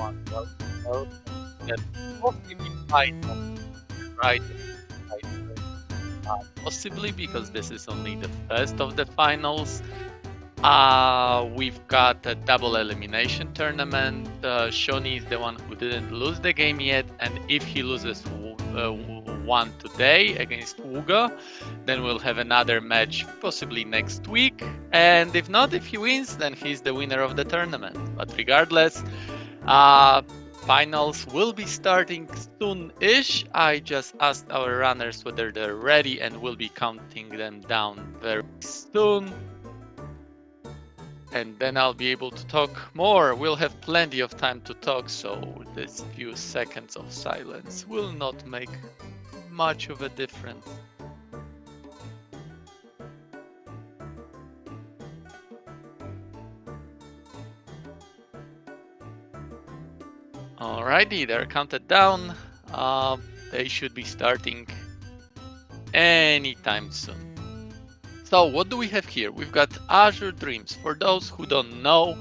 everyone. Welcome. That possibly final, right? Possibly because this is only the first of the finals. We've got a double elimination tournament. Shauny is the one who didn't lose the game yet, and if he loses one today against Wugga, then we'll have another match possibly next week. And if not, if he wins, then he's the winner of the tournament. But regardless, finals will be starting soon-ish. I just asked our runners whether they're ready, and we'll be counting them down very soon. And then I'll be able to talk more. We'll have plenty of time to talk, so this few seconds of silence will not make much of a difference. Alrighty, they're counted down. They should be starting anytime soon. So what do we have here? We've got Azure Dreams. For those who don't know,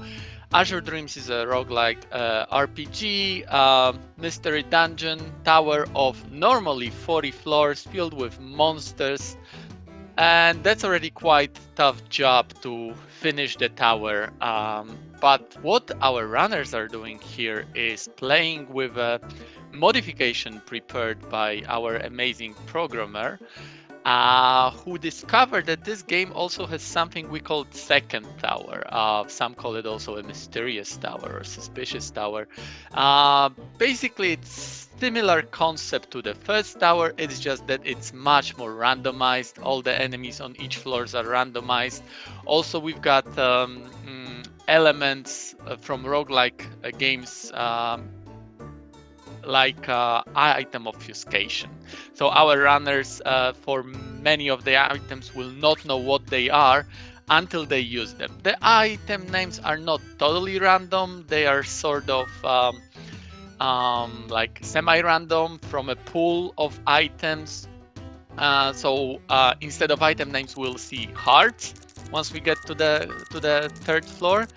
Azure Dreams is a roguelike RPG, mystery dungeon tower of normally 40 floors filled with monsters. And that's already quite tough job to finish the tower. But what our runners are doing here is playing with a modification prepared by our amazing programmer, who discovered that this game also has something we call second tower. Some call it also a mysterious tower or suspicious tower. Basically, it's similar concept to the first tower. It's just that it's much more randomized. All the enemies on each floors are randomized. Also, we've got elements from roguelike games, like item obfuscation. So our runners, for many of the items, will not know what they are until they use them. The item names are not totally random. They are sort of like semi-random from a pool of items. So instead of item names, we'll see hearts once we get to the third floor.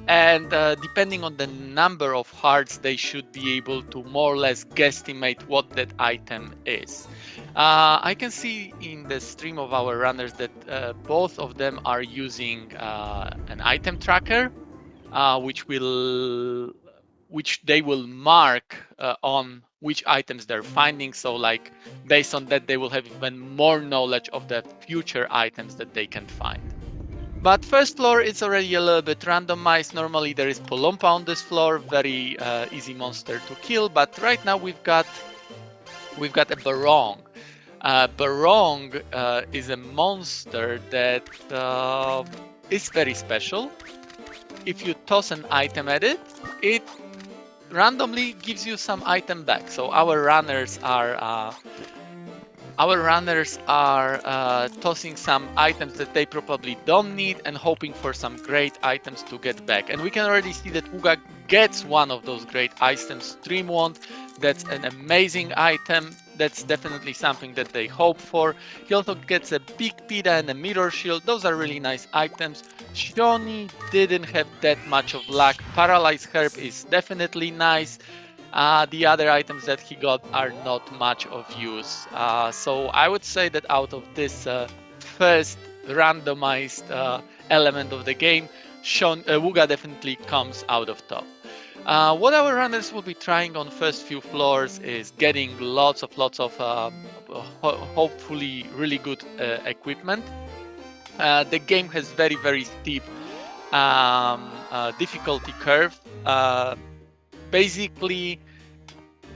And depending on the number of hearts, they should be able to more or less guesstimate what that item is. I can see in the stream of our runners that both of them are using an item tracker, which they will mark on which items they're finding. So like based on that, they will have even more knowledge of the future items that they can find. But first floor is already a little bit randomized. Normally there is Polompa on this floor, very easy monster to kill. But right now we've got a Barong. Barong is a monster that is very special. If you toss an item at it, it randomly gives you some item back. So our runners are tossing some items that they probably don't need and hoping for some great items to get back. And we can already see that Wugga gets one of those great items, Stream Wand. That's an amazing item. That's definitely something that they hope for. He also gets a big pita and a mirror shield. Those are really nice items. Shauny didn't have that much of luck. Paralyzed Herb is definitely nice. The other items that he got are not much of use. So I would say that out of this first randomized element of the game, Wugga definitely comes out of top. What our runners will be trying on first few floors is getting lots of hopefully really good equipment. The game has very steep difficulty curve. Basically,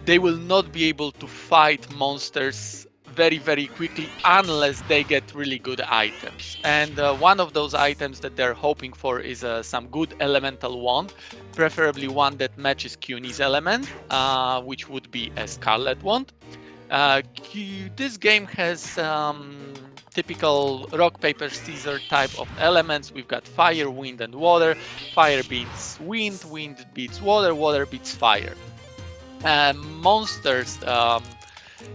they will not be able to fight monsters very quickly unless they get really good items. And one of those items that they're hoping for is some good elemental wand, preferably one that matches Cuny's element, which would be a scarlet wand. This game has typical rock, paper, scissors type of elements. We've got fire, wind, and water. Fire beats wind, wind beats water, water beats fire. Monsters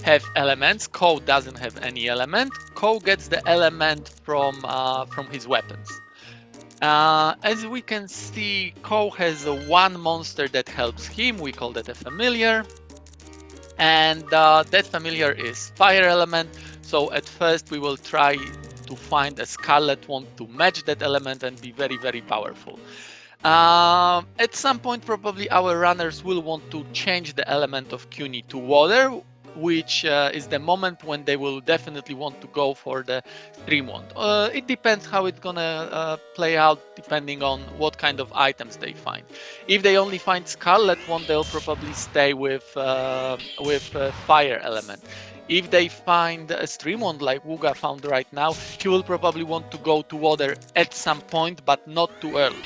have elements. Ko doesn't have any element. Ko gets the element from his weapons. As we can see, Ko has one monster that helps him. We call that a familiar. And that familiar is fire element. So at first we will try to find a scarlet wand to match that element and be very, very powerful. At some point, probably our runners will want to change the element of CUNY to water, which is the moment when they will definitely want to go for the stream wand. It depends how it's gonna play out, depending on what kind of items they find. If they only find scarlet wand, they'll probably stay with fire element. If they find a stream wand like Wugga found right now, he will probably want to go to water at some point, but not too early.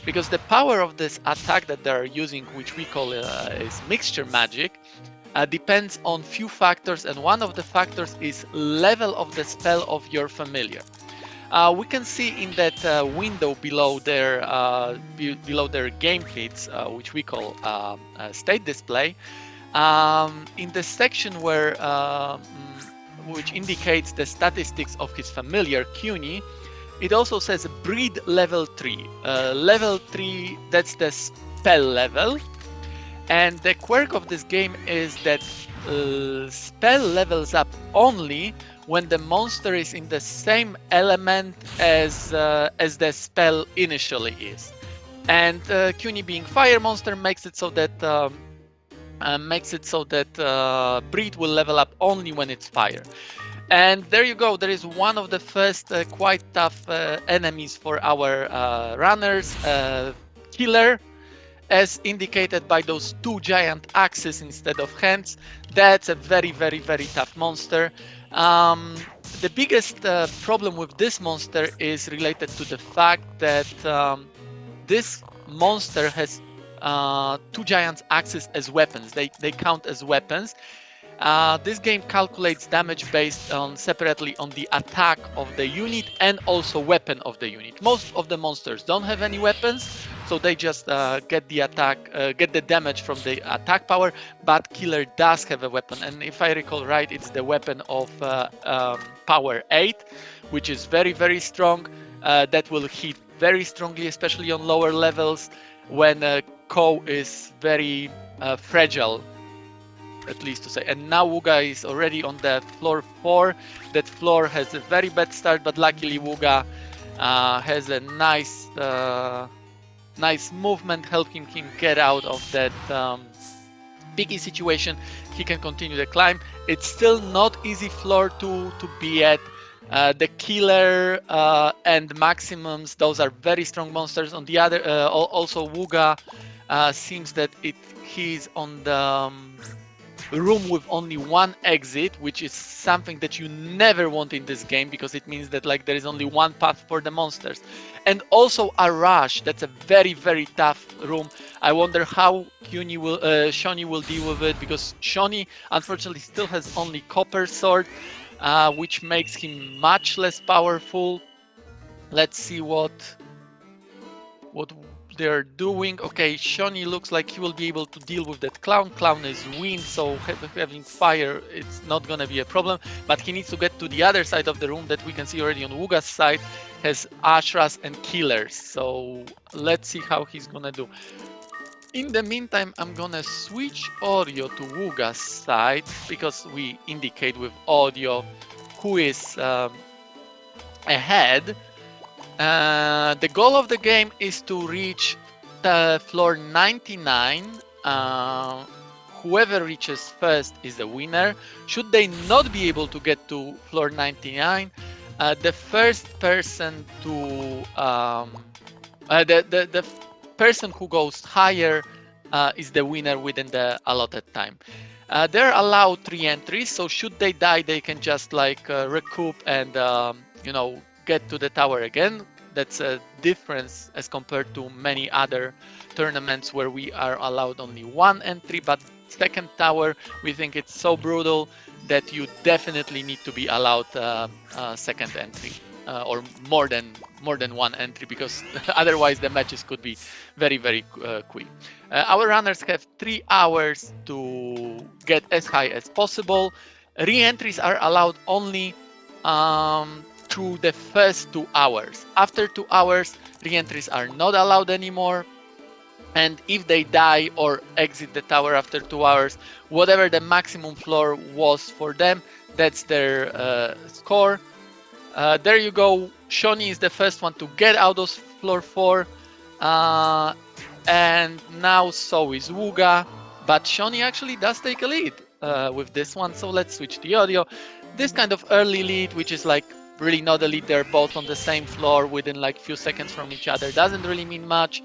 Because the power of this attack that they're using, which we call is mixture magic, depends on few factors, and one of the factors is level of the spell of your familiar. We can see in that window below their game feeds, which we call state display, in the section where which indicates the statistics of his familiar CUNY. It also says breed level 3. Level 3, that's the spell level. And the quirk of this game is that spell levels up only when the monster is in the same element as the spell initially is. And CUNY being fire monster makes it so that breed will level up only when it's fire. And there you go, there is one of the first quite tough enemies for our runners, Killer, as indicated by those two giant axes instead of hands. That's a very, very, very tough monster. The biggest problem with this monster is related to the fact that this monster has two giant axes as weapons. They count as weapons. This game calculates damage based on separately on the attack of the unit and also weapon of the unit. Most of the monsters don't have any weapons, so they just get the damage from the attack power. But Killer does have a weapon, and if I recall right, it's the weapon of power 8, which is very, very strong. That will hit very strongly, especially on lower levels when Ko is very fragile, at least to say. And now Wugga is already on the floor 4. That floor has a very bad start, but luckily Wugga has a nice movement helping him get out of that picky situation. He can continue the climb. It's still not easy floor to be at. The Killer and Maximums, those are very strong monsters. On the other, also Wugga seems that he's on the room with only one exit, which is something that you never want in this game, because it means that like there is only one path for the monsters. And also a rush, that's a very, very tough room. I wonder how Shauny will deal with it, because Shauny unfortunately still has only copper sword, which makes him much less powerful. Let's see what they're doing. Okay, Shauny looks like he will be able to deal with that clown. Clown is wind, so having fire, it's not gonna be a problem. But he needs to get to the other side of the room that we can see already on Wugga's side, has Ashras and Killers. So let's see how he's gonna do. In the meantime, I'm gonna switch audio to Wugga's side, because we indicate with audio who is ahead. The goal of the game is to reach floor 99. Whoever reaches first is the winner. Should they not be able to get to floor 99, the first person to the person who goes higher is the winner within the allotted time. They're allowed 3 entries, so should they die, they can just like recoup and get to the tower again. That's a difference as compared to many other tournaments where we are allowed only 1 entry, but second tower, we think it's so brutal that you definitely need to be allowed second entry or more than 1 entry, because otherwise the matches could be very, very quick. Our runners have 3 hours to get as high as possible. Re-entries are allowed only through the first 2 hours. After 2 hours, re-entries are not allowed anymore. And if they die or exit the tower after 2 hours, whatever the maximum floor was for them, that's their score. There you go. Shauny is the first one to get out of floor 4. And now so is Wugga. But Shauny actually does take a lead with this one. So let's switch the audio. This kind of early lead, which is like really not a lead, they're both on the same floor within like few seconds from each other, doesn't really mean much.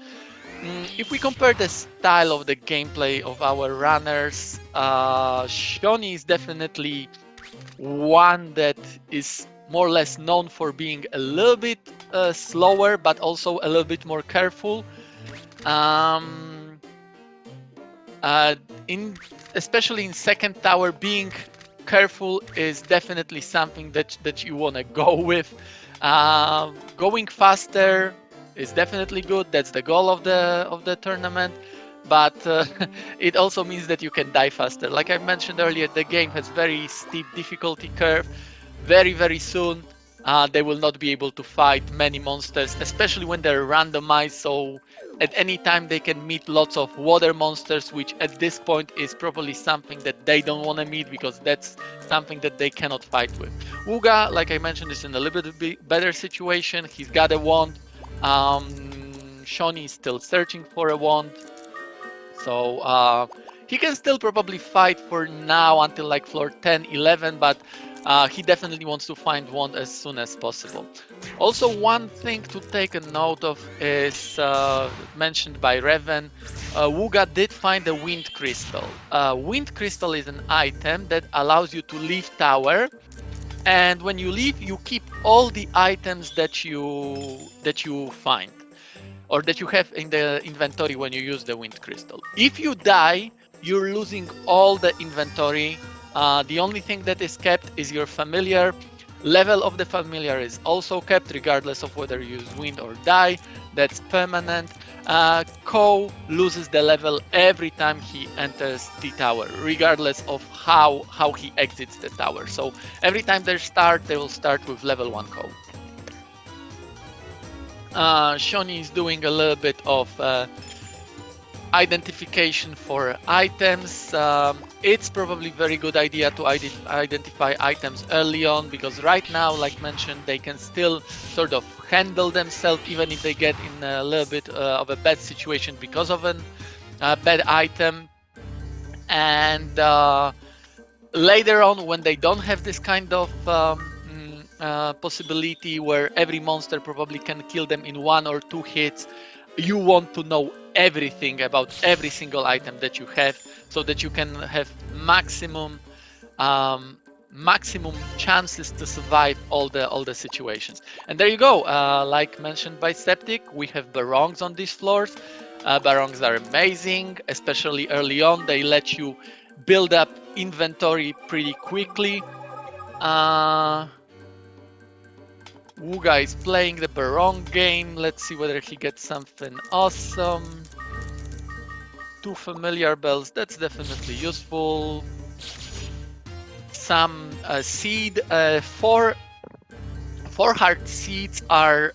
If we compare the style of the gameplay of our runners, Shauny is definitely one that is more or less known for being a little bit slower, but also a little bit more careful. Especially in second tower, being careful is definitely something that you want to go with. Going faster is definitely good. That's the goal of the tournament. But it also means that you can die faster. Like I mentioned earlier, the game has very steep difficulty curve. Very soon, they will not be able to fight many monsters, especially when they're randomized. So at any time they can meet lots of water monsters, which at this point is probably something that they don't want to meet, because that's something that they cannot fight with. Wugga, like I mentioned, is in a little bit better situation. He's got a wand. Shauny is still searching for a wand. So he can still probably fight for now until like floor 10, 11, but he definitely wants to find one as soon as possible. Also, one thing to take a note of is mentioned by Reven. Wugga did find a wind crystal. Wind crystal is an item that allows you to leave tower, and when you leave, you keep all the items that you find, or that you have in the inventory when you use the wind crystal. If you die, you're losing all the inventory. The only thing that is kept is your familiar. Level of the familiar is also kept, regardless of whether you use wind or die. That's permanent. Ko loses the level every time he enters the tower, regardless of how he exits the tower. So every time they will start with level 1 Ko. Shauny is doing a little bit of identification for items. It's probably very good idea to identify items early on, because right now, like mentioned, they can still sort of handle themselves even if they get in a little bit of a bad situation because of a bad item. And later on, when they don't have this kind of possibility where every monster probably can kill them in 1 or 2 hits, you want to know everything about every single item that you have, so that you can have maximum chances to survive all the situations. And there you go. Like mentioned by Septic, we have barongs on these floors. Barongs are amazing, especially early on. They let you build up inventory pretty quickly. Wugga is playing the barong game. Let's see whether he gets something awesome. 2 familiar bells, that's definitely useful. Some seed, 4 heart seeds are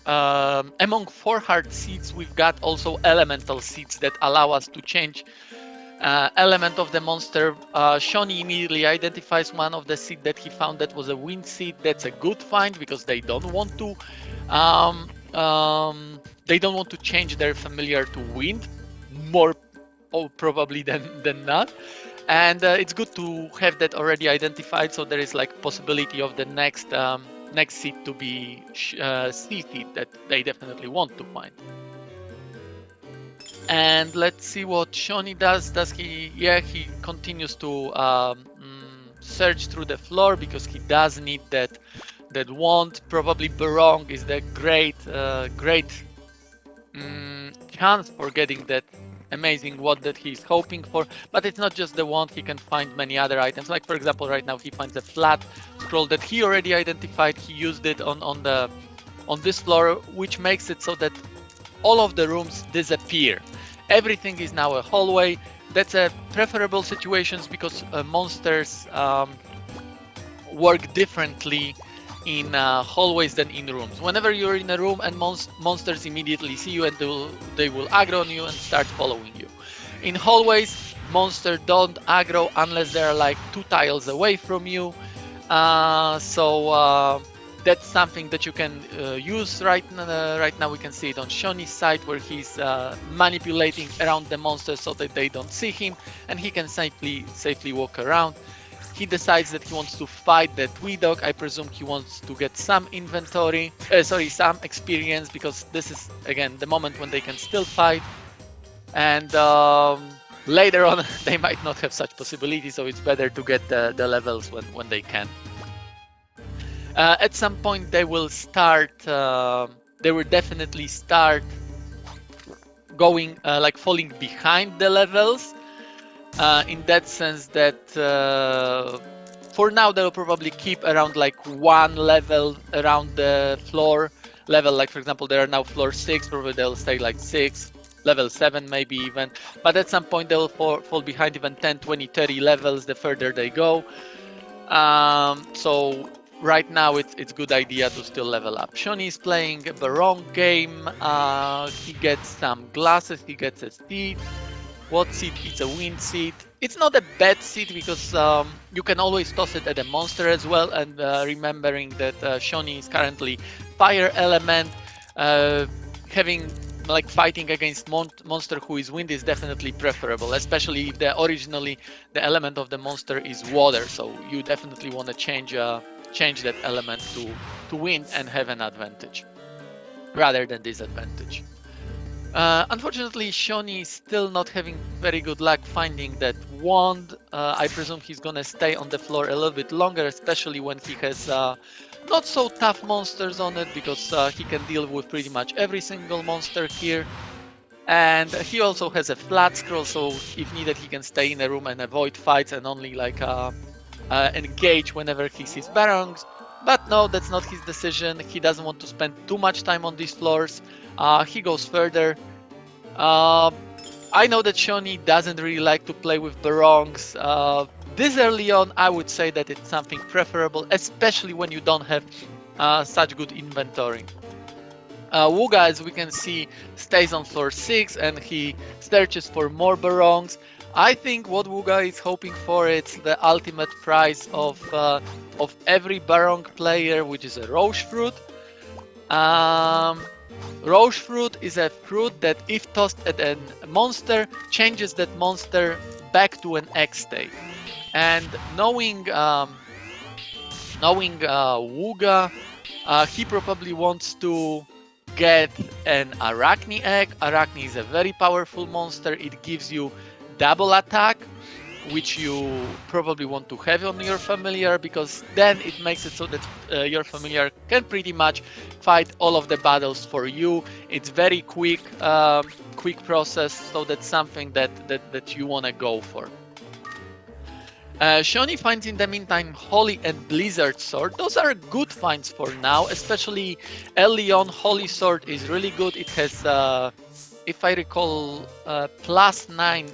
among 4 heart seeds. We've got also elemental seeds that allow us to change element of the monster. Shauny immediately identifies one of the seed that he found that was a wind seed. That's a good find, because they don't want to change their familiar to wind, more probably than not. And it's good to have that already identified, so there is like possibility of the next seed to be sea seed that they definitely want to find. And let's see what Shauny does. Does he? Yeah, he continues to search through the floor, because he does need that wand. Probably barong is the great chance for getting that amazing wand that he's hoping for. But it's not just the wand. He can find many other items. Like, for example, right now he finds a flat scroll that he already identified. He used it on this floor, which makes it so that all of the rooms disappear. Everything is now a hallway. That's a preferable situations, because monsters work differently in hallways than in rooms. Whenever you're in a room and monsters immediately see you and they will aggro on you and start following you. In hallways, monsters don't aggro unless they're like 2 tiles away from you. So that's something that you can use right now. We can see it on Shauny's side where he's manipulating around the monsters so that they don't see him, and he can safely walk around. He decides that he wants to fight that Dog. I presume he wants to get some some experience, because this is again the moment when they can still fight. And later on they might not have such possibilities, so it's better to get the levels when they can. At some point they will definitely start going like falling behind the levels, in that sense that for now they'll probably keep around like 1 level around the floor level. Like for example, they are now floor 6, probably they'll stay like 6, level 7 maybe even, but at some point they'll fall behind even 10, 20, 30 levels the further they go. So right now it's good idea to still level up. Shauny is playing a wrong game. He gets some glasses, he gets a seat. What seat? It's a wind seat. It's not a bad seat because you can always toss it at a monster as well, and remembering that Shauny is currently fire element, fighting against monster who is wind is definitely preferable, especially if originally the element of the monster is water. So you definitely want to change that element to wind and have an advantage rather than disadvantage. Unfortunately, Shauny is still not having very good luck finding that wand. I presume he's gonna stay on the floor a little bit longer, especially when he has not so tough monsters on it, because he can deal with pretty much every single monster here. And he also has a flat scroll, so if needed he can stay in a room and avoid fights and only engage whenever he sees barongs. But no, that's not his decision. He doesn't want to spend too much time on these floors. He goes further. I know that Shauny doesn't really like to play with barongs. This early on, I would say that it's something preferable, especially when you don't have such good inventory. Wugga, as we can see, stays on floor 6 and he searches for more barongs. I think what Wugga is hoping for is the ultimate prize of every barong player, which is a roche fruit. Roche fruit is a fruit that, if tossed at a monster, changes that monster back to an egg state. And knowing Wugga, he probably wants to get an Arachne egg. Arachne is a very powerful monster. It gives you double attack, which you probably want to have on your familiar, because then it makes it so that your familiar can pretty much fight all of the battles for you. It's very quick process, so that's something that you want to go for. Shauny finds in the meantime Holy and Blizzard Sword. Those are good finds for now, especially early on. Holy Sword is really good. It has, if I recall, +9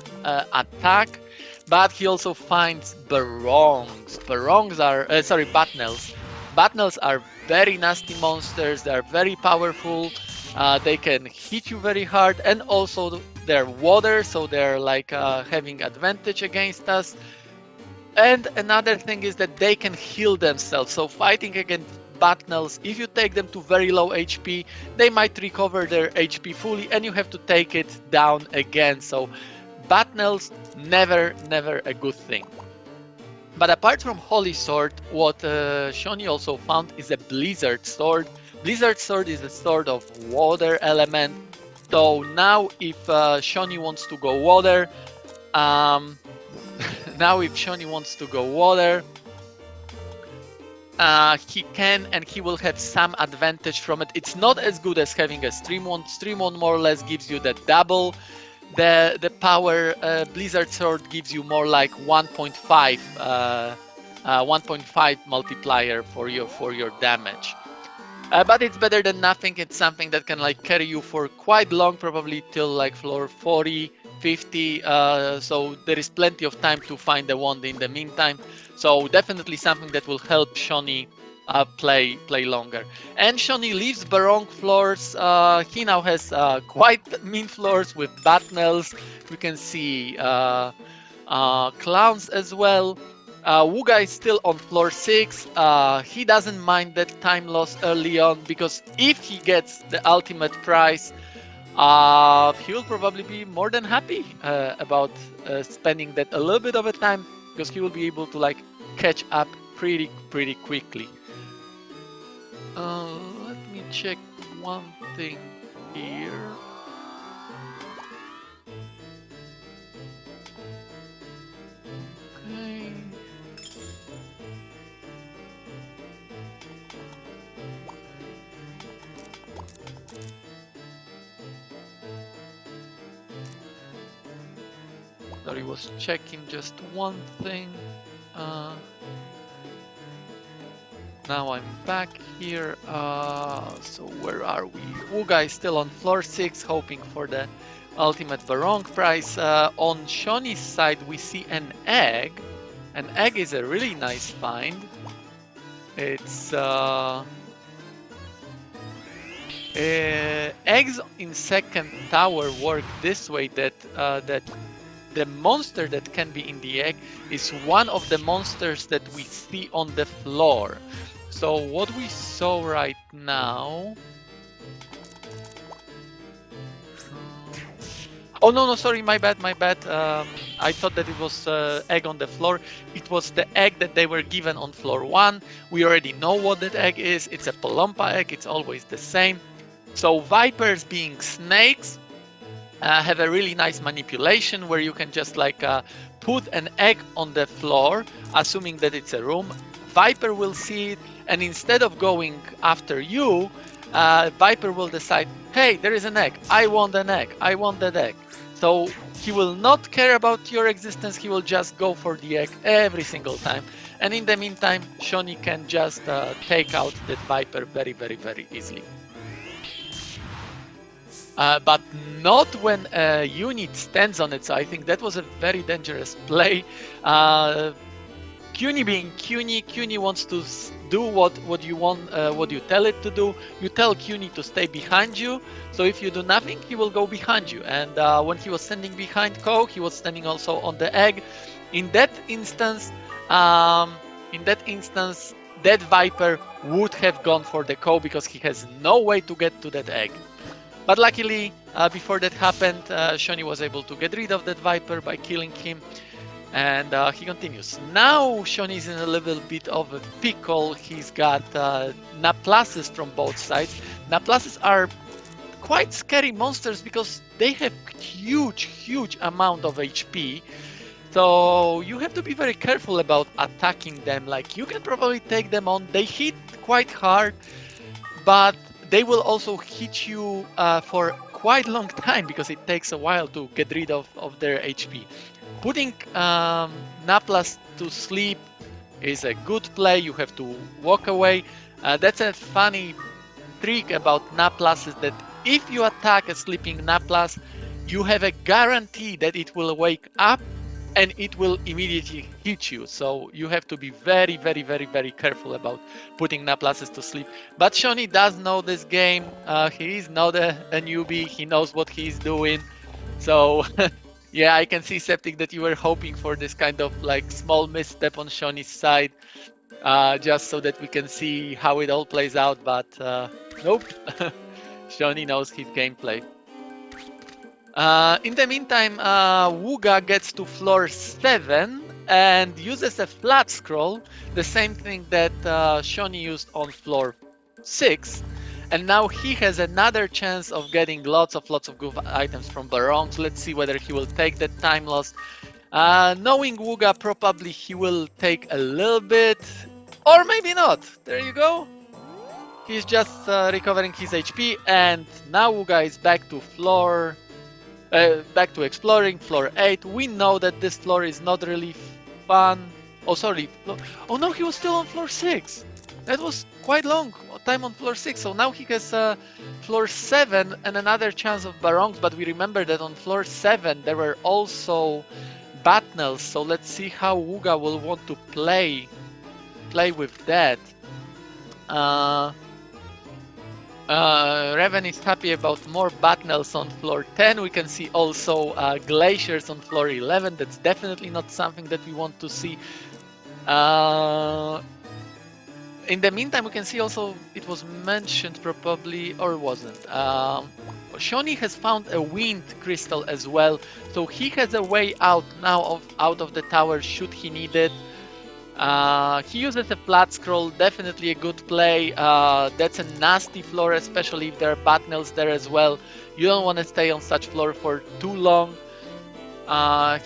attack, but he also finds barongs. Barongs are, Batnels. Batnels are very nasty monsters. They are very powerful. They can hit you very hard, and also they're water, so they're like having advantage against us. And another thing is that they can heal themselves. So fighting against Batnels, if you take them to very low HP, they might recover their HP fully, and you have to take it down again. So Batnels, never a good thing. But apart from Holy Sword, what Shauny also found is a Blizzard Sword. Blizzard Sword is a sword of water element. So now if Shauny wants to go water, he can, and he will have some advantage from it. It's not as good as having a Stream One. Stream One more or less gives you the double the power. Blizzard Sword gives you more like 1.5 multiplier for your damage. But it's better than nothing. It's something that can like carry you for quite long, probably till like floor 40, 50. So there is plenty of time to find the wand in the meantime. So definitely something that will help Shauny play longer. And Shauny leaves Barong floors. He now has quite mean floors with Batnels. We can see Clowns as well. Wugga is still on floor 6. He doesn't mind that time loss early on, because if he gets the ultimate prize, he will probably be more than happy about spending that a little bit of a time, because he will be able to like catch up pretty quickly. Let me check one thing here. Okay. Sorry, was checking just one thing. Now I'm back here. So where are we? Wugga is still on floor 6, hoping for the ultimate Barong prize. On Shauny's side, we see an egg. An egg is a really nice find. It's eggs in second tower work this way, that the monster that can be in the egg is one of the monsters that we see on the floor. So what we saw right now... Oh, no, sorry, my bad. I thought that it was egg on the floor. It was the egg that they were given on floor 1. We already know what that egg is. It's a Palompa egg. It's always the same. So Vipers, being snakes, have a really nice manipulation where you can just like put an egg on the floor, assuming that it's a room. Viper will see it, and instead of going after you, Viper will decide, hey, there is an egg. I want an egg. I want that egg. So he will not care about your existence. He will just go for the egg every single time. And in the meantime, Shauny can just take out that Viper very easily. But not when a unit stands on it. So I think that was a very dangerous play. CUNY being CUNY wants to do what you want, what you tell it to do. You tell CUNY to stay behind you. So if you do nothing, he will go behind you. And when he was standing behind Ko, he was standing also on the egg. In that instance, that Viper would have gone for the Ko, because he has no way to get to that egg. But luckily, before that happened, Shauny was able to get rid of that Viper by killing him. And he continues. Now Shauny is in a little bit of a pickle. He's got Naplaces from both sides. Naplaces are quite scary monsters because they have huge amount of HP. So you have to be very careful about attacking them. Like, you can probably take them on. They hit quite hard, but they will also hit you for quite a long time, because it takes a while to get rid of their HP. Putting Naplas to sleep is a good play. You have to walk away. That's a funny trick about Naplas, is that if you attack a sleeping Naplas, you have a guarantee that it will wake up and it will immediately hit you. So you have to be very careful about putting Naplaces to sleep. But Shauny does know this game. He is not a newbie. He knows what he's doing. So yeah, I can see, Septic, that you were hoping for this kind of like small misstep on Shauny's side, just so that we can see how it all plays out. But nope, Shauny knows his gameplay. In the meantime, Wugga gets to floor 7 and uses a flat scroll, the same thing that Shauny used on floor 6. And now he has another chance of getting lots of good items from Barong. So let's see whether he will take that time loss. Knowing Wugga, probably he will take a little bit, or maybe not. There you go. He's just recovering his HP, and now Wugga is back to back to exploring floor 8. We know that this floor is not really fun. Oh, sorry. Oh no, he was still on floor 6. That was quite long time on floor 6. So now he has floor 7 and another chance of Barongs. But we remember that on floor 7 there were also Batnels. So let's see how Wugga will want to play with that. Reven is happy about more Batnels on floor 10. We can see also glaciers on floor 11. That's definitely not something that we want to see. In the meantime, we can see also it was mentioned probably, or wasn't. Shauny has found a wind crystal as well, so he has a way out now out of the tower should he need it. He uses a flat scroll, definitely a good play. That's a nasty floor, especially if there are Batnels there as well. You don't want to stay on such floor for too long.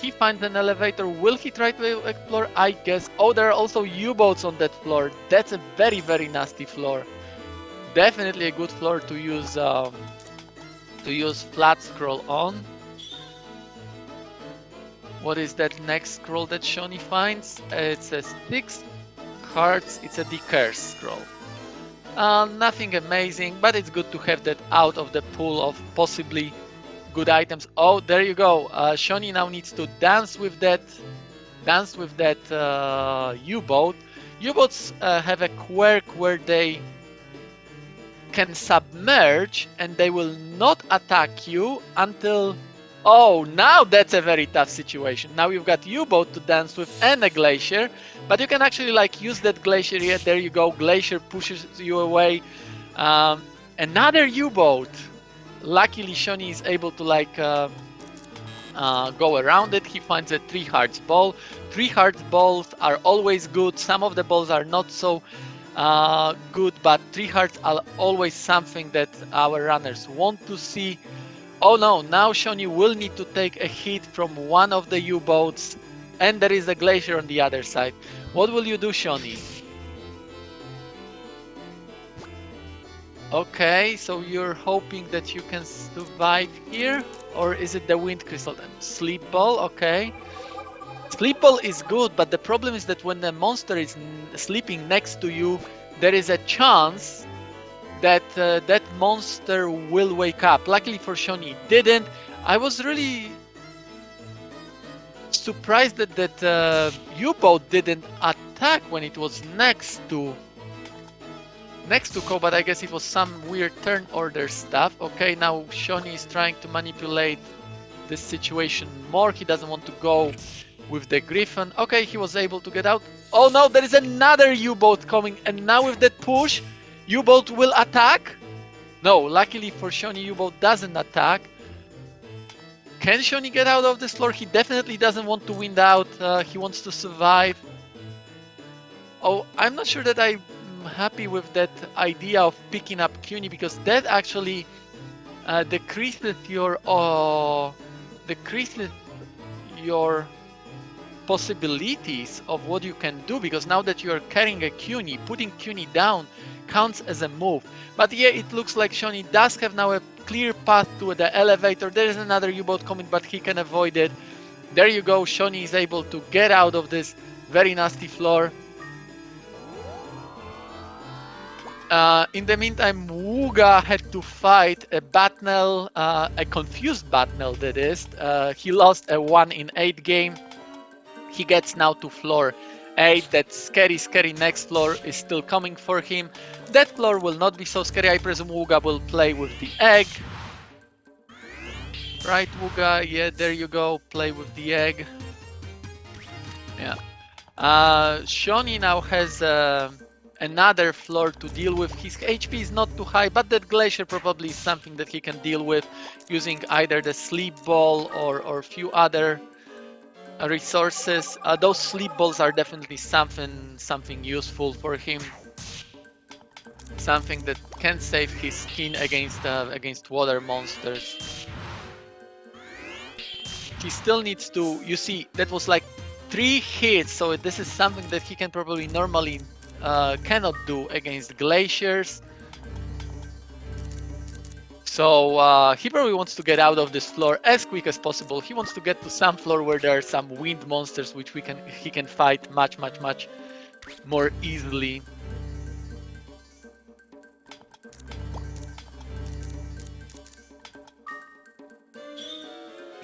He finds an elevator. Will he try to explore? I guess. Oh, there are also U-boats on that floor. That's a very, very nasty floor. Definitely a good floor to use flat scroll on. What is that next scroll that Shauny finds? It's a 6 cards. It's a decurse scroll. Nothing amazing, but it's good to have that out of the pool of possibly good items. Oh, there you go. Shauny now needs to dance with that U-boat. U-boats have a quirk where they can submerge and they will not attack you until... Oh, now that's a very tough situation. Now you've got U-boat to dance with and a glacier, but you can actually like use that glacier here. There you go. Glacier pushes you away. Another U-boat. Luckily, Shauny is able to like go around it. He finds a 3 hearts ball. 3 hearts balls are always good. Some of the balls are not so good, but 3 hearts are always something that our runners want to see. Oh no, now Shauny will need to take a hit from one of the U-boats, and there is a glacier on the other side. What will you do, Shauny? Okay, so you're hoping that you can survive here? Or is it the wind crystal? Sleep ball, okay. Sleep ball is good, but the problem is that when the monster is sleeping next to you, there is a chance that that monster will wake up. Luckily for Shauny, it didn't. I was really surprised that that U-boat didn't attack when it was next to Ko, but I guess it was some weird turn order stuff. Okay, now Shauny is trying to manipulate this situation more. He doesn't want to go with the Griffin. Okay, he was able to get out. Oh no, there is another U-boat coming, and now with that push, U-boat will attack? No, luckily for Shauny, U-boat doesn't attack. Can Shauny get out of this floor? He definitely doesn't want to win out. He wants to survive. Oh, I'm not sure that I'm happy with that idea of picking up CUNY, because that actually decreases your possibilities of what you can do, because now that you are carrying a CUNY, putting CUNY down counts as a move. But yeah, it looks like Shauny does have now a clear path to the elevator. There is another U-boat coming, but he can avoid it. There you go. Shauny is able to get out of this very nasty floor. In the meantime, Wugga had to fight a Batnel, a confused Batnel that is. He lost a 1 in 8 game. He gets now to floor 8. That scary next floor is still coming for him. That floor will not be so scary. I presume Wugga will play with the egg. Right, Wugga? Yeah, there you go. Play with the egg. Yeah. Shauny now has another floor to deal with. His HP is not too high, but that glacier probably is something that he can deal with using either the sleep ball or a few other resources. Those sleep balls are definitely something useful for him. Something that can save his skin against water monsters. He still needs to, you see, that was like 3 hits, so this is something that he can probably normally cannot do against glaciers. So he probably wants to get out of this floor as quick as possible. He wants to get to some floor where there are some wind monsters which he can fight much more easily.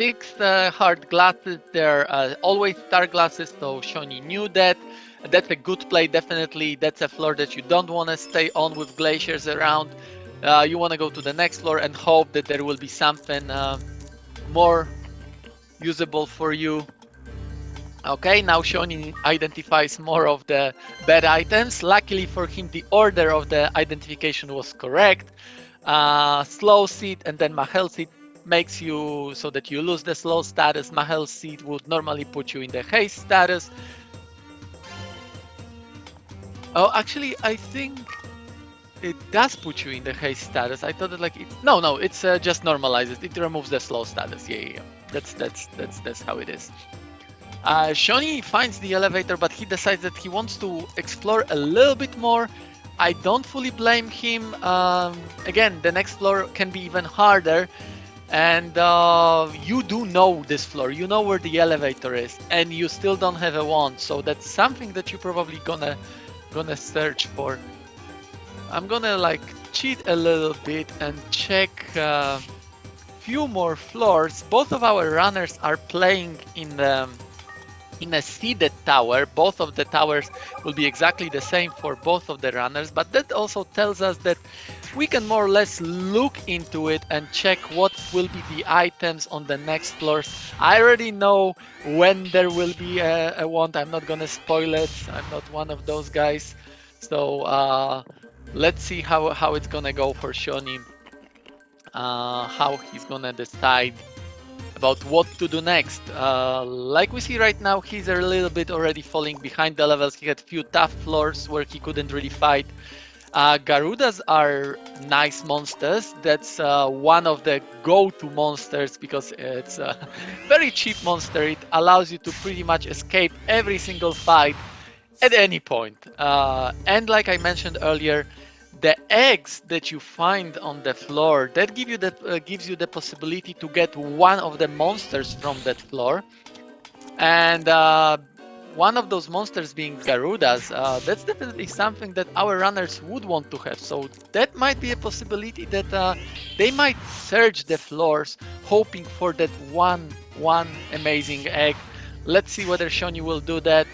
6 hard glasses. They're always star glasses, so Shauny knew that. That's a good play, definitely. That's a floor that you don't want to stay on with glaciers around. You want to go to the next floor and hope that there will be something more usable for you. Okay, now Shauny identifies more of the bad items. Luckily for him, the order of the identification was correct. Slow seed and then Mahel seed makes you so that you lose the slow status. Mahel seed would normally put you in the haste status. Oh, actually, I think it does put you in the haste status. I thought that like no, it's just normalizes. It removes the slow status. Yeah. That's how it is. Shauny finds the elevator, but he decides that he wants to explore a little bit more. I don't fully blame him. Again, the next floor can be even harder, and you do know this floor. You know where the elevator is, and you still don't have a wand. So that's something that you're probably gonna search for. I'm gonna like cheat a little bit and check few more floors. Both of our runners are playing in a seeded tower. Both of the towers will be exactly the same for both of the runners, but that also tells us that we can more or less look into it and check what will be the items on the next floors. I already know when there will be a wand. I'm not gonna spoil it. I'm not one of those guys. So let's see how it's gonna go for Shauny. How he's gonna decide about what to do next. Like we see right now, he's a little bit already falling behind the levels. He had few tough floors where he couldn't really fight. Garudas are nice monsters. That's one of the go-to monsters because it's a very cheap monster. It allows you to pretty much escape every single fight at any point. And like I mentioned earlier, the eggs that you find on the floor that gives you the possibility to get one of the monsters from that floor, and one of those monsters being Garudas. That's definitely something that our runners would want to have. So that might be a possibility that they might search the floors hoping for that one amazing egg. Let's see whether Shauny will do that.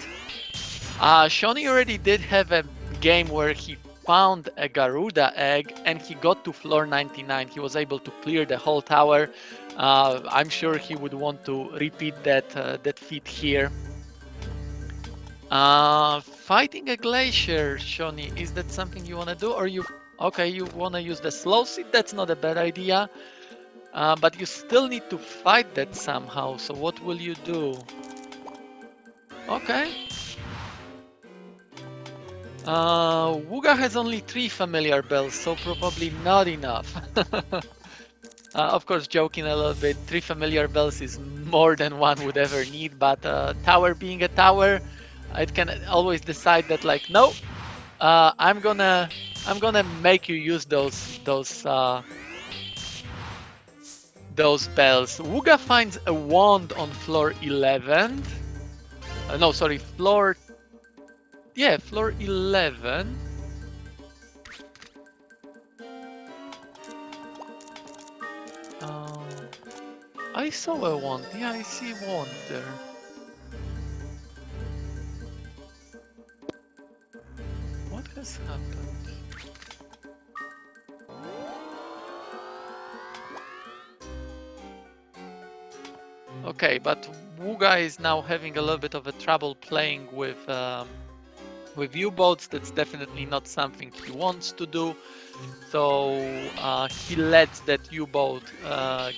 Shauny already did have a game where he found a Garuda egg and he got to floor 99. He was able to clear the whole tower. I'm sure he would want to repeat that feat here. Fighting a glacier, Shauny, is that something you want to do, or you want to use the slow seed? That's not a bad idea, but you still need to fight that somehow. So what will you do? Okay. Wugga has only 3 familiar bells, so probably not enough. Of course, joking a little bit, 3 familiar bells is more than one would ever need, but tower being a tower, it can always decide that like, no, I'm gonna make you use those bells. Wugga finds a wand on floor 11. No, sorry, floor 11. I saw a wand. Yeah, I see a wand there. What has happened? Okay, but Wugga is now having a little bit of a trouble playing with U-boats. That's definitely not something he wants to do. So he lets that U-boat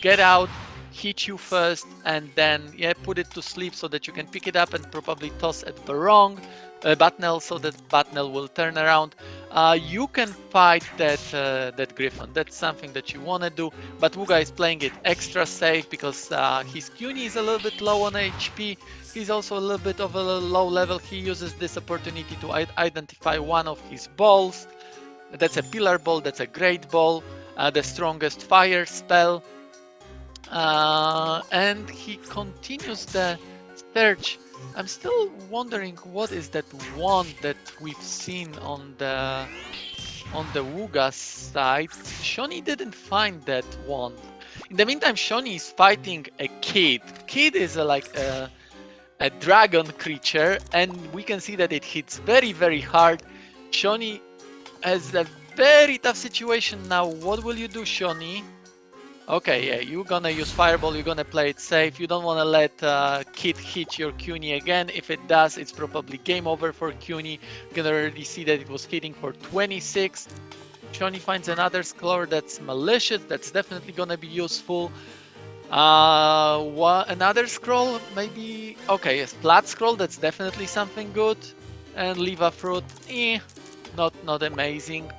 get out, hit you first, and then put it to sleep so that you can pick it up and probably toss at Barong, Batnel, so that Batnel will turn around. You can fight that Griffon. That's something that you want to do, but Wugga is playing it extra safe because his Cuny is a little bit low on HP. He's also a little bit of a low level. He uses this opportunity to identify one of his balls. That's a pillar ball, that's a great ball, the strongest fire spell. And he continues the search. I'm still wondering what is that wand that we've seen on the Wugga side. Shauny didn't find that wand. In the meantime, Shauny is fighting a kid. Kid is a dragon creature, and we can see that it hits very, very hard. Shauny has a very tough situation now. What will you do, Shauny? Okay, yeah, you're gonna use Fireball, you're gonna play it safe. You don't wanna let Kid hit your Cuny again. If it does, it's probably game over for Cuny. You can already see that it was hitting for 26. Shauny finds another score that's malicious, that's definitely gonna be useful. Another scroll, maybe. Okay, a flat scroll, that's definitely something good. And Leva fruit, not amazing.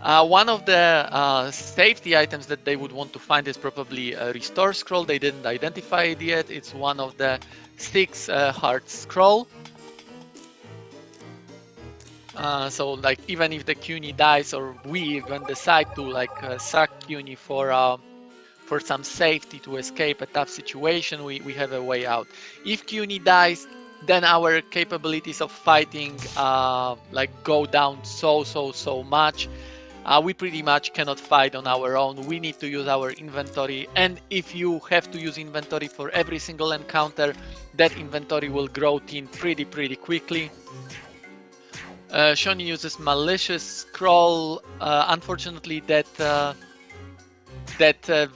One of the safety items that they would want to find is probably a restore scroll. They didn't identify it yet. It's one of the 6 heart scroll. So like even if the Cuny dies, or we even decide to like sack Cuny for some safety to escape a tough situation, we have a way out. If Cuny dies, then our capabilities of fighting like go down so much. We pretty much cannot fight on our own. We need to use our inventory, and if you have to use inventory for every single encounter, that inventory will grow thin pretty quickly. Shauny uses malicious scroll. Unfortunately, that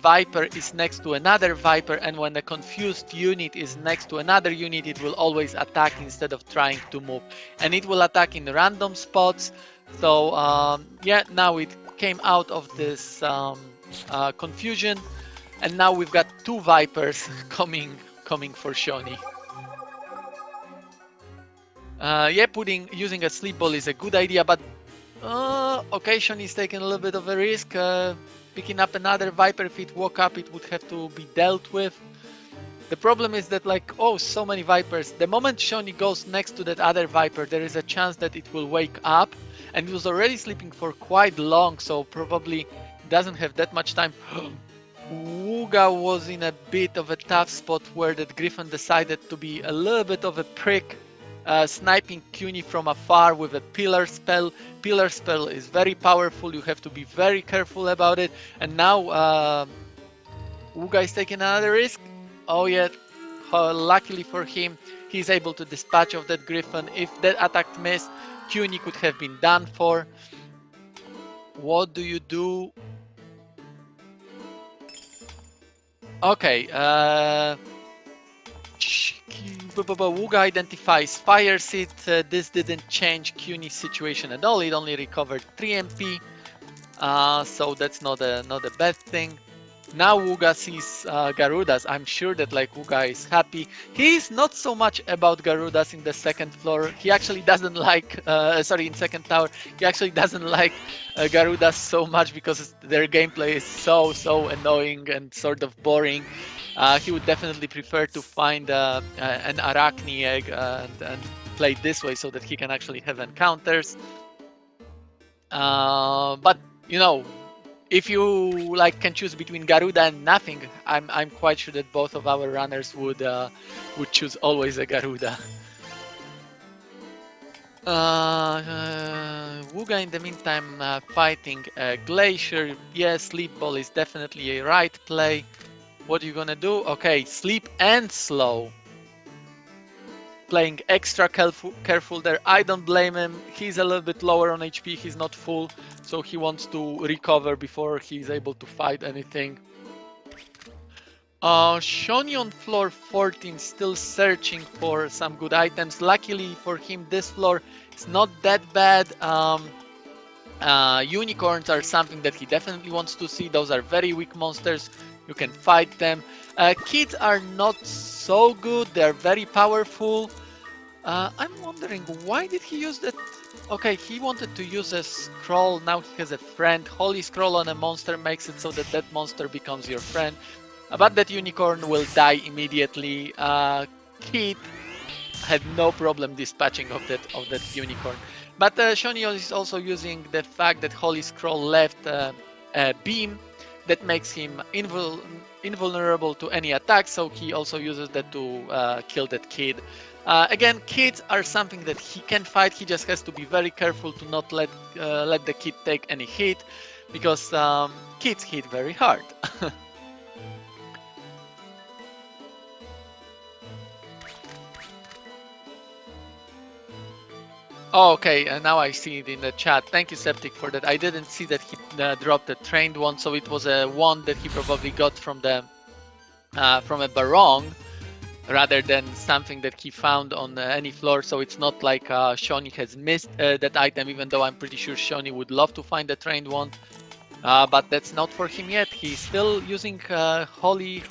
Viper is next to another Viper, and when a confused unit is next to another unit, it will always attack instead of trying to move, and it will attack in random spots. So yeah, now it came out of this confusion, and now we've got 2 Vipers coming for Shauny. Yeah, using a sleep ball is a good idea, but okay, Shauny is taking a little bit of a risk. Picking up another Viper, if it woke up, it would have to be dealt with. The problem is that, like, oh, so many Vipers. The moment Shauny goes next to that other Viper, there is a chance that it will wake up, and it was already sleeping for quite long, so probably doesn't have that much time. Wugga was in a bit of a tough spot where that Griffin decided to be a little bit of a prick, sniping Cuny from afar with a pillar spell. Pillar spell is very powerful, you have to be very careful about it. And now Wugga is taking another risk. Oh yeah, luckily for him, he's able to dispatch of that Griffin. If that attack missed, Cuny could have been done for. What do you do? Okay, Wugga identifies fire seed. This didn't change Cuny's situation at all. It only recovered 3 MP, so that's not a bad thing. Now Wugga sees Garudas. I'm sure that like Wugga is happy. He's not so much about Garudas in the second floor. He actually doesn't like, in second tower. He actually doesn't like Garudas so much because their gameplay is so annoying and sort of boring. He would definitely prefer to find an Arachne egg and play this way so that he can actually have encounters. But you know, if you like can choose between Garuda and nothing, I'm quite sure that both of our runners would choose always a Garuda. Wugga in the meantime fighting a Glacier. Yes, Sleep Ball is definitely a right play. What are you gonna do? Okay, sleep and slow. Playing extra careful there. I don't blame him. He's a little bit lower on HP. He's not full, so he wants to recover before he's able to fight anything. Shauny on floor 14 still searching for some good items. Luckily for him, this floor is not that bad. Unicorns are something that he definitely wants to see. Those are very weak monsters. You can fight them. Kids are not so good. They're very powerful. I'm wondering, why did he use that? Okay, he wanted to use a scroll. Now he has a friend. Holy scroll on a monster makes it so that that monster becomes your friend. But that unicorn will die immediately. Kid had no problem dispatching of that unicorn. But Shauny is also using the fact that Holy Scroll left a beam that makes him invulnerable to any attack, so he also uses that to kill that kid. Again, kids are something that he can fight. He just has to be very careful to not let the kid take any hit. because kids hit very hard. Oh, okay, and now I see it in the chat. Thank you, Septic, for that. I didn't see that he dropped the trained one, so it was a one that he probably got from the from a barong, rather than something that he found on any floor. So it's not like Shauny has missed that item, even though I'm pretty sure Shauny would love to find a trained one. But that's not for him yet. He's still using Holy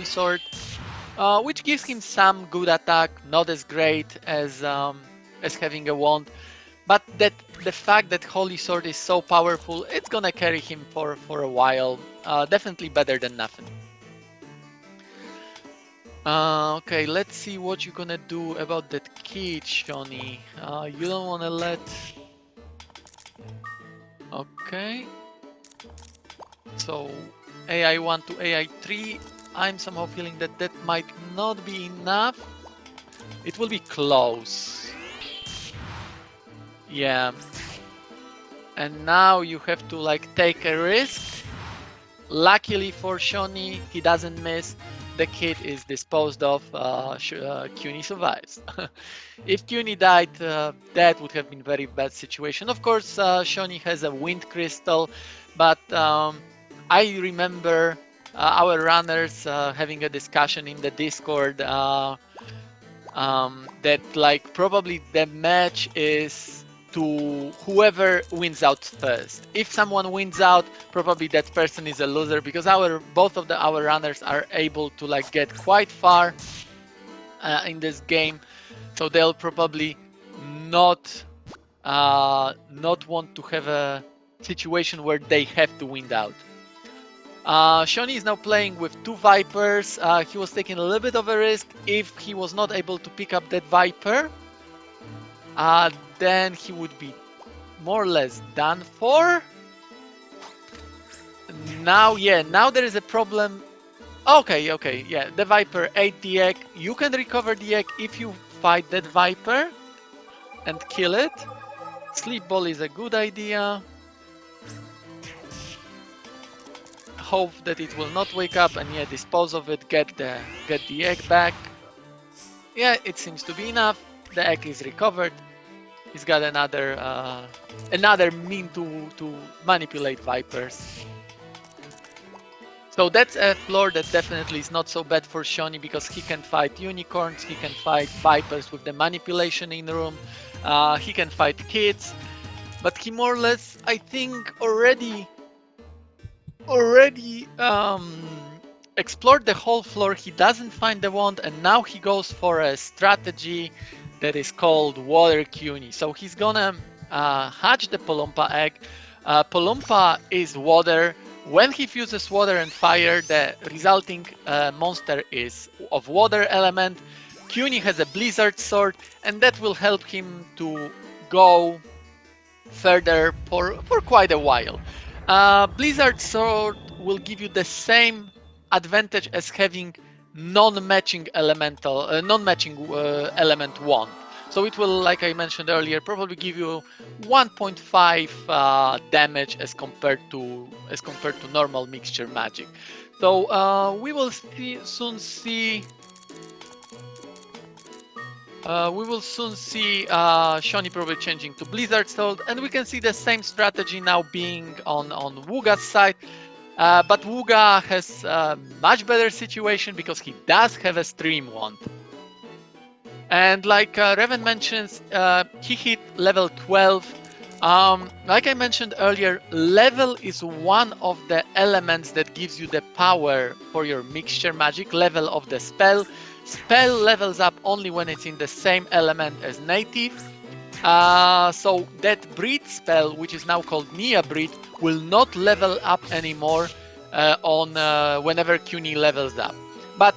Sword, which gives him some good attack, not as great as having a wand. But the fact that Holy Sword is so powerful, it's gonna carry him for a while. Definitely better than nothing. Okay, let's see what you're gonna do about that kid, Shauny. You don't wanna let... Okay. So, AI1 to AI3, I'm somehow feeling that that might not be enough. It will be close. Yeah. And now you have to like take a risk. Luckily for Shauny, he doesn't miss. The kid is disposed of. CUNY survives. If CUNY died, that would have been a very bad situation. Of course, Shauny has a wind crystal, but I remember our runners having a discussion in the Discord that like probably the match is to whoever wins out first. If someone wins out, probably that person is a loser, because both of our runners are able to like get quite far in this game, so they'll probably not want to have a situation where they have to win out. Shauny is now playing with 2 Vipers. He was taking a little bit of a risk. If he was not able to pick up that Viper, then he would be more or less done for. Now, yeah, now there is a problem. Okay, yeah, the Viper ate the egg. You can recover the egg if you fight that Viper and kill it. Sleep ball is a good idea. Hope that it will not wake up, and yeah, dispose of it, get the egg back. Yeah, it seems to be enough. The egg is recovered. He's got another mean to manipulate Vipers. So that's a floor that definitely is not so bad for Shauny, because he can fight unicorns, he can fight Vipers with the manipulation in room, he can fight kids, but he more or less, I think, already explored the whole floor. He doesn't find the wand, and now he goes for a strategy that is called Water CUNY. So he's gonna hatch the Polumpa egg. Polumpa is water. When he fuses water and fire, the resulting monster is of water element. CUNY has a Blizzard Sword, and that will help him to go further for quite a while. Blizzard Sword will give you the same advantage as having non-matching element 1. So it will, like I mentioned earlier, probably give you 1.5 damage as compared to normal mixture magic. So we will soon see Shauny probably changing to Blizzard Sword, and we can see the same strategy now being on Wugga's side. But Wugga has a much better situation because he does have a stream wand. And like Revan mentions, he hit level 12. Like I mentioned earlier, level is one of the elements that gives you the power for your mixture magic. Level of the spell. Spell levels up only when it's in the same element as native. So that breed spell, which is now called Nia breed, will not level up anymore whenever CUNY levels up. But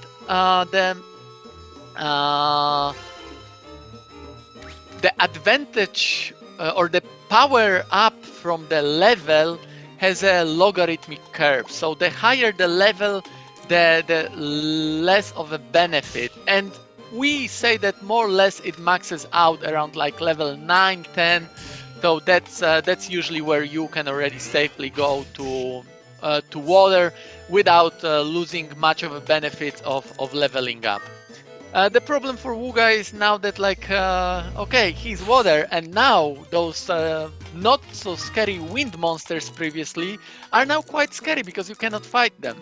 the advantage or the power up from the level has a logarithmic curve. So the higher the level, the less of a benefit. And we say that more or less it maxes out around like level 9, 10. So that's usually where you can already safely go to water without losing much of a benefit of leveling up. The problem for Wugga is now that like okay, he's water, and now those not so scary wind monsters previously are now quite scary because you cannot fight them.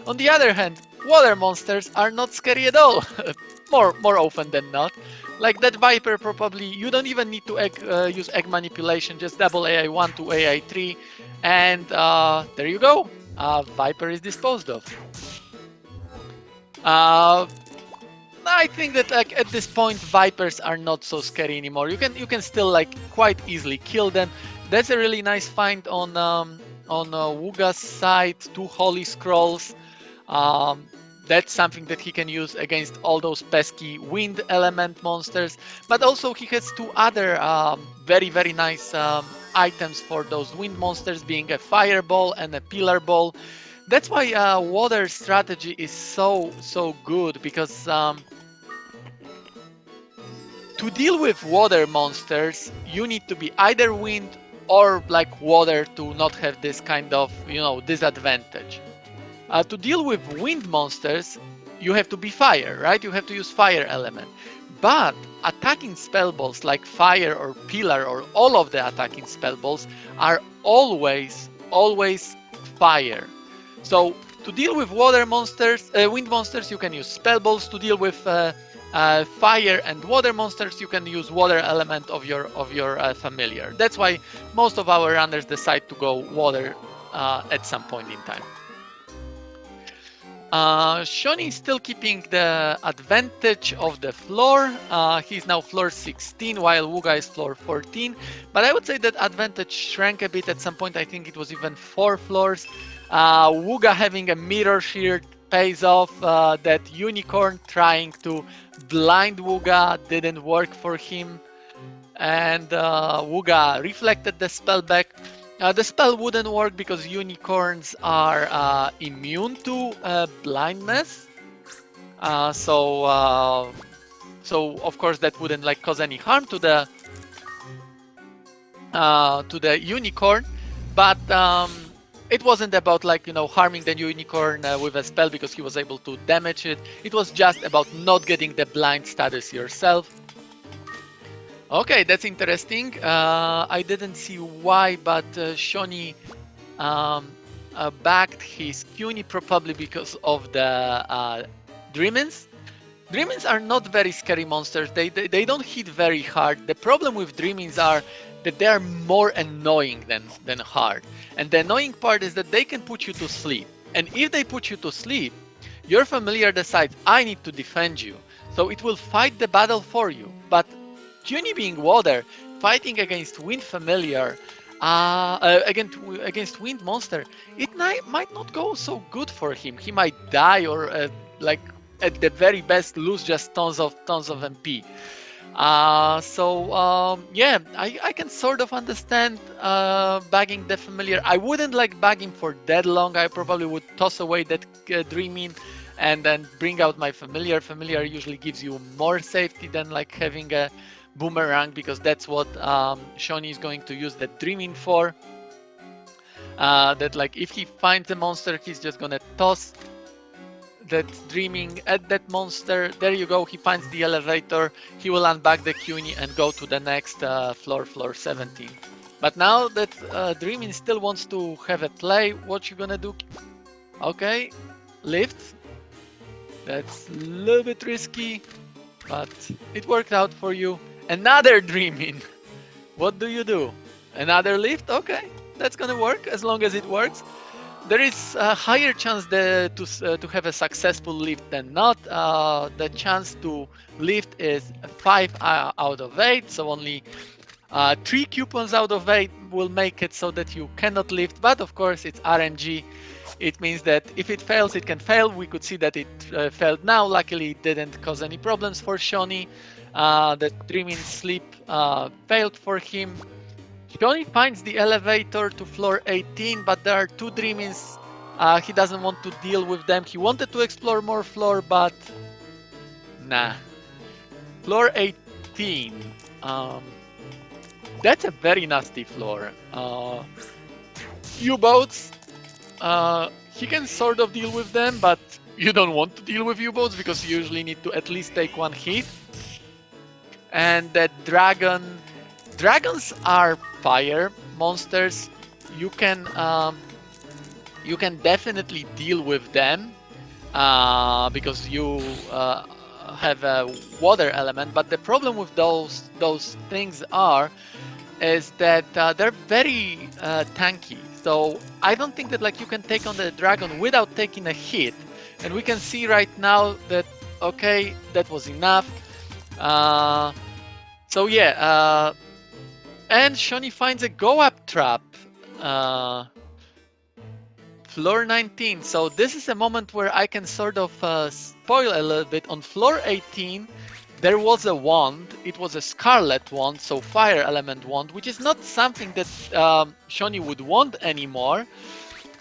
On the other hand, water monsters are not scary at all, more often than not. Like that Viper, probably you don't even need to use egg manipulation, just double AI1 to AI3, and there you go. Viper is disposed of. I think that like at this point Vipers are not so scary anymore. You can still like quite easily kill them. That's a really nice find on Wugga's side. 2 Holy Scrolls. That's something that he can use against all those pesky wind element monsters. But also he has 2 other very nice items for those wind monsters, being a fireball and a pillar ball. That's why water strategy is so good, because to deal with water monsters you need to be either wind or like water to not have this kind of, you know, disadvantage. To deal with wind monsters you have to be fire, right? You have to use fire element. But attacking spell balls like fire or pillar, or all of the attacking spell balls, are always fire. So to deal with water monsters, wind monsters, you can use spell balls. To deal with fire and water monsters, you can use water element of your familiar. That's why most of our runners decide to go water at some point in time. Shauny is still keeping the advantage of the floor. He's now floor 16 while Wugga is floor 14. But I would say that advantage shrank a bit at some point. I think it was even 4 floors. Wugga having a mirror shield pays off. That unicorn trying to blind Wugga didn't work for him. And Wugga reflected the spell back. The spell wouldn't work because unicorns are immune to blindness. So of course that wouldn't like cause any harm to the unicorn. But it wasn't about like, you know, harming the unicorn with a spell because he was able to damage it. It was just about not getting the blind status yourself. Okay, that's interesting. I didn't see why, but Shauny backed his Cuny probably because of the Dreamins. Dreamins are not very scary monsters. They don't hit very hard. The problem with Dreamins are that they are more annoying than hard. And the annoying part is that they can put you to sleep. And if they put you to sleep, your familiar decides, I need to defend you. So it will fight the battle for you. But Cuny being water, fighting against wind familiar, against wind monster, it might not go so good for him. He might die, or like at the very best lose just tons of MP. Yeah, I can sort of understand bagging the familiar. I wouldn't like bagging for that long. I probably would toss away that Dreaming and then bring out my familiar. Familiar usually gives you more safety than like having a boomerang, because that's what Shauny is going to use that Dreaming for. That like if he finds a monster, he's just gonna toss that Dreaming at that monster. There you go, he finds the elevator, he will unbag the Cuny and go to the next floor 17. But now that Dreaming still wants to have a play, what you gonna do? Okay, lift. That's a little bit risky, but it worked out for you. Another Dreaming. What do you do? Another lift? Okay, that's gonna work as long as it works. There is a higher chance to have a successful lift than not. The chance to lift is 5 out of 8, so only 3 coupons out of 8 will make it so that you cannot lift. But of course, it's RNG. It means that if it fails, it can fail. We could see that it failed now. Luckily, it didn't cause any problems for Shauny. The Dreaming sleep failed for him. Shauny finds the elevator to floor 18, but there are 2 Dreamings. He doesn't want to deal with them. He wanted to explore more floor, but nah. Floor 18. That's a very nasty floor. U-boats, he can sort of deal with them, but you don't want to deal with U-boats because you usually need to at least take one hit. And that dragons are fire monsters. You can definitely deal with them because you have a water element. But the problem with those things is that they're very tanky. So I don't think that like you can take on the dragon without taking a hit. And we can see right now that okay, that was enough. So yeah, and Shauny finds a go-up trap. Floor 19. So this is a moment where I can sort of spoil a little bit. On floor 18, there was a wand. It was a scarlet wand, so fire element wand, which is not something that Shauny would want anymore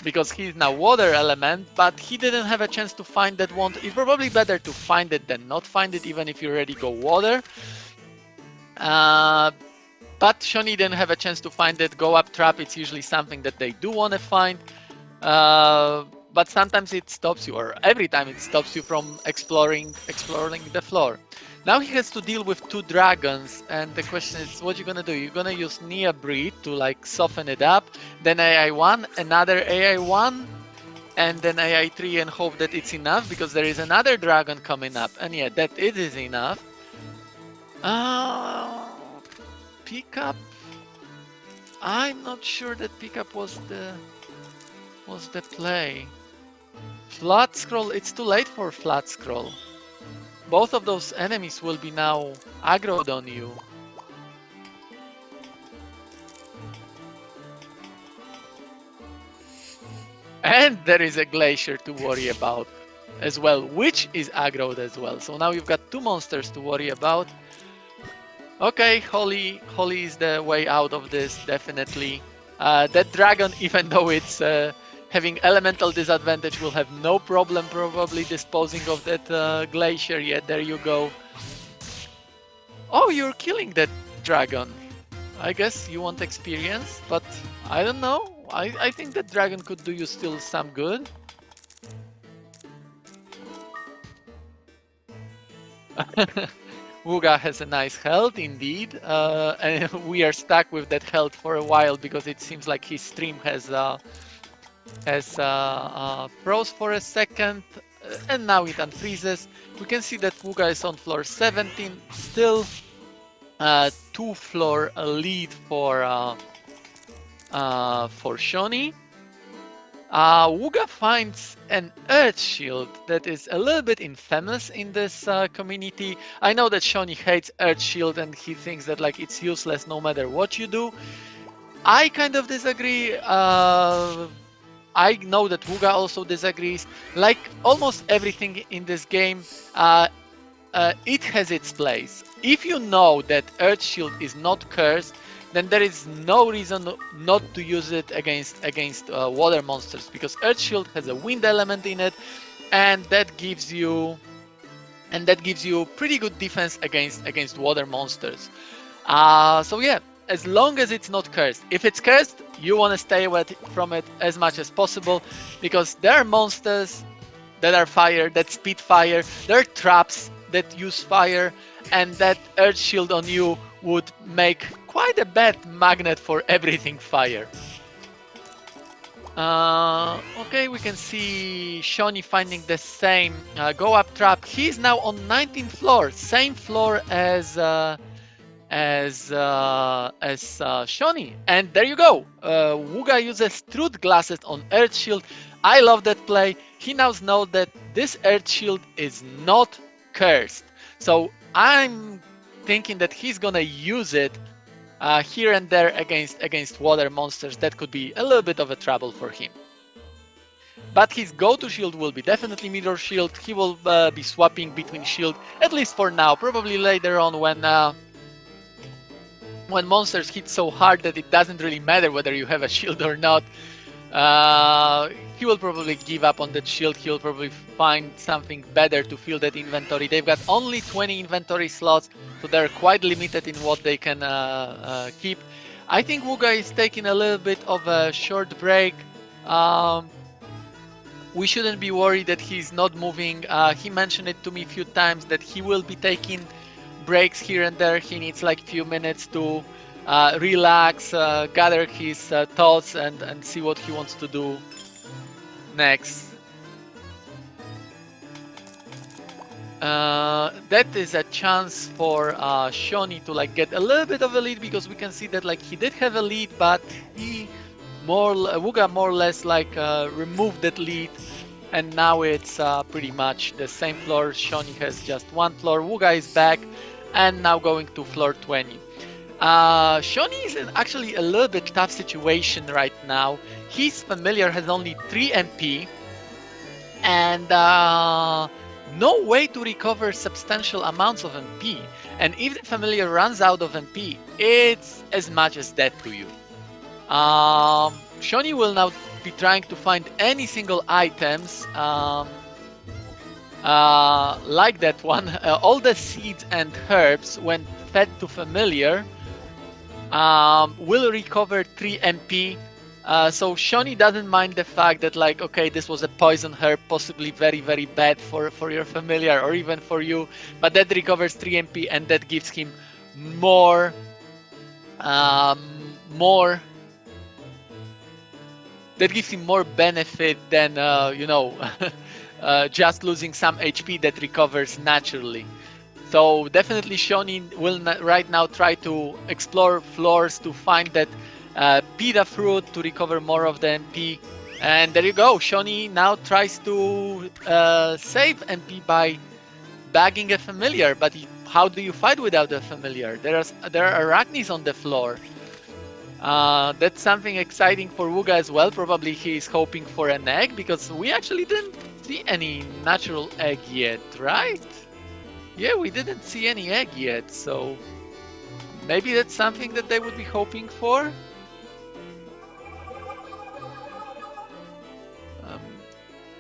because he's now water element, but he didn't have a chance to find that wand. It's probably better to find it than not find it, even if you already go water. But Shauny didn't have a chance to find it. Go up trap, it's usually something that they do want to find. But sometimes it stops you, or every time it stops you from exploring the floor. Now he has to deal with two dragons, and the question is, what you gonna do? You're gonna use Nia Breed to like soften it up, then AI1, another AI1, and then AI3, and hope that it's enough because there is another dragon coming up, and yeah, that it is enough. Pickup. I'm not sure that pickup was the play. Flat scroll, it's too late for flat scroll. Both of those enemies will be now aggroed on you. And there is a glacier to worry about as well, which is aggroed as well. So now you've got two monsters to worry about. Okay, Holy is the way out of this, definitely. That dragon, even though it's having elemental disadvantage, will have no problem probably disposing of that glacier. Yeah, there you go. Oh, you're killing that dragon. I guess you want experience, but I don't know. I think that dragon could do you still some good. Wugga has a nice health indeed, and we are stuck with that health for a while because it seems like his stream has froze for a second, and now it unfreezes. We can see that Wugga is on floor 17, still 2 floor lead for Shauny. Wugga finds an Earth Shield that is a little bit infamous in this community. I know that Shauny hates Earth Shield and he thinks that like it's useless no matter what you do. I kind of disagree. I know that Wugga also disagrees. Like almost everything in this game, it has its place. If you know that Earth Shield is not cursed, then there is no reason not to use it against water monsters, because Earth Shield has a wind element in it, and that gives you pretty good defense against water monsters. So yeah, as long as it's not cursed. If it's cursed, you want to stay away from it as much as possible, because there are monsters that are fire, that spit fire, there are traps that use fire, and that Earth Shield on you would make quite a bad magnet for everything fire. Okay, we can see Shauny finding the same go-up trap. He's now on 19th floor, same floor as Shauny. And there you go. Wugga uses truth glasses on Earth Shield. I love that play. He now knows that this Earth Shield is not cursed. So I'm thinking that he's gonna use it here and there against water monsters. That could be a little bit of a trouble for him. But his go-to shield will be definitely Mirror Shield. He will be swapping between shield, at least for now. Probably later on when monsters hit so hard that it doesn't really matter whether you have a shield or not, he will probably give up on that shield. He'll probably find something better to fill that inventory. They've got only 20 inventory slots, so they're quite limited in what they can keep. I think Wugga is taking a little bit of a short break. We shouldn't be worried that he's not moving. He mentioned it to me a few times that he will be taking breaks here and there. He needs like a few minutes to relax, gather his thoughts, and see what he wants to do next. That is a chance for Shauny to like get a little bit of a lead, because we can see that like he did have a lead, but Wugga more or less like removed that lead, and now it's pretty much the same floor. Shauny has just one floor. Wugga is back and now going to floor 20. Shauny is in actually a little bit tough situation right now. His familiar has only 3 MP and no way to recover substantial amounts of MP. And if the familiar runs out of MP, it's as much as dead to you. Shauny will now be trying to find any single items like that one. All the seeds and herbs, when fed to familiar, will recover 3 MP. So Shauny doesn't mind the fact that like, okay, this was a poison herb, possibly very, very bad for your familiar or even for you, but that recovers 3 MP and that gives him more benefit than just losing some HP that recovers naturally. So definitely Shauny will right now try to explore floors to find that pita fruit to recover more of the MP. And there you go. Shauny now tries to save MP by bagging a familiar. But how do you fight without a familiar? There are arachnids on the floor. That's something exciting for Wugga as well. Probably he's hoping for an egg, because we actually didn't see any natural egg yet, right? Yeah, we didn't see any egg yet, so maybe that's something that they would be hoping for.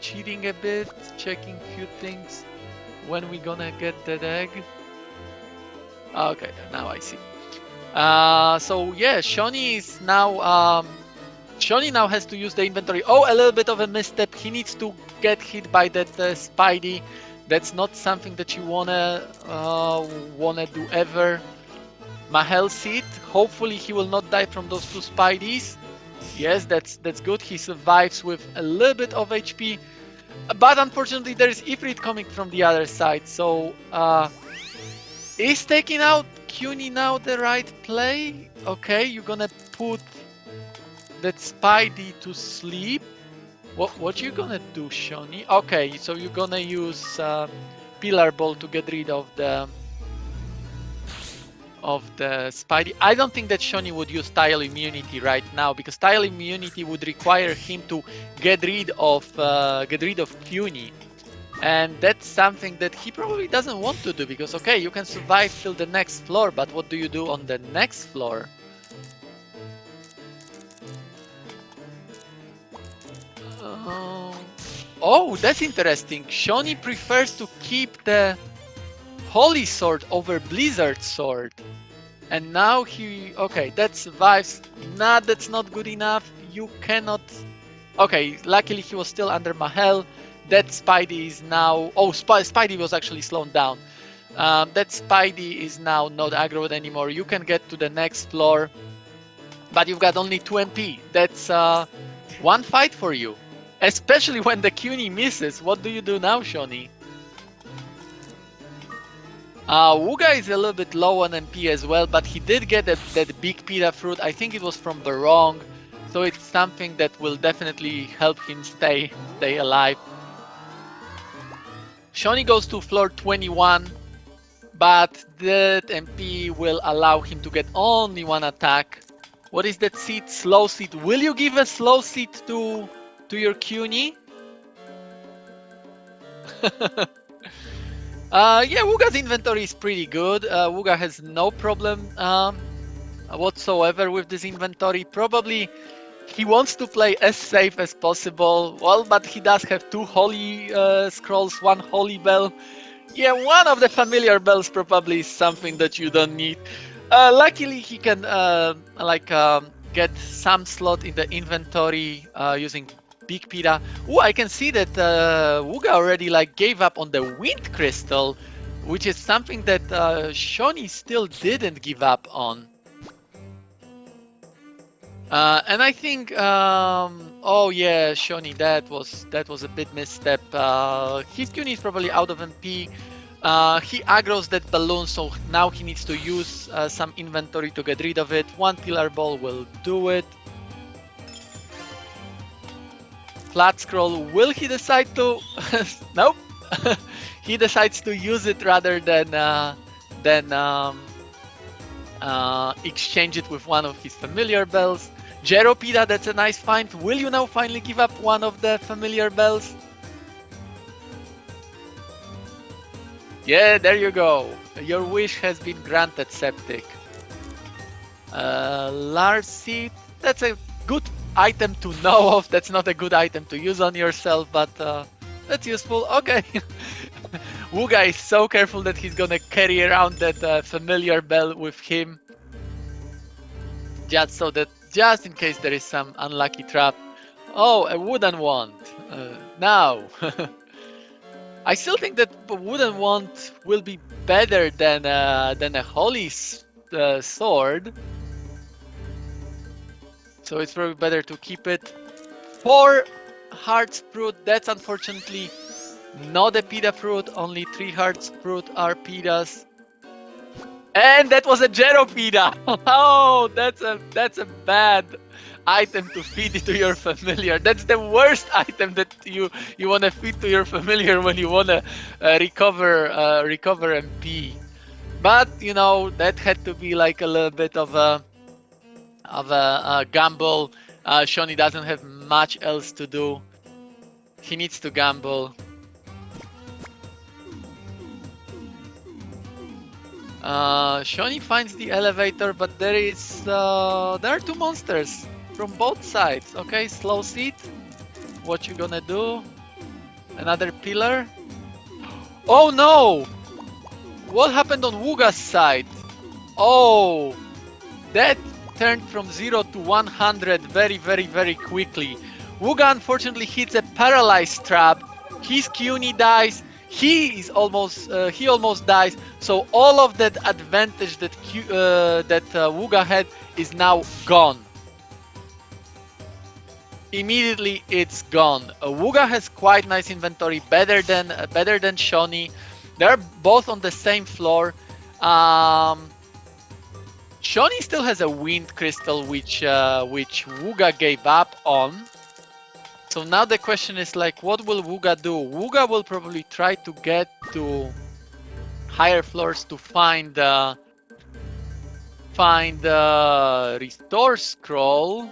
Cheating a bit, checking a few things. When we gonna get that egg? Okay, now I see. So yeah, Shauny is now Shauny now has to use the inventory. Oh, a little bit of a misstep. He needs to get hit by that Spidey. That's not something that you wanna do ever. Mahel seed. Hopefully he will not die from those 2 Spideys. Yes, that's good. He survives with a little bit of HP, but unfortunately there is Ifrit coming from the other side. So is taking out CUNY now the right play? Okay, you're gonna put that Spidey to sleep. What you gonna do, Shauny? Okay, so you're gonna use Pillar Ball to get rid of the Spidey. I don't think that Shauny would use Tile Immunity right now, because Tile Immunity would require him to get rid of CUNY. And that's something that he probably doesn't want to do, because okay, you can survive till the next floor, but what do you do on the next floor? Oh, that's interesting. Shauny prefers to keep the Holy Sword over Blizzard Sword. And now okay, that survives. Nah, that's not good enough. You cannot... Okay, luckily he was still under Mahel. That Spidey is now... Oh, Spidey was actually slowed down. That Spidey is now not aggroed anymore. You can get to the next floor, but you've got only 2 MP. That's one fight for you. Especially when the CUNY misses. What do you do now, Shauny? Wugga is a little bit low on MP as well, but he did get that big pita fruit. I think it was from Barong, so it's something that will definitely help him stay alive. Shauny goes to floor 21, but that MP will allow him to get only 1 attack. What is that seed? Slow seed. Will you give a slow seed to your CUNY? Yeah, Wugga's inventory is pretty good. Wugga has no problem whatsoever with this inventory. Probably He wants to play as safe as possible. Well, but he does have 2 holy scrolls, 1 holy bell. Yeah, one of the familiar bells probably is something that you don't need. Luckily, he can get some slot in the inventory using Big Pita. Oh, I can see that Wugga already gave up on the wind crystal, which is something that Shauny still didn't give up on. And I think, oh yeah, Shauny, that was a bit misstep. His Q is probably out of MP. He aggroes that balloon, so now he needs to use some inventory to get rid of it. 1 pillar ball will do it. Flat scroll, will he decide to? Nope. He decides to use it rather than exchange it with one of his familiar bells. Jeropida, that's a nice find. Will you now finally give up one of the familiar bells? Yeah, there you go. Your wish has been granted, Septic. Large seed, that's a good item to know of. That's not a good item to use on yourself, but that's useful. Okay. Wugga is so careful that he's gonna carry around that familiar bell with him. Just in case there is some unlucky trap. Oh, a wooden wand. Now. I still think that a wooden wand will be better than a holy sword. So it's probably better to keep it. 4 hearts fruit. That's unfortunately not a pita fruit. Only 3 hearts fruit are pitas. And that was a Jeropida. Oh, that's a bad item to feed to your familiar. That's the worst item that you want to feed to your familiar when you want to recover MP. But you know that had to be like a little bit of a gamble. Shauny doesn't have much else to do. He needs to gamble. Shauny finds the elevator, but there are 2 monsters from both sides. Okay, slow seat. What you gonna do? Another pillar? Oh no! What happened on Wugga's side? Oh, that turned from 0 to 100 very quickly. Wugga unfortunately hits a paralyzed trap. His Cuny dies. He almost dies. So all of that advantage that Wugga had is now gone. Immediately it's gone. Wugga has quite nice inventory, better than Shauny. They're both on the same floor. Shauny still has a wind crystal, which Wugga gave up on. So now the question is what will Wugga do? Wugga will probably try to get to higher floors to find restore scroll.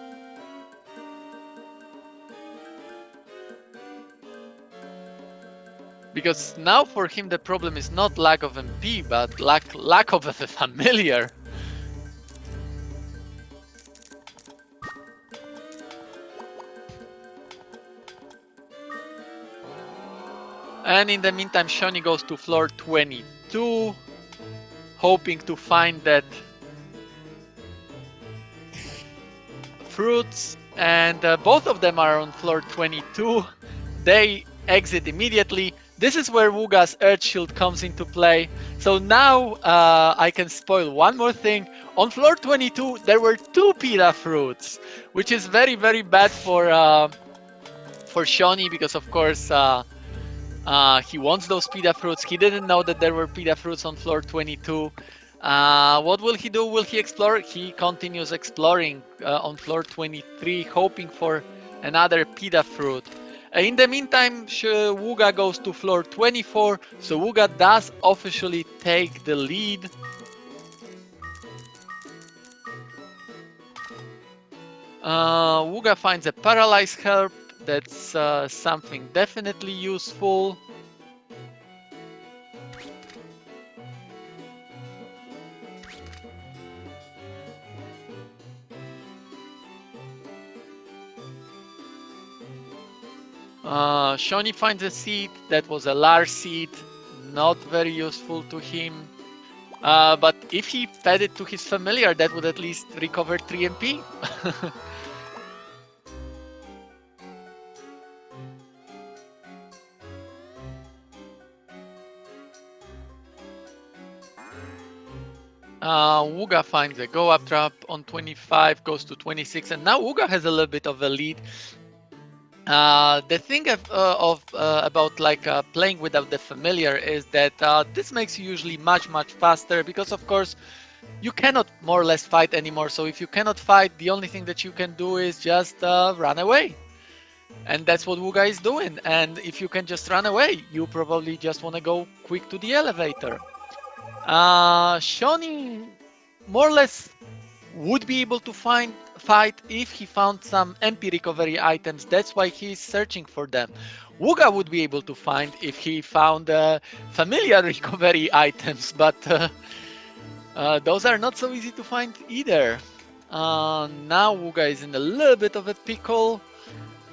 Because now for him the problem is not lack of MP, but lack of a familiar. And in the meantime, Shauny goes to floor 22, hoping to find that fruits, and both of them are on floor 22. They exit immediately. This is where Wugga's Earth Shield comes into play. So now I can spoil one more thing. On floor 22, there were 2 pita fruits, which is very bad for Shauny, because of course he wants those pita fruits. He didn't know that there were pita fruits on floor 22. What will he do? Will he explore? He continues exploring on floor 23, hoping for another pita fruit. In the meantime, Wugga goes to floor 24, so Wugga does officially take the lead. Wugga finds a paralyzed herb. That's something definitely useful. Shauny finds a seed that was a large seed, not very useful to him. But if he fed it to his familiar, that would at least recover 3 MP. Wugga finds a go-up trap on 25, goes to 26, and now Wugga has a little bit of a lead. The thing about like playing without the familiar is that this makes you usually much faster, because of course you cannot more or less fight anymore. So if you cannot fight, the only thing that you can do is just run away. And that's what Wugga is doing. And if you can just run away, you probably just want to go quick to the elevator. Shauny more or less would be able to fight if he found some MP recovery items. That's why he's searching for them. Wugga would be able to find if he found familiar recovery items, but those are not so easy to find either. Now Wugga is in a little bit of a pickle.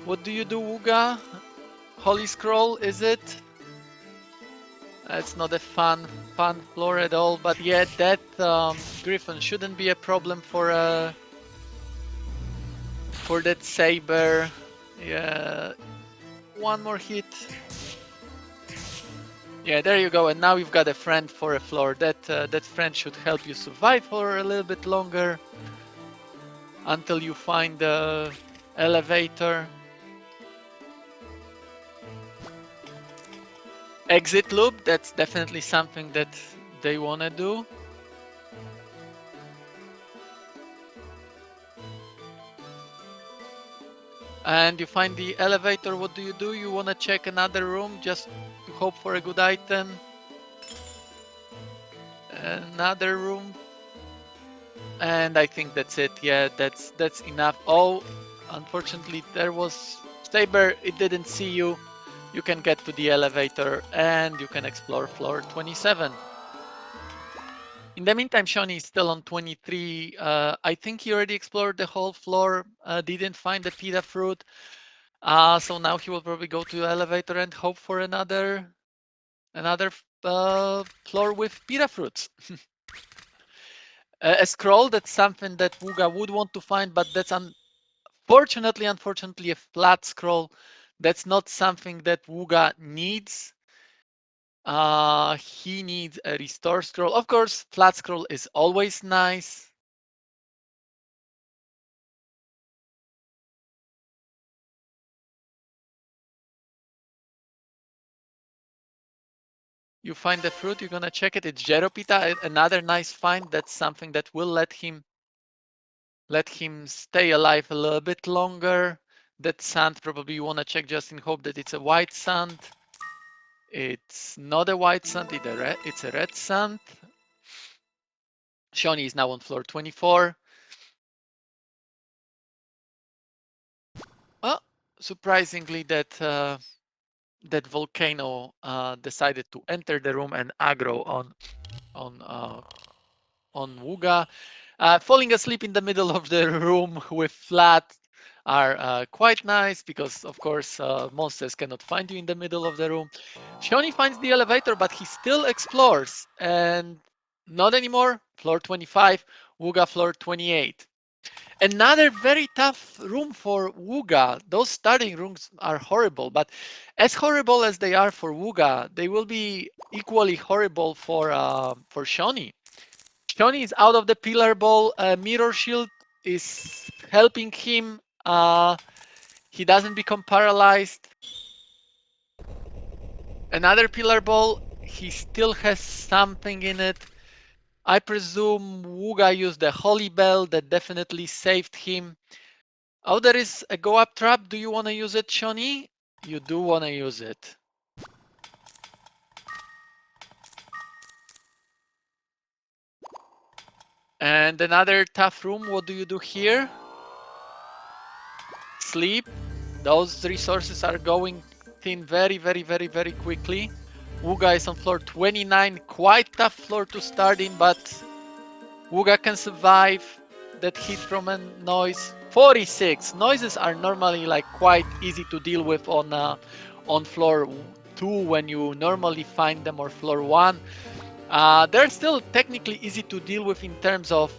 What do you do, Wugga? Holy Scroll, is it? It's not a fun floor at all, but yeah, that Griffin shouldn't be a problem for that Saber. Yeah, one more hit. Yeah, there you go. And now you've got a friend for a floor. That friend should help you survive for a little bit longer until you find the elevator. Exit loop, that's definitely something that they want to do. And you find the elevator, what do? You want to check another room just to hope for a good item. Another room. And I think that's it. Yeah, that's enough. Oh, unfortunately there was Saber, it didn't see you. You can get to the elevator and you can explore floor 27. In the meantime, Shauny is still on 23. I think he already explored the whole floor, didn't find the pita fruit. So now he will probably go to the elevator and hope for another floor with pita fruits. A scroll, that's something that Wugga would want to find, but that's unfortunately a flat scroll. That's not something that Wugga needs. He needs a restore scroll. Of course, flat scroll is always nice. You find the fruit, you're gonna check it. It's Jeropita, another nice find. That's something that will let him stay alive a little bit longer. That sand, probably you wanna check just in hope that it's a white sand. It's not a white sand, it's a red sand. Shauny is now on floor 24. Well, surprisingly, that volcano decided to enter the room and aggro on Wugga. Falling asleep in the middle of the room with flat are quite nice, because of course monsters cannot find you in the middle of the room. Shauny finds the elevator, but he still explores, and not anymore. Floor 25, Wugga floor 28. Another very tough room for Wugga. Those starting rooms are horrible, but as horrible as they are for Wugga, they will be equally horrible for Shauny. Shauny is out of the pillar ball. Mirror shield is helping him. He doesn't become paralyzed. Another pillar ball. He still has something in it. I presume Wugga used the holy bell. That definitely saved him. Oh, there is a go up trap. Do you want to use it, Shauny? You do want to use it. And another tough room. What do you do here? Sleep. Those resources are going thin very quickly. Wugga is on floor 29. Quite tough floor to start in, but Wugga can survive. that hit from a noise. 46. Noises are normally like quite easy to deal with on floor 2 when you normally find them, or floor 1. They're still technically easy to deal with in terms of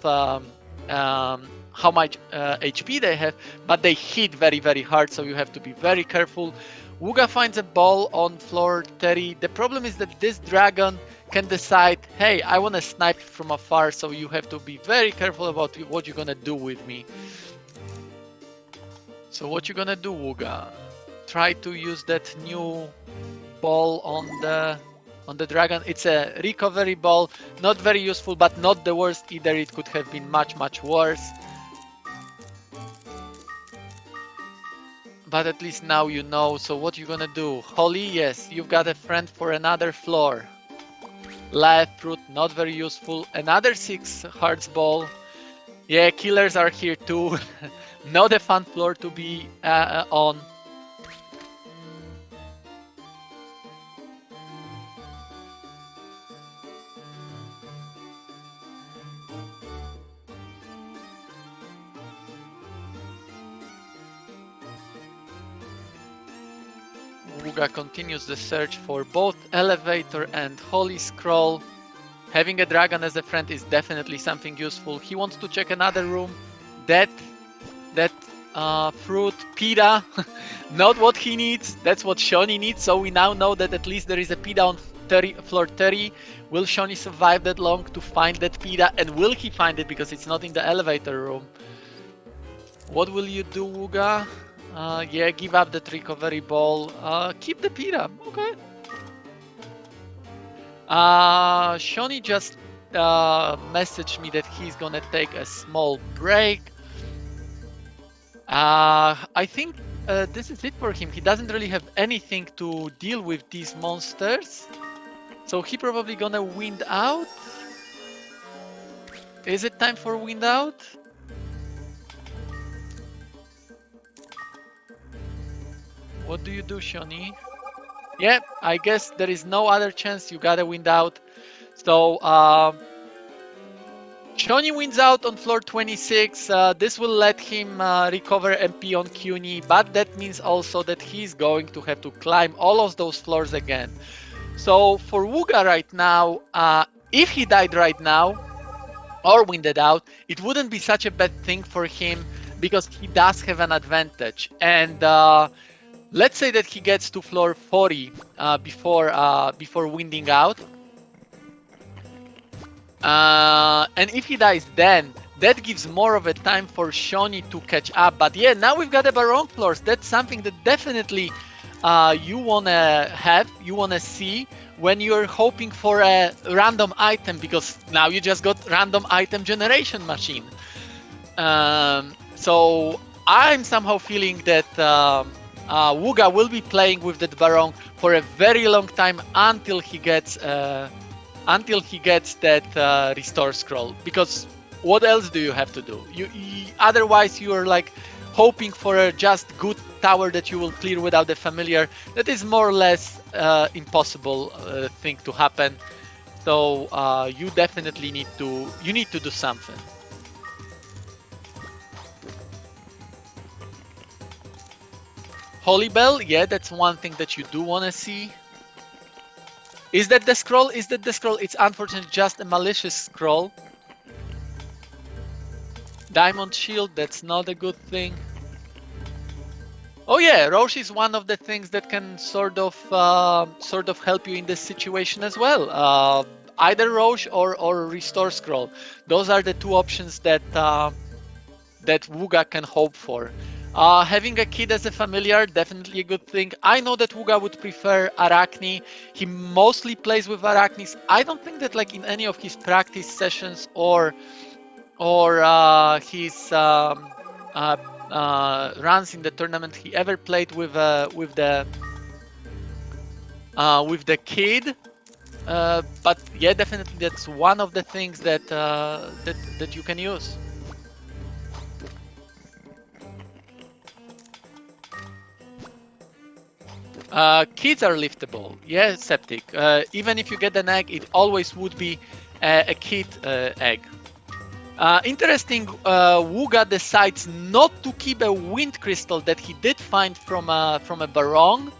how much HP they have, but they hit very, very hard, so you have to be very careful. Wugga finds a ball on floor 30. The problem is that this dragon can decide, hey, I want to snipe from afar, so you have to be very careful about what you're gonna do with me. So what you're gonna do, Wugga? Try to use that new ball on the dragon. It's a recovery ball, not very useful, but not the worst either. It could have been much, much worse. But at least now you know. So what you gonna do? Holly, yes, you've got a friend for another floor. Left fruit, not very useful. Another 6 hearts ball. Yeah, killers are here too. Not a fun floor to be on. Wugga continues the search for both elevator and holy scroll. Having a dragon as a friend is definitely something useful. He wants to check another room. That fruit, pita, not what he needs. That's what Shauny needs. So we now know that at least there is a pita on floor 30. Will Shauny survive that long to find that pita? And will he find it, because it's not in the elevator room? What will you do, Wugga? Yeah, give up that recovery ball. Keep the pita. Okay. Shauny just messaged me that he's gonna take a small break. I think this is it for him. He doesn't really have anything to deal with these monsters, so he probably gonna wind out. Is it time for wind out? What do you do, Shauny? Yeah, I guess there is no other chance. You gotta wind out. So Shauny wins out on floor 26. This will let him recover MP on CUNY, but that means also that he's going to have to climb all of those floors again. So for Wugga right now, if he died right now or winded out, it wouldn't be such a bad thing for him, because he does have an advantage. And let's say that he gets to floor 40 before winding out. And if he dies then, that gives more of a time for Shauny to catch up. But yeah, now we've got the Baron floors. That's something that definitely you wanna see when you're hoping for a random item, because now you just got random item generation machine. So I'm somehow feeling that Wugga will be playing with that Baron for a very long time until he gets that restore scroll, because what else do you have to do? Otherwise you are like hoping for a just good tower that you will clear without the familiar. That is more or less impossible thing to happen. So you definitely need to do something. Holy Bell, yeah, that's one thing that you do want to see. Is that the scroll? Is that the scroll? It's unfortunately just a malicious scroll. Diamond Shield, that's not a good thing. Oh yeah, Roche is one of the things that can sort of help you in this situation as well. Either Roche or Restore Scroll. Those are the two options that Wugga can hope for. Having a kid as a familiar, definitely a good thing. I know that Wugga would prefer Arachne. He mostly plays with Arachnes. I don't think that like in any of his practice sessions or his runs in the tournament he ever played with the kid. But yeah, definitely that's one of the things that that you can use. Kids are liftable, yeah, Septic. Even if you get an egg, it always would be a kid egg. Interesting, Wugga decides not to keep a wind crystal that he did find from a barong.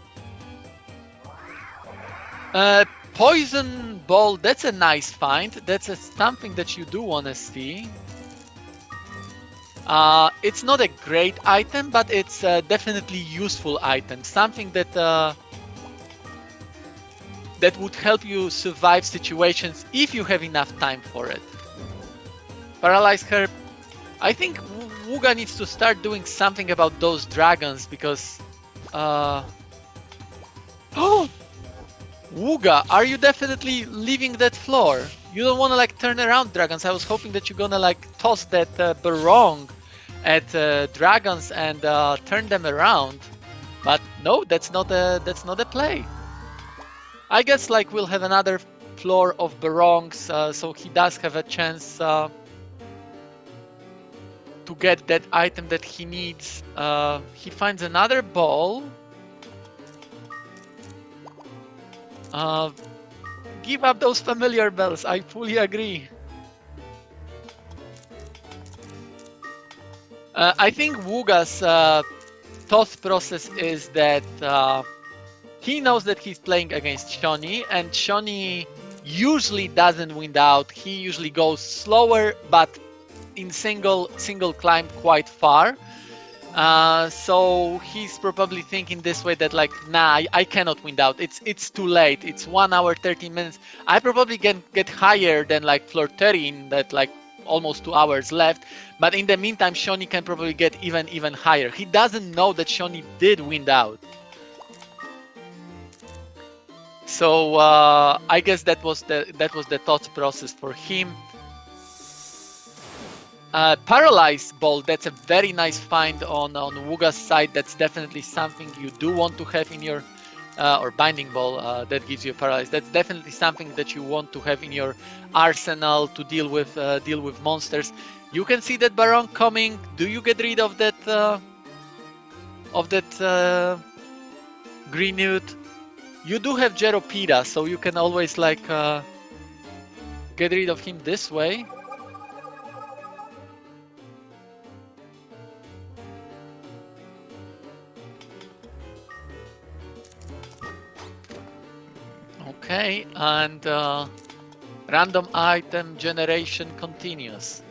Poison ball, that's a nice find. That's something that you do want to see. It's not a great item, but it's definitely useful item. Something that that would help you survive situations if you have enough time for it. Paralyze Herb. I think Wugga needs to start doing something about those dragons because... Oh! Wugga, are you definitely leaving that floor? You don't want to like turn around dragons. I was hoping that you're gonna like toss that barong at dragons and turn them around. But no, that's not a play. I guess like we'll have another floor of barongs, so he does have a chance to get that item that he needs. He finds another ball. Give up those familiar bells. I fully agree. I think Wugga's thought process is that he knows that he's playing against Shauny, and Shauny usually doesn't win out. He usually goes slower, but in single climb quite far. So he's probably thinking this way that like, nah, I cannot win out. It's too late. It's 1 hour 13 minutes. I probably can get higher than like floor 30 in that like almost 2 hours left. But in the meantime, Shauny can probably get even higher. He doesn't know that Shauny did win out. So I guess that was the thought process for him. Paralyzed ball, that's a very nice find on Wugga's side. That's definitely something you do want to have in your or binding ball that gives you paralyzed. That's definitely something that you want to have in your arsenal to deal with monsters. You can see that Baron coming. Do you get rid of that green newt? You do have Jeropida, so you can always like get rid of him this way. Okay, and random item generation continues.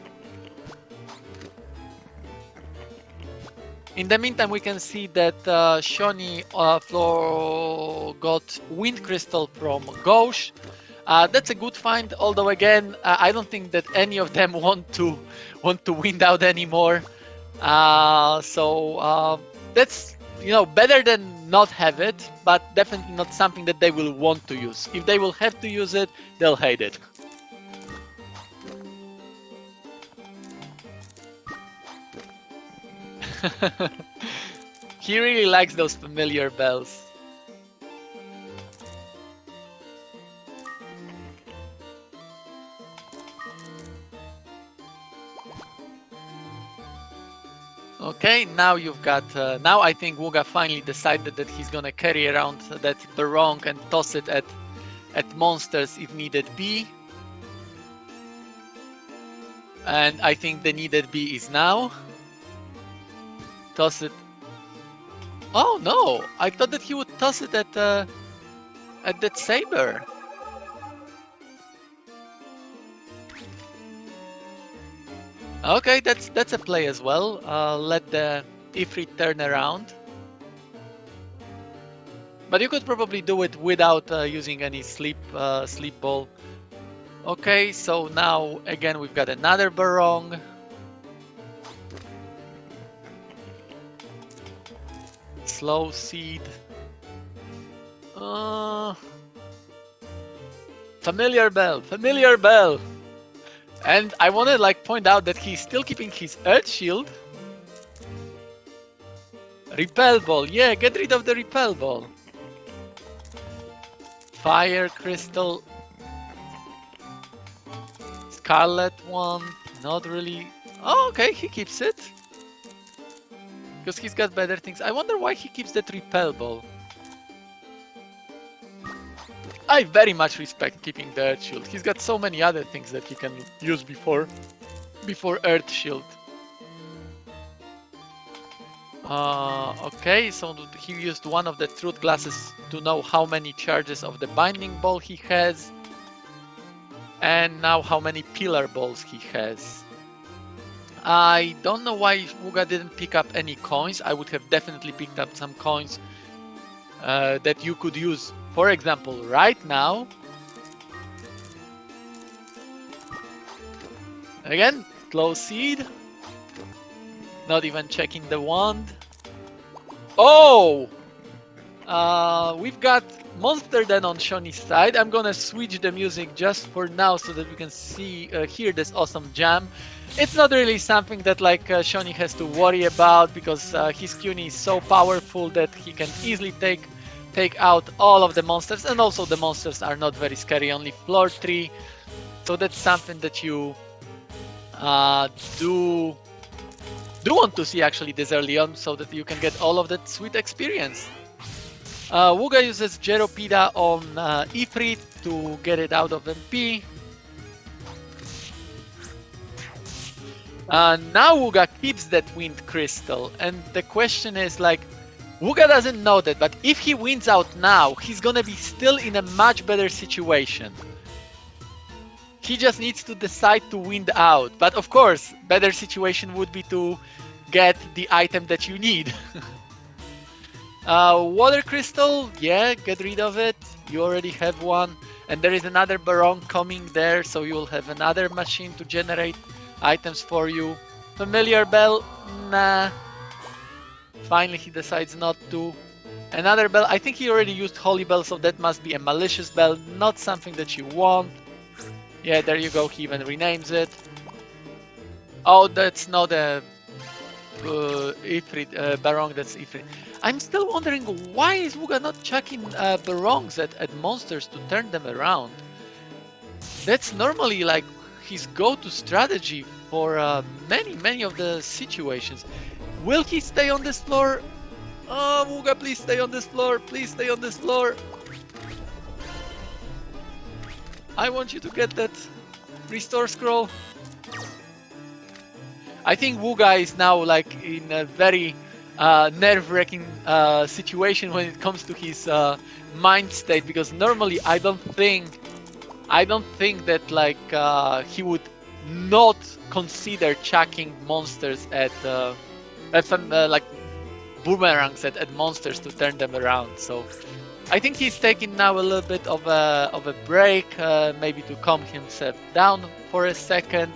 In the meantime, we can see that Shauny got Wind Crystal from Gauche. That's a good find, although again, I don't think that any of them want to wind out anymore. So that's, you know, better than not have it, but definitely not something that they will want to use. If they will have to use it, they'll hate it. He really likes those familiar bells. Okay, now you've got. Now I think Wugga finally decided that he's gonna carry around that barong and toss it at monsters if needed be. And I think the needed be is now. Toss it. Oh no! I thought that he would toss it at that saber. Okay, that's a play as well. Let the Ifrit turn around. But you could probably do it without using any sleep ball. Okay, so now again we've got another barong. Slow seed. Familiar bell. And I want to like point out that he's still keeping his Earth Shield. Repel ball, yeah, get rid of the repel ball. Fire crystal. Scarlet one, not really. Oh, okay, he keeps it. Because he's got better things. I wonder why he keeps that repel ball. I very much respect keeping the Earth Shield. He's got so many other things that he can use before before Earth Shield. Okay, so he used one of the truth glasses to know how many charges of the binding ball he has, and now how many pillar balls he has. I don't know why Wugga didn't pick up any coins. I would have definitely picked up some coins that you could use, for example, right now. Again, close seed. Not even checking the wand. Oh! We've got Monster Den on Shauny's side. I'm gonna switch the music just for now so that we can see, hear this awesome jam. It's not really something that like Shauny has to worry about because his Cuny is so powerful that he can easily take out all of the monsters, and also the monsters are not very scary, only floor 3. So that's something that you do want to see actually this early on so that you can get all of that sweet experience. Wugga uses Jeropida on Ifrit to get it out of MP. Now Wugga keeps that wind crystal, and the question is like, Wugga doesn't know that, but if he wins out now, he's gonna be still in a much better situation. He just needs to decide to wind out, but of course, better situation would be to get the item that you need. Water crystal, yeah, get rid of it. You already have one, and there is another Barong coming there, so you will have another machine to generate items for you. Familiar bell, nah. Finally, he decides not to. Another bell, I think he already used holy bell, so that must be a malicious bell, not something that you want. Yeah, there you go, he even renames it. Oh, that's not a Ifrit, Barong, that's Ifrit. I'm still wondering why is Wugga not chucking Barongs at monsters to turn them around? That's normally like his go-to strategy for many of the situations. Will he stay on this floor? Oh, Wugga, please stay on this floor. Please stay on this floor. I want you to get that restore scroll. I think Wugga is now like in a very nerve-wracking situation when it comes to his mind state, because normally I don't think that like he would not consider chucking monsters at like boomerangs at monsters to turn them around. So I think he's taking now a little bit of a break, maybe to calm himself down for a second,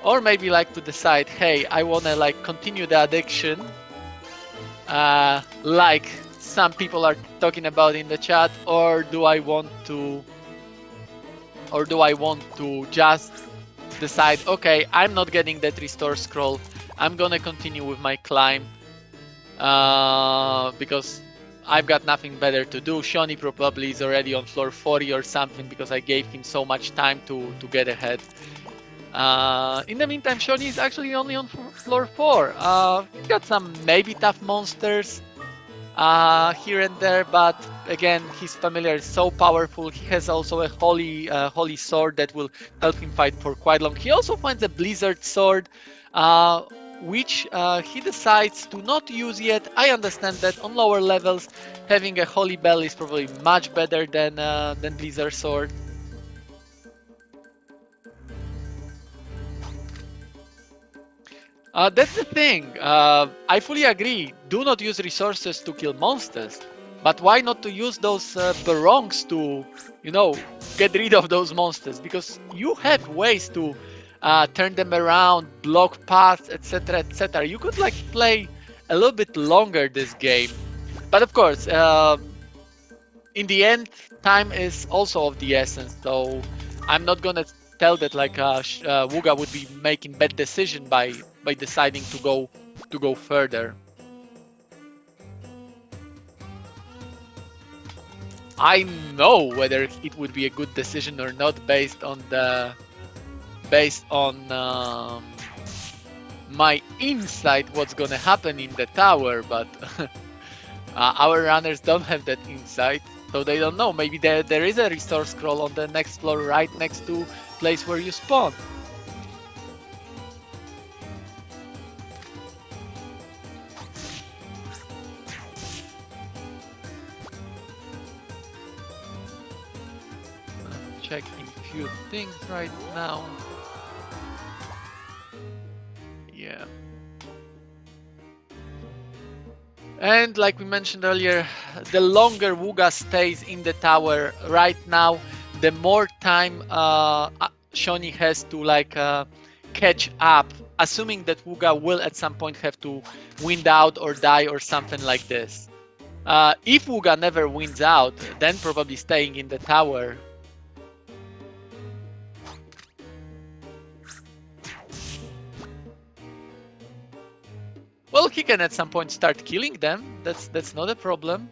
or maybe like to decide, hey, I wanna like continue the addiction, like some people are talking about in the chat, or do I want to just decide, okay, I'm not getting that restore scroll, I'm gonna continue with my climb because I've got nothing better to do. Shauny probably is already on floor 40 or something because I gave him so much time to get ahead. In the meantime, Shauny is actually only on floor 4. He's got some maybe tough monsters here and there, but again, his familiar is so powerful. He has also a holy sword that will help him fight for quite long. He also finds a blizzard sword, which he decides to not use yet. I understand that on lower levels, having a holy bell is probably much better than blizzard sword. That's the thing. I fully agree. Do not use resources to kill monsters, but why not to use those barongs to, you know, get rid of those monsters? Because you have ways to turn them around, block paths, etc., etc. You could like play a little bit longer this game, but of course, in the end, time is also of the essence. So I'm not gonna tell that like Wugga would be making bad decision by deciding to go further. I know whether it would be a good decision or not based on my insight what's gonna happen in the tower, but our runners don't have that insight, so they don't know. Maybe there is a restore scroll on the next floor right next to place where you spawn. few things right now. Yeah. And like we mentioned earlier, the longer Wugga stays in the tower right now, the more time Shauny has to catch up, assuming that Wugga will at some point have to wind out or die or something like this. If Wugga never wins out, then probably staying in the tower. Well, he can at some point start killing them. That's not a problem.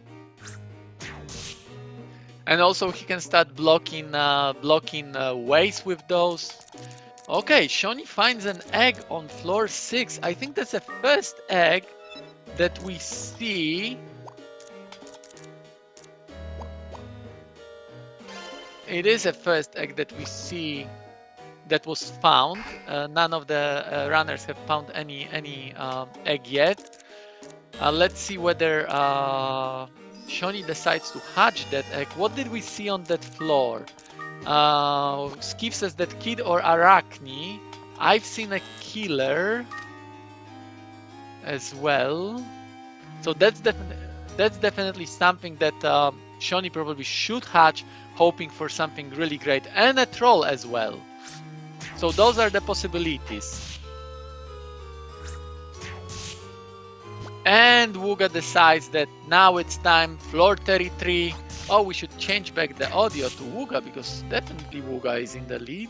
And also he can start blocking ways with those. Okay, Shauny finds an egg on floor 6. I think that's the first egg that we see. It is a first egg that we see that was found. None of the runners have found any egg yet. Let's see whether Shauny decides to hatch that egg. What did we see on that floor? Skiff says that kid or Arachne. I've seen a killer as well. So that's definitely something that Shauny probably should hatch, hoping for something really great, and a troll as well. So those are the possibilities. And Wugga decides that now it's time, floor 33. Oh, we should change back the audio to Wugga because definitely Wugga is in the lead.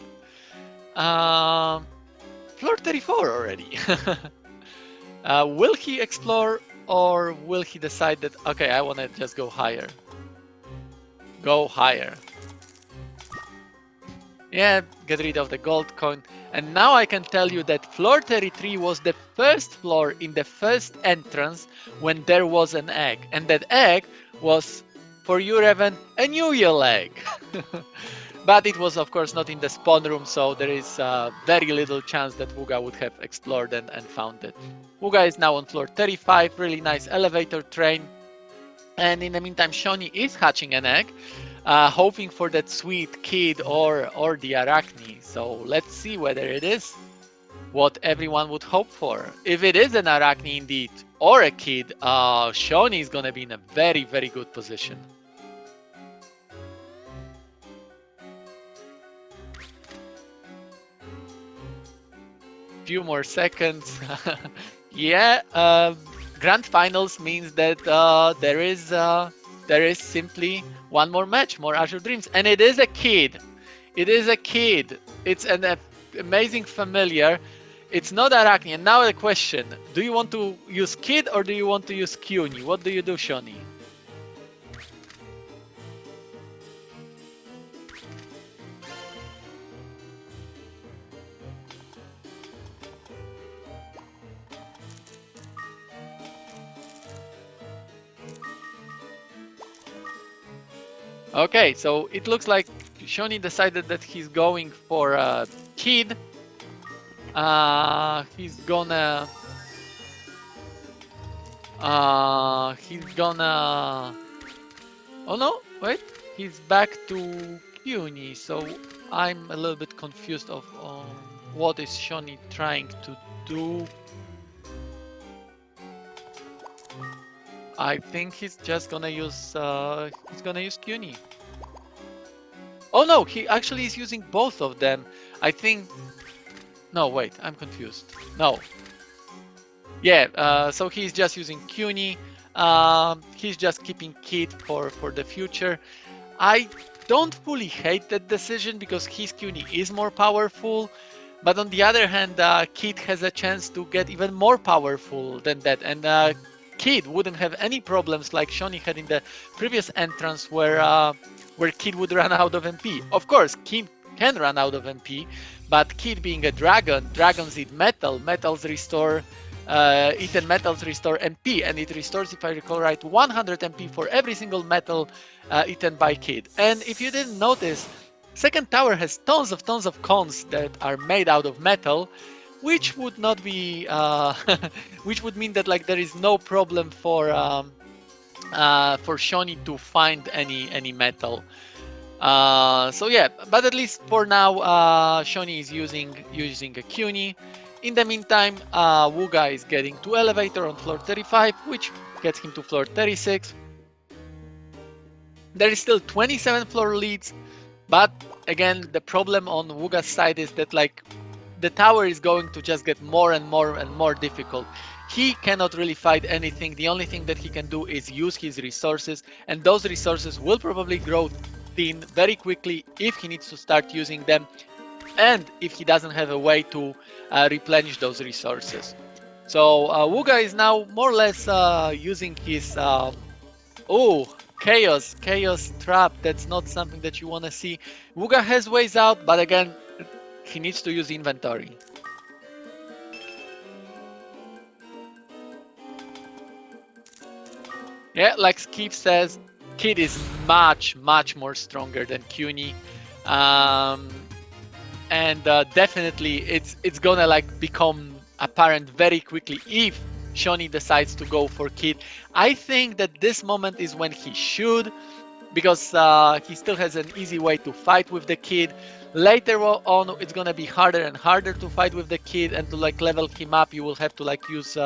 Floor 34 already. Will he explore or will he decide that, okay, I want to just go higher? Go higher. Yeah, get rid of the gold coin. And now I can tell you that floor 33 was the first floor in the first entrance when there was an egg. And that egg was, for you, Revan, a New Year egg. But it was, of course, not in the spawn room, so there is very little chance that Wugga would have explored and found it. Wugga is now on floor 35, really nice elevator train. And in the meantime, Shauny is hatching an egg, hoping for that sweet kid or the Arachne. So let's see whether it is what everyone would hope for. If it is an Arachne indeed, or a kid, Shauny is going to be in a very, very good position. Few more seconds. Yeah, grand finals means that there is simply one more match, more Azure Dreams, and it is a kid. It is a kid. It's an amazing familiar. It's not Arachne. And now the question: do you want to use kid or do you want to use Kyuni? What do you do, Shauny? Okay, so it looks like Shauny decided that he's going for a kid. He's gonna oh no, wait, he's back to Kyuni, so I'm a little bit confused of what is Shauny trying to do. I think he's just gonna use Kyuni. Oh no, he actually is using both of them. I think. No, wait, I'm confused. No. Yeah, so he's just using Kyuni. He's just keeping Kid for the future. I don't fully hate that decision because his Kyuni is more powerful. But on the other hand, Kid has a chance to get even more powerful than that. And Kid wouldn't have any problems like Shauny had in the previous entrance where Kid would run out of MP. Of course, Kid can run out of MP, but Kid being a dragon, dragons eat metal, metals restore, eaten metals restore MP, and it restores, if I recall right, 100 MP for every single metal eaten by Kid. And if you didn't notice, second tower has tons of cons that are made out of metal, which would not be, which would mean that like there is no problem for Shauny to find any metal. So yeah, but at least for now, Shauny is using a CUNY. In the meantime, Wugga is getting to elevator on floor 35, which gets him to floor 36. There is still 27 floor leads, but again, the problem on Wugga's side is that like the tower is going to just get more and more and more difficult. He cannot really fight anything. The only thing that he can do is use his resources, and those resources will probably grow thin very quickly if he needs to start using them, and if he doesn't have a way to replenish those resources. So Wugga is now more or less using his oh, chaos trap. That's not something that you want to see. Wugga has ways out, but again, he needs to use inventory. Yeah, like Skip says, Kid is much more stronger than CUNY. And definitely it's gonna like become apparent very quickly if Shauny decides to go for Kid. I think that this moment is when he should, because he still has an easy way to fight with the Kid. Later on, it's gonna be harder and harder to fight with the Kid, and to like level him up, you will have to like use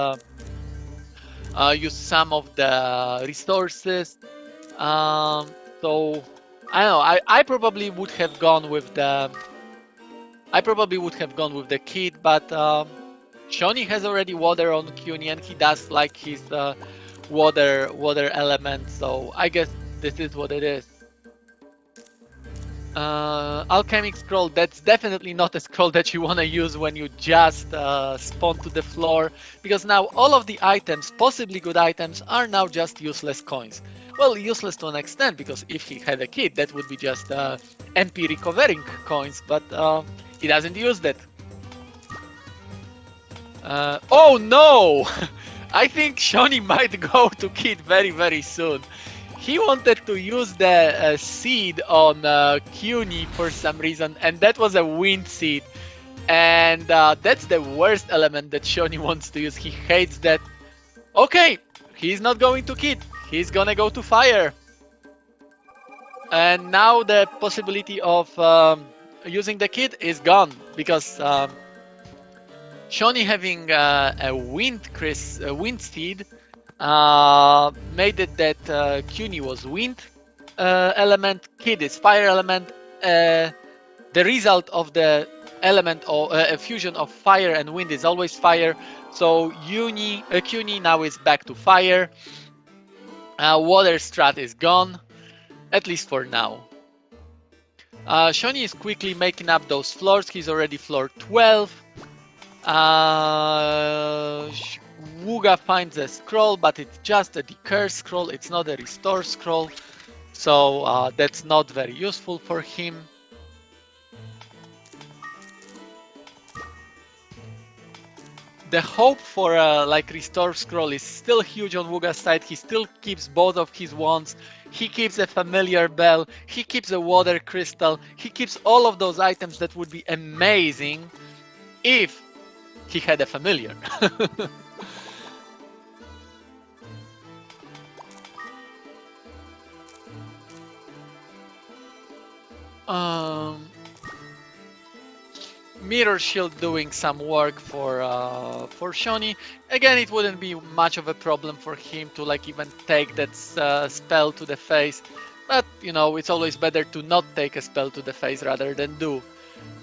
some of the resources. So I don't know. I probably would have gone with the Kid, but Shauny has already water on CUNY, and he does like his water element. So I guess this is what it is. Alchemic scroll, that's definitely not a scroll that you want to use when you just spawn to the floor, because now all of the items, possibly good items, are now just useless coins. Well, useless to an extent, because if he had a kid, that would be just MP recovering coins, but he doesn't use that. Oh no! I think Shauny might go to kid very soon. He wanted to use the seed on CUNY for some reason, and that was a wind seed. And that's the worst element that Shauny wants to use. He hates that. Okay, he's not going to kid. He's gonna go to fire. And now the possibility of using the kid is gone, because Shauny having a wind seed made it that CUNY was wind element, Kid is fire element. The result of the element or a fusion of fire and wind is always fire. So CUNY now is back to fire. Water strat is gone, at least for now. Shauny is quickly making up those floors. He's already floor 12. Wugga finds a scroll, but it's just a decur scroll. It's not a restore scroll. So that's not very useful for him. The hope for a like restore scroll is still huge on Wugga's side. He still keeps both of his wands. He keeps a familiar bell. He keeps a water crystal. He keeps all of those items that would be amazing if he had a familiar. Mirror Shield doing some work for Shauny. Again, it wouldn't be much of a problem for him to like even take that spell to the face, but you know, it's always better to not take a spell to the face rather than do.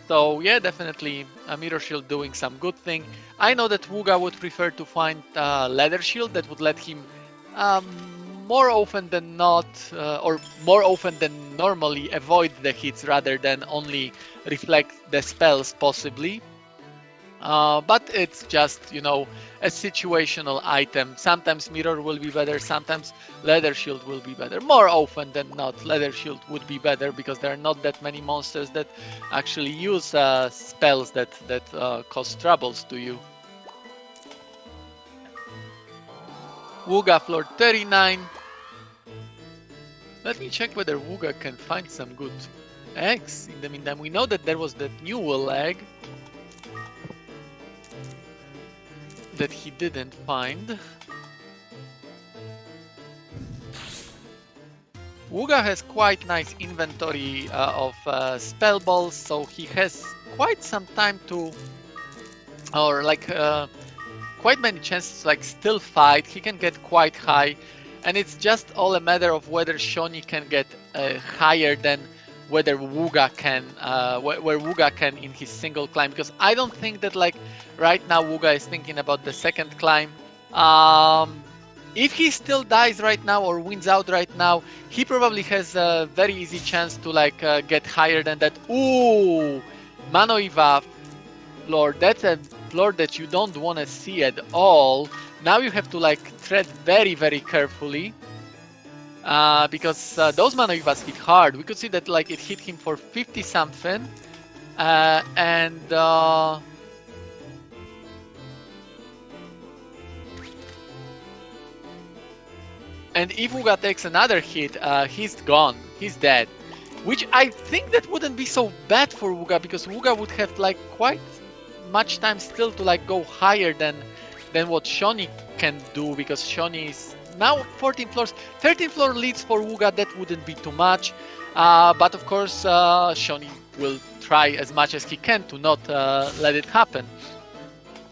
So yeah, definitely a Mirror Shield doing some good thing. I know that Wugga would prefer to find Leather Shield that would let him more often than not, or more often than normally, avoid the hits rather than only reflect the spells possibly. But it's just, you know, a situational item. Sometimes Mirror will be better, sometimes Leather Shield will be better. More often than not, Leather Shield would be better because there are not that many monsters that actually use spells that cause troubles to you. Wugga floor 39. Let me check whether Wugga can find some good eggs. In the meantime, we know that there was that new wool egg that he didn't find. Wugga has quite nice inventory of spell balls, so he has quite some time to, or like quite many chances to like still fight. He can get quite high, and it's just all a matter of whether Shauny can get higher than whether Wugga can, where Wugga can in his single climb. Because I don't think that like right now Wugga is thinking about the second climb. If he still dies right now or wins out right now, he probably has a very easy chance to like get higher than that. Ooh, Manoiva floor. That's a floor that you don't want to see at all. Now you have to like tread very, very carefully because those Manoivas hit hard. We could see that like it hit him for 50 something, and if Wugga takes another hit, he's gone. He's dead. Which I think that wouldn't be so bad for Wugga, because Wugga would have like quite much time still to like go higher than what Shauny can do, because Shauny is now 14 floors. 13 floor leads for Wugga, that wouldn't be too much. But of course, Shauny will try as much as he can to not let it happen.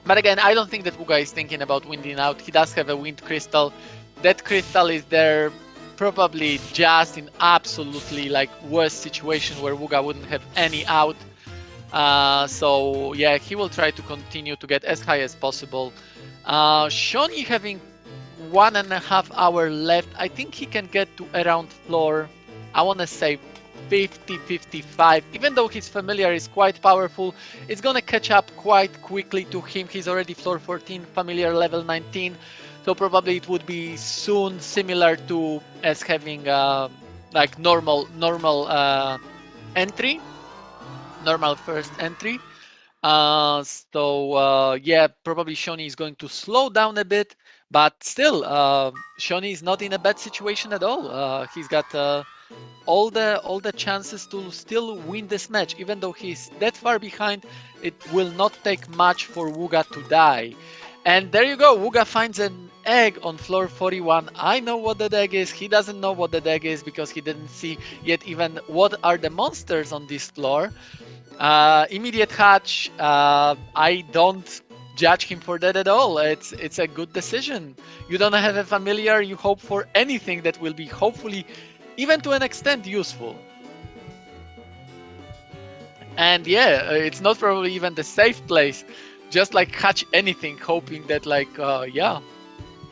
But again, I don't think that Wugga is thinking about winding out. He does have a wind crystal. That crystal is there probably just in absolutely like worst situation where Wugga wouldn't have any out. So yeah, he will try to continue to get as high as possible. Shauny having 1.5 hours left. I think he can get to around floor, I want to say 50, 55. Even though his familiar is quite powerful, it's gonna catch up quite quickly to him. He's already floor 14, familiar level 19. So probably it would be soon similar to as having like normal entry, normal first entry. Yeah, probably Shauny is going to slow down a bit, but still, Shauny is not in a bad situation at all. He's got all the chances to still win this match. Even though he's that far behind, it will not take much for Wugga to die. And there you go, Wugga finds an egg on floor 41. I know what that egg is. He doesn't know what that egg is because he didn't see yet even what are the monsters on this floor. Immediate hatch, I don't judge him for that at all. It's a good decision. You don't have a familiar, you hope for anything that will be hopefully, even to an extent, useful. And yeah, it's not probably even the safe place. Just like hatch anything, hoping that like, yeah,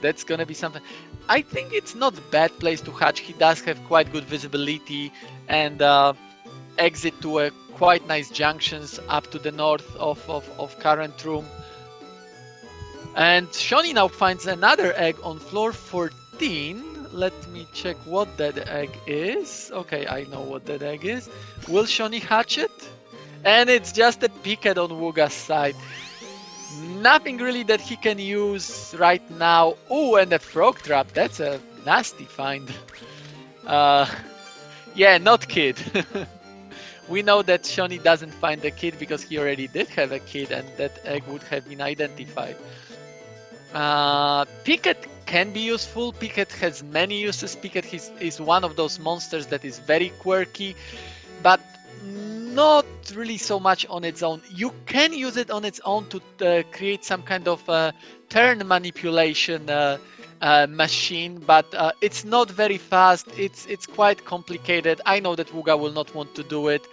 that's gonna be something. I think it's not a bad place to hatch. He does have quite good visibility and exit to a quite nice junctions up to the north of current room. And Shauny now finds another egg on floor 14. Let me check what that egg is. Okay, I know what that egg is. Will Shauny hatch it? And it's just a picket on Wugga's side. Nothing really that he can use right now. Oh, and a frog trap. That's a nasty find. Yeah, not kid. We know that Shauny doesn't find the kid because he already did have a kid and that egg would have been identified. Picket can be useful. Picket has many uses. Picket is one of those monsters that is very quirky, but not really so much on its own. You can use it on its own to create some kind of turn manipulation machine, but it's not very fast. It's quite complicated. I know that Wugga will not want to do it,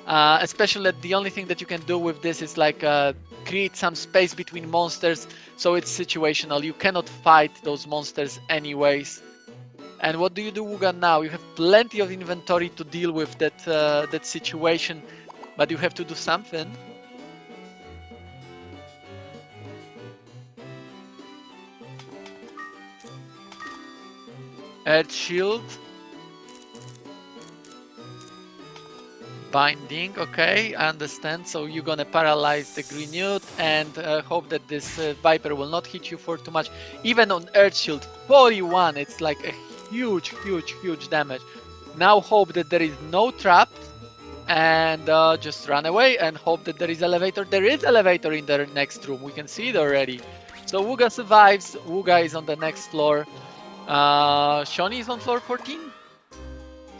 especially that the only thing that you can do with this is like create some space between monsters, so it's situational. You cannot fight those monsters anyways. And what do you do, Wugga, now? You have plenty of inventory to deal with that situation, but you have to do something. Earth shield. Binding, okay, I understand. So you're gonna paralyze the green newt and hope that this Viper will not hit you for too much. Even on Earth Shield 41, it's like a huge damage. Now hope that there is no trap and just run away and hope that there is elevator. There is elevator in the next room. We can see it already. So Wugga survives. Wugga is on the next floor. Shauny is on floor 14.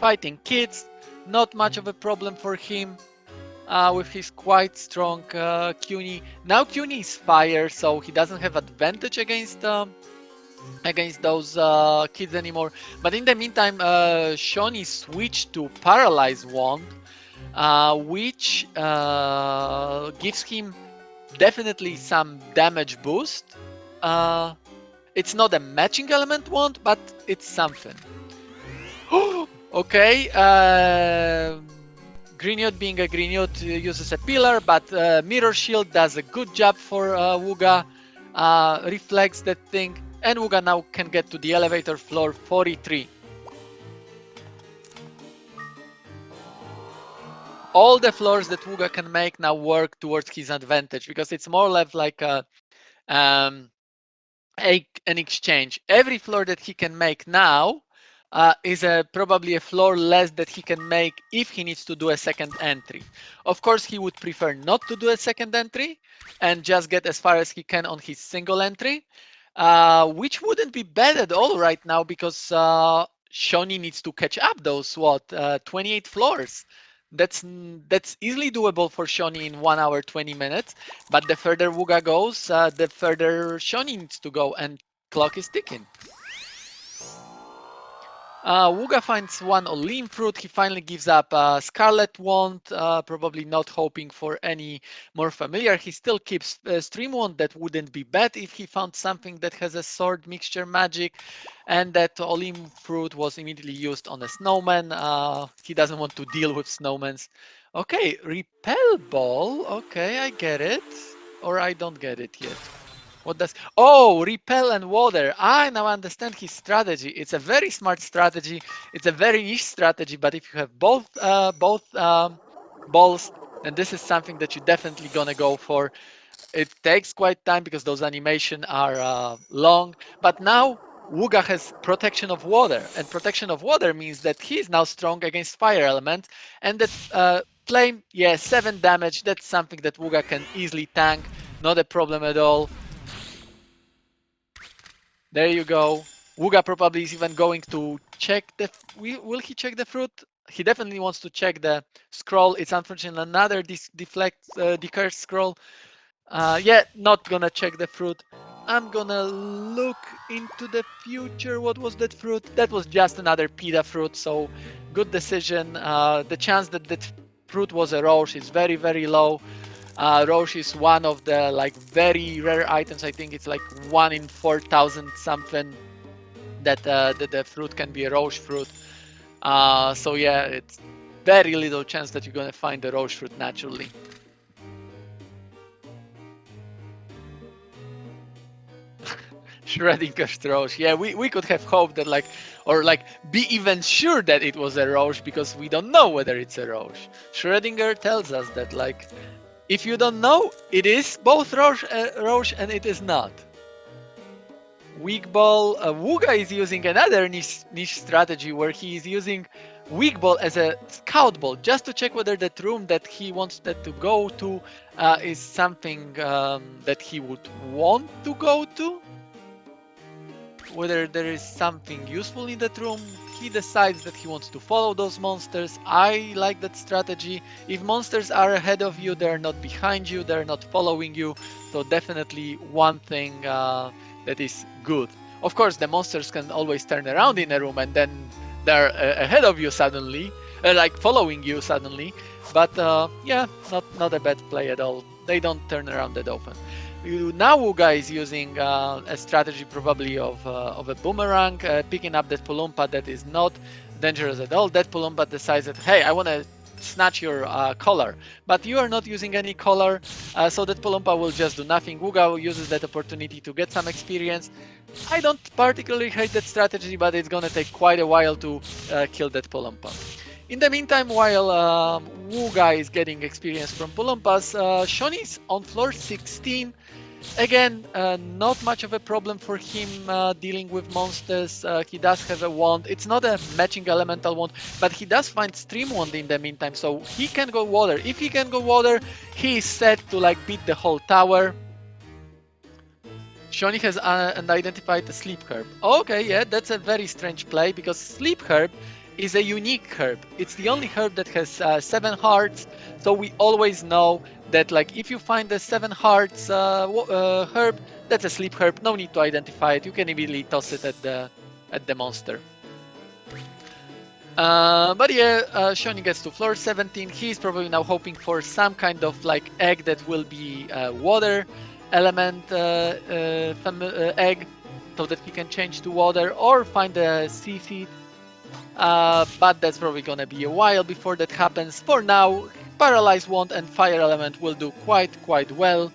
fighting kids, not much of a problem for him. With his quite strong Cuny. Now Cuny is fire, so he doesn't have advantage against those kids anymore. But in the meantime, Shauny switched to Paralyze Wand, which gives him definitely some damage boost. It's not a matching element wand, but it's something. Okay, Greenwood being a Greenwood uses a pillar, but Mirror Shield does a good job for Wugga, reflects that thing, and Wugga now can get to the elevator floor 43. All the floors that Wugga can make now work towards his advantage, because it's more or less like an exchange. Every floor that he can make now is probably a floor less that he can make if he needs to do a second entry. Of course, he would prefer not to do a second entry and just get as far as he can on his single entry, which wouldn't be bad at all right now, because Shauny needs to catch up those 28 floors. That's easily doable for Shauny in 1 hour 20 minutes. But the further Wugga goes, the further Shauny needs to go, and clock is ticking. Wugga finds one Olim fruit. He finally gives up Scarlet Wand, probably not hoping for any more familiar. He still keeps Stream Wand. That wouldn't be bad if he found something that has a sword mixture magic. And that Olim fruit was immediately used on a snowman. He doesn't want to deal with snowmans. Okay, Repel Ball. Okay, I get it. Or I don't get it yet. What does... Oh, repel and water. I now understand his strategy. It's a very smart strategy. It's a very niche strategy, but if you have both balls, then this is something that you're definitely gonna go for. It takes quite time because those animations are long, but now Wugga has protection of water, and protection of water means that he is now strong against fire element, and that flame, yeah, 7 damage, that's something that Wugga can easily tank, not a problem at all. There you go. Wugga probably is even going to check the... Will he check the fruit? He definitely wants to check the scroll. It's unfortunately another decurse scroll. Yeah, not gonna check the fruit. I'm gonna look into the future. What was that fruit? That was just another pita fruit, so good decision. The chance that that fruit was a roche is very, very low. Roche is one of the very rare items. I think it's like 1 in 4,000 something that the fruit can be a roche fruit. So yeah, it's very little chance that you're gonna find the roche fruit naturally. Schrodinger's roche. Yeah, we could have hoped that or be even sure that it was a roche, because we don't know whether it's a roche. Schrödinger tells us that if you don't know, it is both roche and it is not. Weak ball. Wugga is using another niche strategy where he is using weak ball as a scout ball, just to check whether that room that he wants that to go to is something that he would want to go to. Whether there is something useful in that room. He decides that he wants to follow those monsters. I like that strategy. If monsters are ahead of you, they're not behind you, they're not following you. So definitely one thing that is good. Of course, the monsters can always turn around in a room and then they're ahead of you suddenly, following you suddenly. But yeah, not a bad play at all. They don't turn around that often. Now Wugga is using a strategy probably of a boomerang, picking up that Pulumpa that is not dangerous at all. That Pulumpa decides that, hey, I want to snatch your collar, but you are not using any collar, so that Pulumpa will just do nothing. Wugga uses that opportunity to get some experience. I don't particularly hate that strategy, but it's gonna take quite a while to kill that Pulumpa. In the meantime, while Wugga is getting experience from Pulumpas, Shauny is on floor 16. Again, not much of a problem for him dealing with monsters. He does have a wand. It's not a matching elemental wand, but he does find stream wand in the meantime, so he can go water. If he can go water, he is set to beat the whole tower. Shauny has identified the sleep herb. Okay, yeah, that's a very strange play, because sleep herb is a unique herb. It's the only herb that has 7 hearts, so we always know that like if you find the 7 hearts herb, that's a sleep herb. No need to identify it. You can immediately toss it at the monster. But yeah, Shauny gets to floor 17. He's probably now hoping for some kind of like egg that will be water element egg, so that he can change to water, or find a sea seed. But that's probably gonna be a while before that happens. For now, Paralyze Wand and Fire Element will do quite well.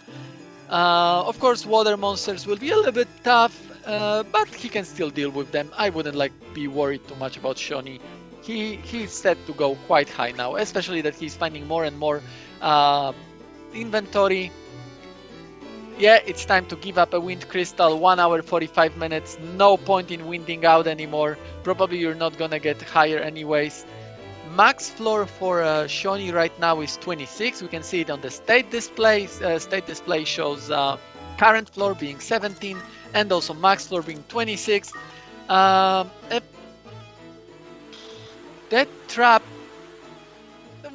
Of course, water monsters will be a little bit tough, but he can still deal with them. I wouldn't like be worried too much about Shauny. He's set to go quite high now, especially that he's finding more and more inventory. Yeah, it's time to give up a wind crystal. 1 hour 45 minutes. No point in winding out anymore. Probably you're not gonna get higher anyways. Max floor for Shauny right now is 26. We can see it on the state display. State display shows current floor being 17 and also max floor being 26. That trap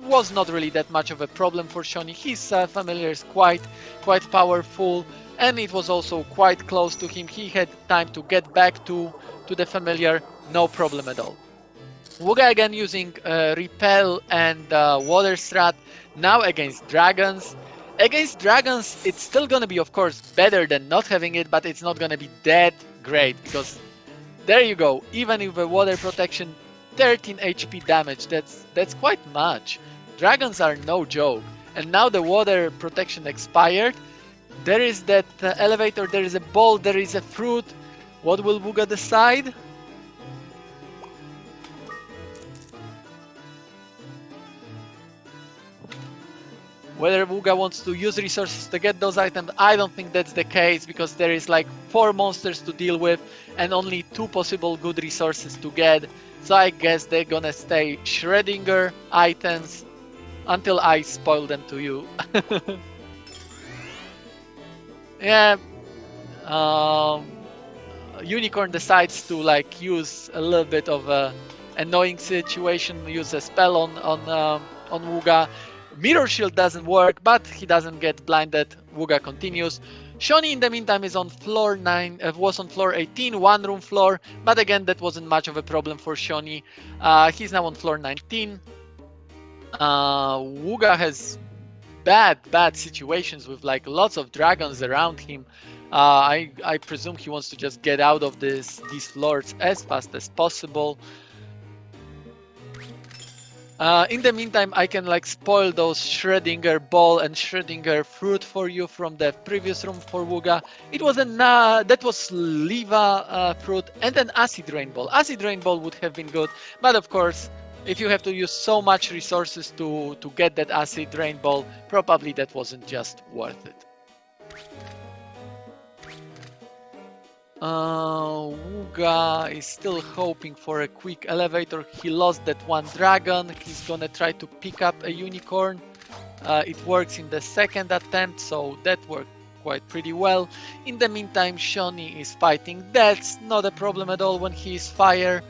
was not really that much of a problem for Shauny. His familiar is quite powerful, and it was also quite close to him. He had time to get back to the familiar, no problem at all. Wugga again using repel and water strat. Now against dragons. Against dragons, it's still gonna be, of course, better than not having it, but it's not gonna be that great, because there you go. Even with a water protection, 13 HP damage. That's quite much. Dragons are no joke. And now the water protection expired. There is that elevator, there is a ball, there is a fruit. What will Wugga decide? Whether Wugga wants to use resources to get those items, I don't think that's the case, because there is like 4 monsters to deal with and only 2 possible good resources to get. So I guess they're gonna stay Schrödinger items until I spoil them to you. Yeah. Unicorn decides to like use a little bit of a annoying situation, use a spell on Wugga. Mirror Shield doesn't work, but he doesn't get blinded. Wugga continues. Shauny in the meantime is on floor 9, was on floor 18, 1 room floor, but again that wasn't much of a problem for Shauny. He's now on floor 19. Wugga has bad situations with like lots of dragons around him. I presume he wants to just get out of these floors as fast as possible. In the meantime, I can like spoil those Schrödinger ball and Schrödinger fruit for you from the previous room for Wugga. It was that was Leva fruit and an acid rain ball. Acid rain ball would have been good, but of course, if you have to use so much resources to get that acid rain ball, probably that wasn't just worth it. Wugga is still hoping for a quick elevator. He lost that 1 dragon. He's gonna try to pick up a unicorn. It works in the second attempt, so that worked quite pretty well. In the meantime, Shauny is fighting. That's not a problem at all when he is fire.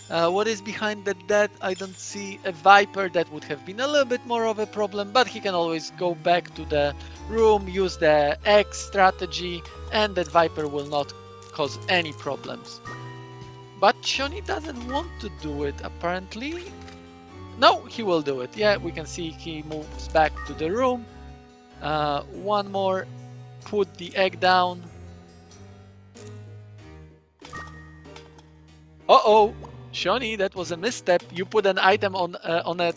What is behind that? I don't see a Viper. That would have been a little bit more of a problem, but he can always go back to the room, use the X strategy, and that Viper will not cause any problems. But Shauny doesn't want to do it, apparently. No, he will do it. Yeah, we can see he moves back to the room. 1 more. Put the egg down. Uh-oh! Shauny, that was a misstep. You put an item on a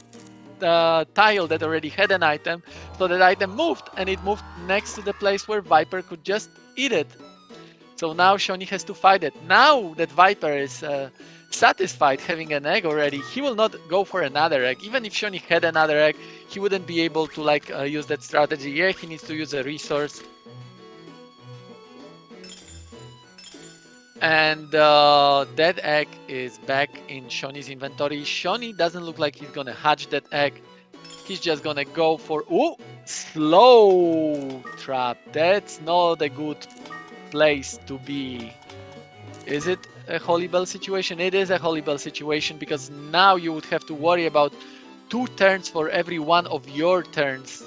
tile that already had an item, so that item moved, and it moved next to the place where Viper could just eat it. So now Shauny has to fight it. Now that Viper is satisfied having an egg already, he will not go for another egg. Even if Shauny had another egg, he wouldn't be able to like use that strategy. Yeah, he needs to use a resource. And that egg is back in Shauny's inventory. Shauny doesn't look like he's gonna hatch that egg. He's just gonna go for... Ooh! Slow trap. That's not a good place to be. Is it? a Holy Bell situation? It is a Holy Bell situation, because now you would have to worry about 2 turns for every one of your turns.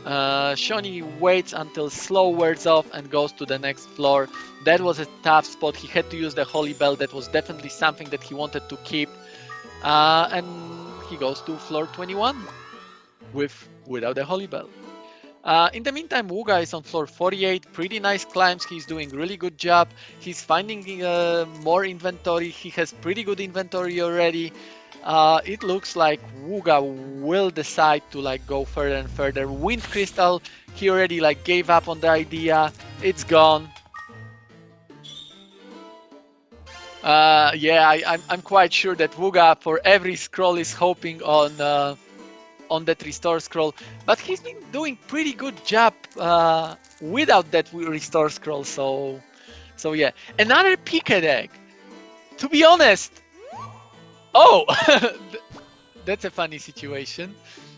Shauny waits until slow wears off and goes to the next floor. That was a tough spot. He had to use the Holy Bell. That was definitely something that he wanted to keep. And he goes to floor 21 without the Holy Bell. In the meantime, Wugga is on floor 48. Pretty nice climbs. He's doing really good job. He's finding more inventory. He has pretty good inventory already. It looks like Wugga will decide to like go further and further. Wind Crystal, he already like gave up on the idea. It's gone. Yeah, I'm quite sure that Wugga for every scroll is hoping on that restore scroll, but he's been doing pretty good job without that restore scroll. So yeah, another picket egg. To be honest, oh, that's a funny situation.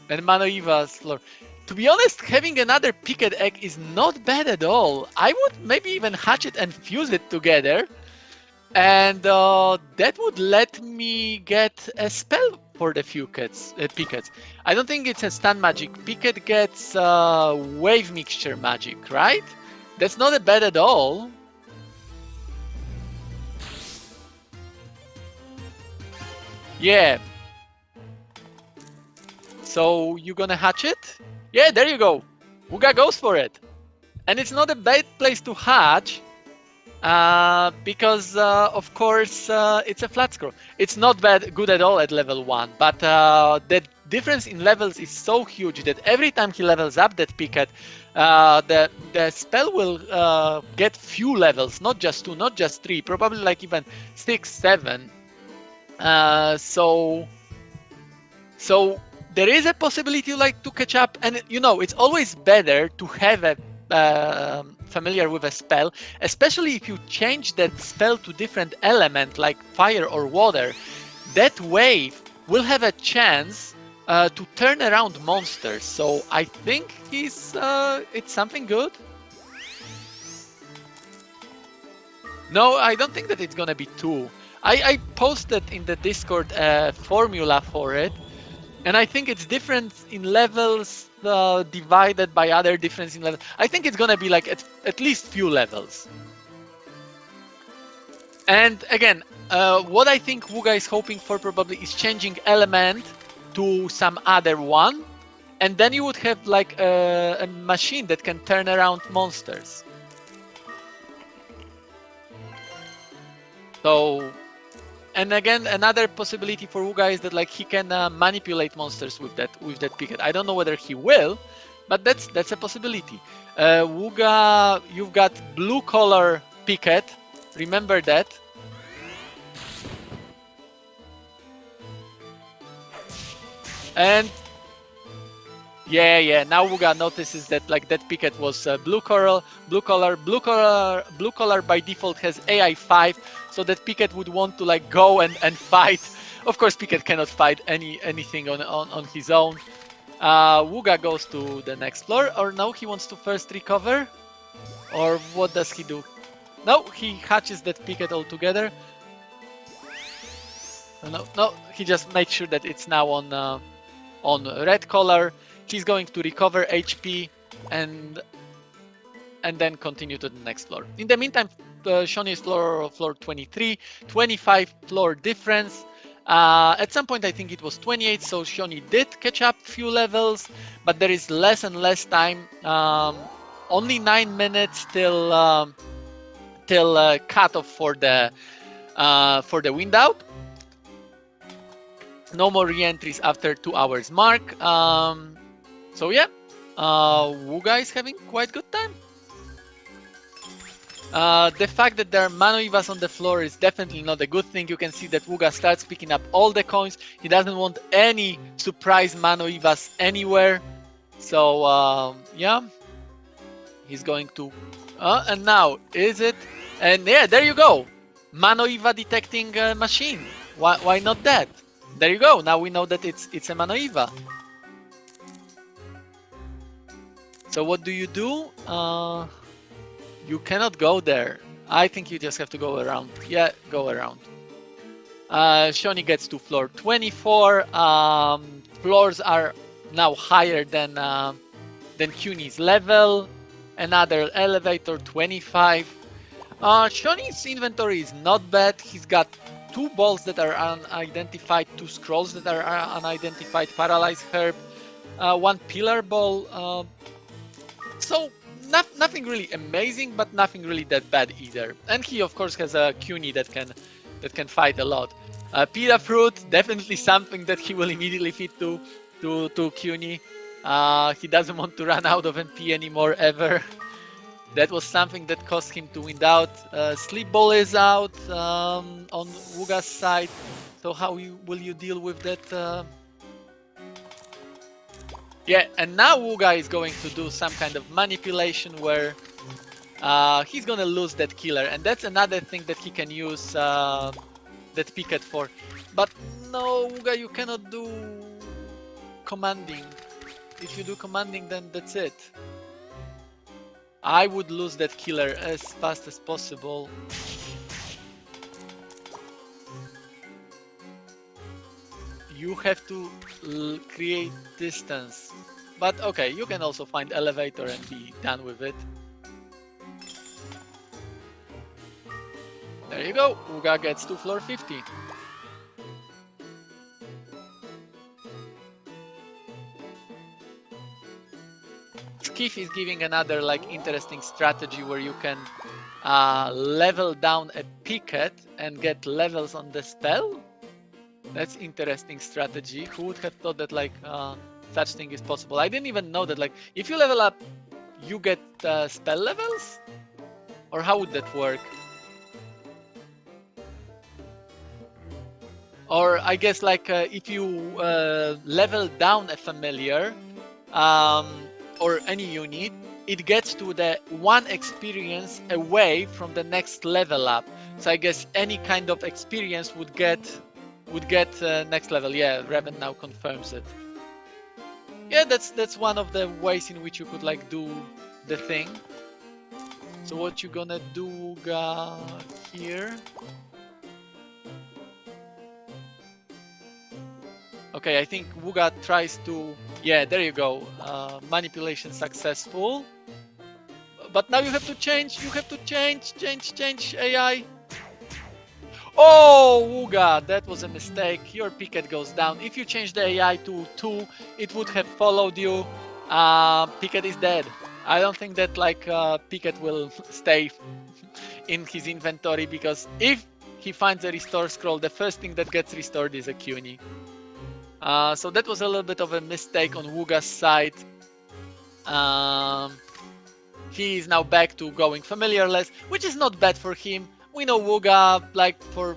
And Manoiva's floor. To be honest, having another picket egg is not bad at all. I would maybe even hatch it and fuse it together. And that would let me get a spell for the pickets. I don't think it's a stun magic. Picket gets wave mixture magic, right? That's not bad at all. Yeah. So you gonna hatch it? Yeah, there you go. Wugga goes for it. And it's not a bad place to hatch. Because of course it's a flat scroll. It's not good at all at level 1, but the difference in levels is so huge that every time he levels up that picket, the spell will get few levels, not just 2, not just 3, probably like even 6, 7. So there is a possibility like to catch up, and you know it's always better to have a familiar with a spell, especially if you change that spell to different element like fire or water. That wave will have a chance to turn around monsters. So I think it's something good. No, I don't think that it's gonna be 2. I posted in the Discord a formula for it, and I think it's different in levels divided by other difference in levels. I think it's gonna be like at least few levels. And again, what I think Wugga is hoping for probably is changing element to some other one, and then you would have like a machine that can turn around monsters. So, and again, another possibility for Wugga is that like he can manipulate monsters with that picket. I don't know whether he will, but that's a possibility. Wugga, you've got blue color picket. Remember that. And yeah. Now Wugga notices that like that picket was blue color by default has AI 5, so that picket would want to like go and fight. Of course, picket cannot fight anything on his own. Wugga goes to the next floor, or no, he wants to first recover, or what does he do? No, he hatches that picket altogether. No, he just makes sure that it's now on red color. He's going to recover HP and then continue to the next floor. In the meantime, Shauny is floor 23, 25 floor difference. At some point, I think it was 28, so Shauny did catch up few levels, but there is less and less time. Only 9 minutes till cutoff for the wind out. No more re-entries after 2 hours mark. So yeah, Wugga is having quite good time. The fact that there are Manoivas on the floor is definitely not a good thing. You can see that Wugga starts picking up all the coins. He doesn't want any surprise Manoivas anywhere. So yeah, he's going to... and now, is it? And yeah, there you go. Manoiva detecting machine. Why not that? There you go. Now we know that it's a Manoiva. So what do? You cannot go there. I think you just have to go around. Yeah, go around. Shauny gets to floor 24. Floors are now higher than Cuny's level. Another elevator, 25. Shauny's inventory is not bad. He's got 2 balls that are unidentified, 2 scrolls that are unidentified, paralyzed herb, 1 pillar ball. So nothing really amazing, but nothing really that bad either. And he of course has a Cuny that can fight a lot. Pita fruit, definitely something that he will immediately feed to Cuny. He doesn't want to run out of MP anymore ever. That was something that caused him to win out. Sleep Ball is out on Wugga's side. So how will you deal with that? Yeah, and now Wugga is going to do some kind of manipulation where he's gonna lose that killer, and that's another thing that he can use that picket for. But no, Wugga, you cannot do commanding. If you do commanding, then that's it. I would lose that killer as fast as possible. You have to create distance. But okay, you can also find elevator and be done with it. There you go, Wugga gets to floor 50. Skiff is giving another interesting strategy where you can level down a picket and get levels on the spell. That's interesting strategy. Who would have thought that such thing is possible? I didn't even know that if you level up, you get spell levels? Or how would that work? Or I guess if you level down a familiar or any unit, it gets to the 1 experience away from the next level up. So I guess any kind of experience would get next level. Yeah, Revan now confirms it. Yeah, that's one of the ways in which you could do the thing. So what you gonna do here? Okay, I think Wugga tries to... Yeah, there you go. Manipulation successful. But now you have to change. You have to change AI. Oh, Wugga, that was a mistake. Your picket goes down. If you change the AI to 2, it would have followed you. Picket is dead. I don't think that picket will stay in his inventory, because if he finds a restore scroll, the first thing that gets restored is a Cuny. So that was a little bit of a mistake on Wugga's side. He is now back to going familiarless, which is not bad for him. We know Wugga for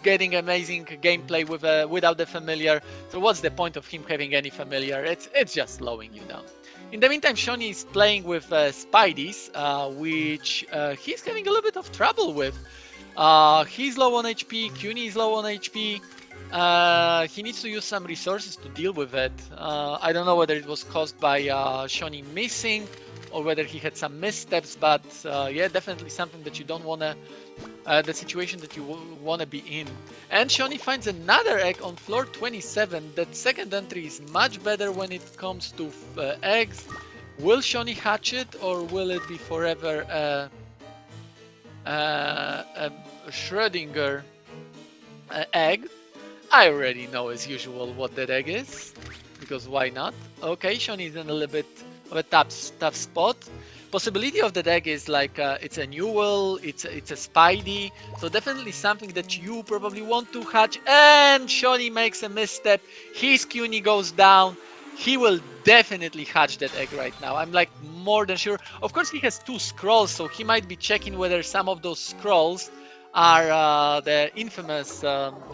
getting amazing gameplay without the familiar. So what's the point of him having any familiar? It's just slowing you down. In the meantime, Shauny is playing with Spideys, which he's having a little bit of trouble with. He's low on HP, Cuny is low on HP. He needs to use some resources to deal with it. I don't know whether it was caused by Shauny missing or whether he had some missteps, but yeah, definitely something that you don't want to, the situation that you want to be in. And Shauny finds another egg on floor 27. That second entry is much better when it comes to eggs. Will Shauny hatch it, or will it be forever a Schrödinger egg? I already know as usual what that egg is, because why not? Okay, Shauny is in a little bit of a tough spot. Possibility of that egg is it's a Newell, it's a Spidey, so definitely something that you probably want to hatch. And Shauny makes a misstep. His Cuny goes down. He will definitely hatch that egg right now. I'm more than sure. Of course, he has 2 scrolls, so he might be checking whether some of those scrolls are the infamous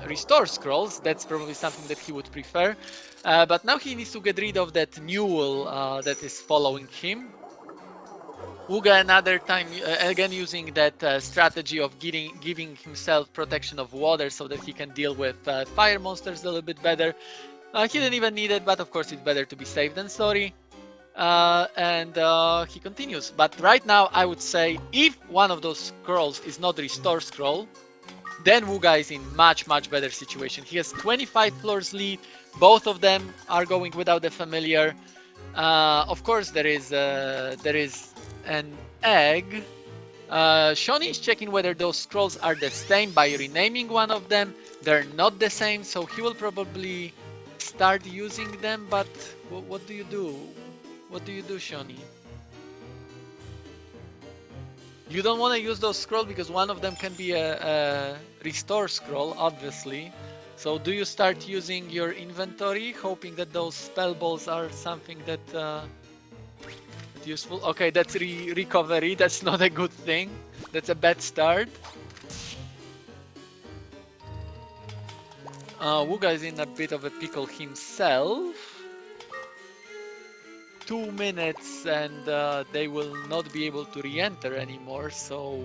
restore scrolls. That's probably something that he would prefer. But now he needs to get rid of that Newell that is following him. Wugga another time, again using that strategy of giving himself protection of water so that he can deal with fire monsters a little bit better. He didn't even need it, but of course it's better to be safe than sorry. He continues. But right now, I would say if one of those scrolls is not restore scroll, then Wugga is in much better situation. He has 25 floors lead. Both of them are going without the familiar. Of course, there is an egg. Shauny is checking whether those scrolls are the same by renaming one of them. They're not the same, so he will probably start using them. But what do you do? What do you do, Shauny? You don't want to use those scrolls because one of them can be a restore scroll, obviously. So do you start using your inventory, hoping that those spell balls are something that useful? Okay, that's recovery. That's not a good thing. That's a bad start. Wugga is in a bit of a pickle himself. 2 minutes and they will not be able to re-enter anymore, so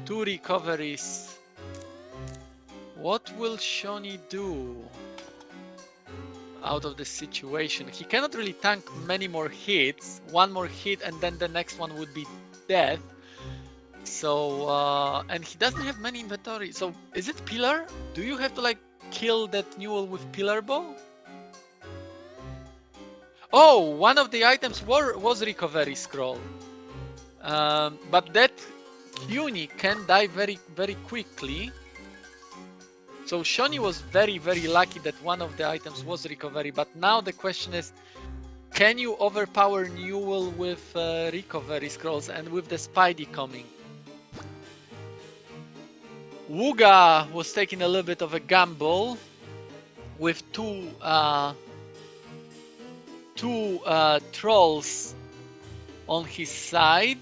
2 recoveries. What will Shauny do out of this situation? He cannot really tank many more hits. 1 more hit and then the next one would be death. So and he doesn't have many inventory. So is it pillar? Do you have to like kill that Newell with pillar bow? Oh, one of the items was recovery scroll. But that Cuny can die very quickly. So Shauny was very lucky that one of the items was recovery. But now the question is, can you overpower Newell with recovery scrolls and with the Spidey coming? Wugga was taking a little bit of a gamble with two trolls on his side,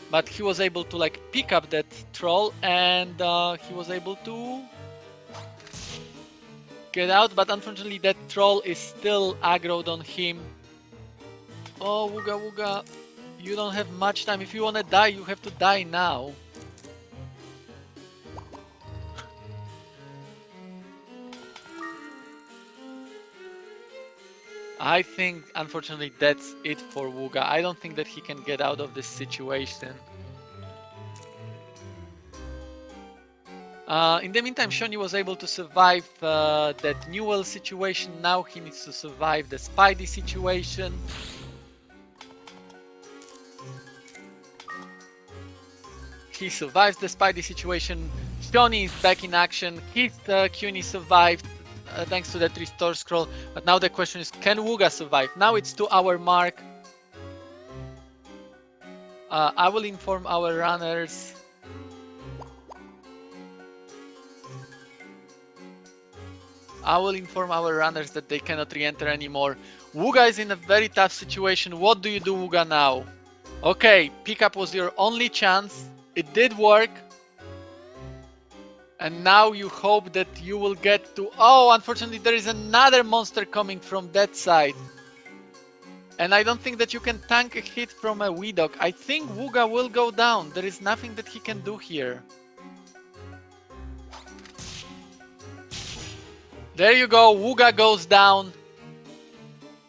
but he was able to like pick up that troll and he was able to get out, but unfortunately that troll is still aggroed on him. Oh, Wugga, you don't have much time. If you want to die, you have to die now. I think, unfortunately, that's it for Wugga. I don't think that he can get out of this situation. In the meantime, Shauny was able to survive that Newell situation. Now he needs to survive the Spidey situation. He survives the Spidey situation. Shauny is back in action. His Cuny survived. Thanks to that restore scroll, but now the question is, can Wugga survive? Now it's 2-hour mark. I will inform our runners. That they cannot re-enter anymore. Wugga is in a very tough situation. What do you do, Wugga, now? Okay, pickup was your only chance. It did work. And now you hope that you will get to... Oh, unfortunately, there is another monster coming from that side. And I don't think that you can tank a hit from a Widok. I think Wugga will go down. There is nothing that he can do here. There you go. Wugga goes down.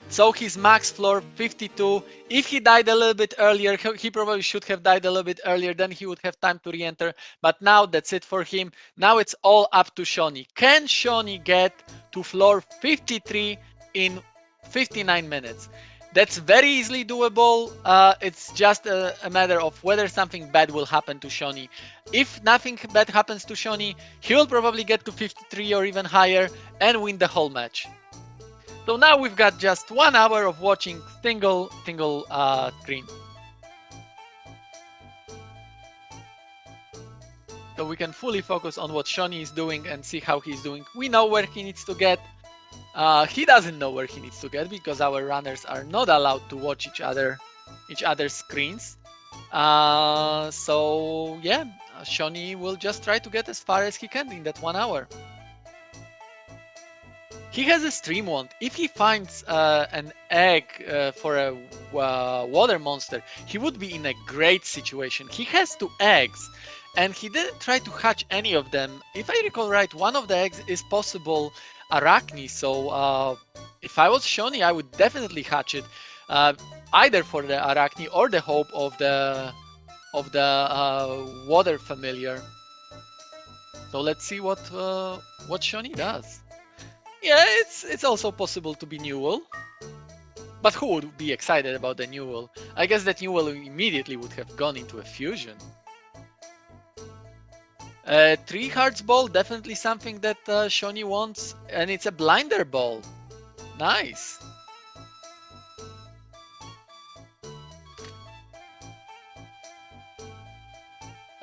So his max floor 52. If he died a little bit earlier, he probably should have died a little bit earlier, then he would have time to re-enter. But now that's it for him. Now it's all up to Shauny. Can Shauny get to floor 53 in 59 minutes? That's very easily doable. It's just a matter of whether something bad will happen to Shauny. If nothing bad happens to Shauny, he will probably get to 53 or even higher and win the whole match. So now we've got just 1 hour of watching single screen. So we can fully focus on what Shauny is doing and see how he's doing. We know where he needs to get. He doesn't know where he needs to get because our runners are not allowed to watch each other's screens. So yeah, Shauny will just try to get as far as he can in that 1 hour. He has a stream wand. If he finds an egg for a water monster, he would be in a great situation. He has 2 eggs, and he didn't try to hatch any of them. If I recall right, one of the eggs is possible Arachne. So if I was Shauny, I would definitely hatch it, either for the Arachne or the hope of the water familiar. So let's see what Shauny does. Yeah, it's also possible to be Newell. But who would be excited about the Newell? I guess that Newell immediately would have gone into a fusion. 3 hearts ball, definitely something that Shauny wants, and it's a blinder ball. Nice.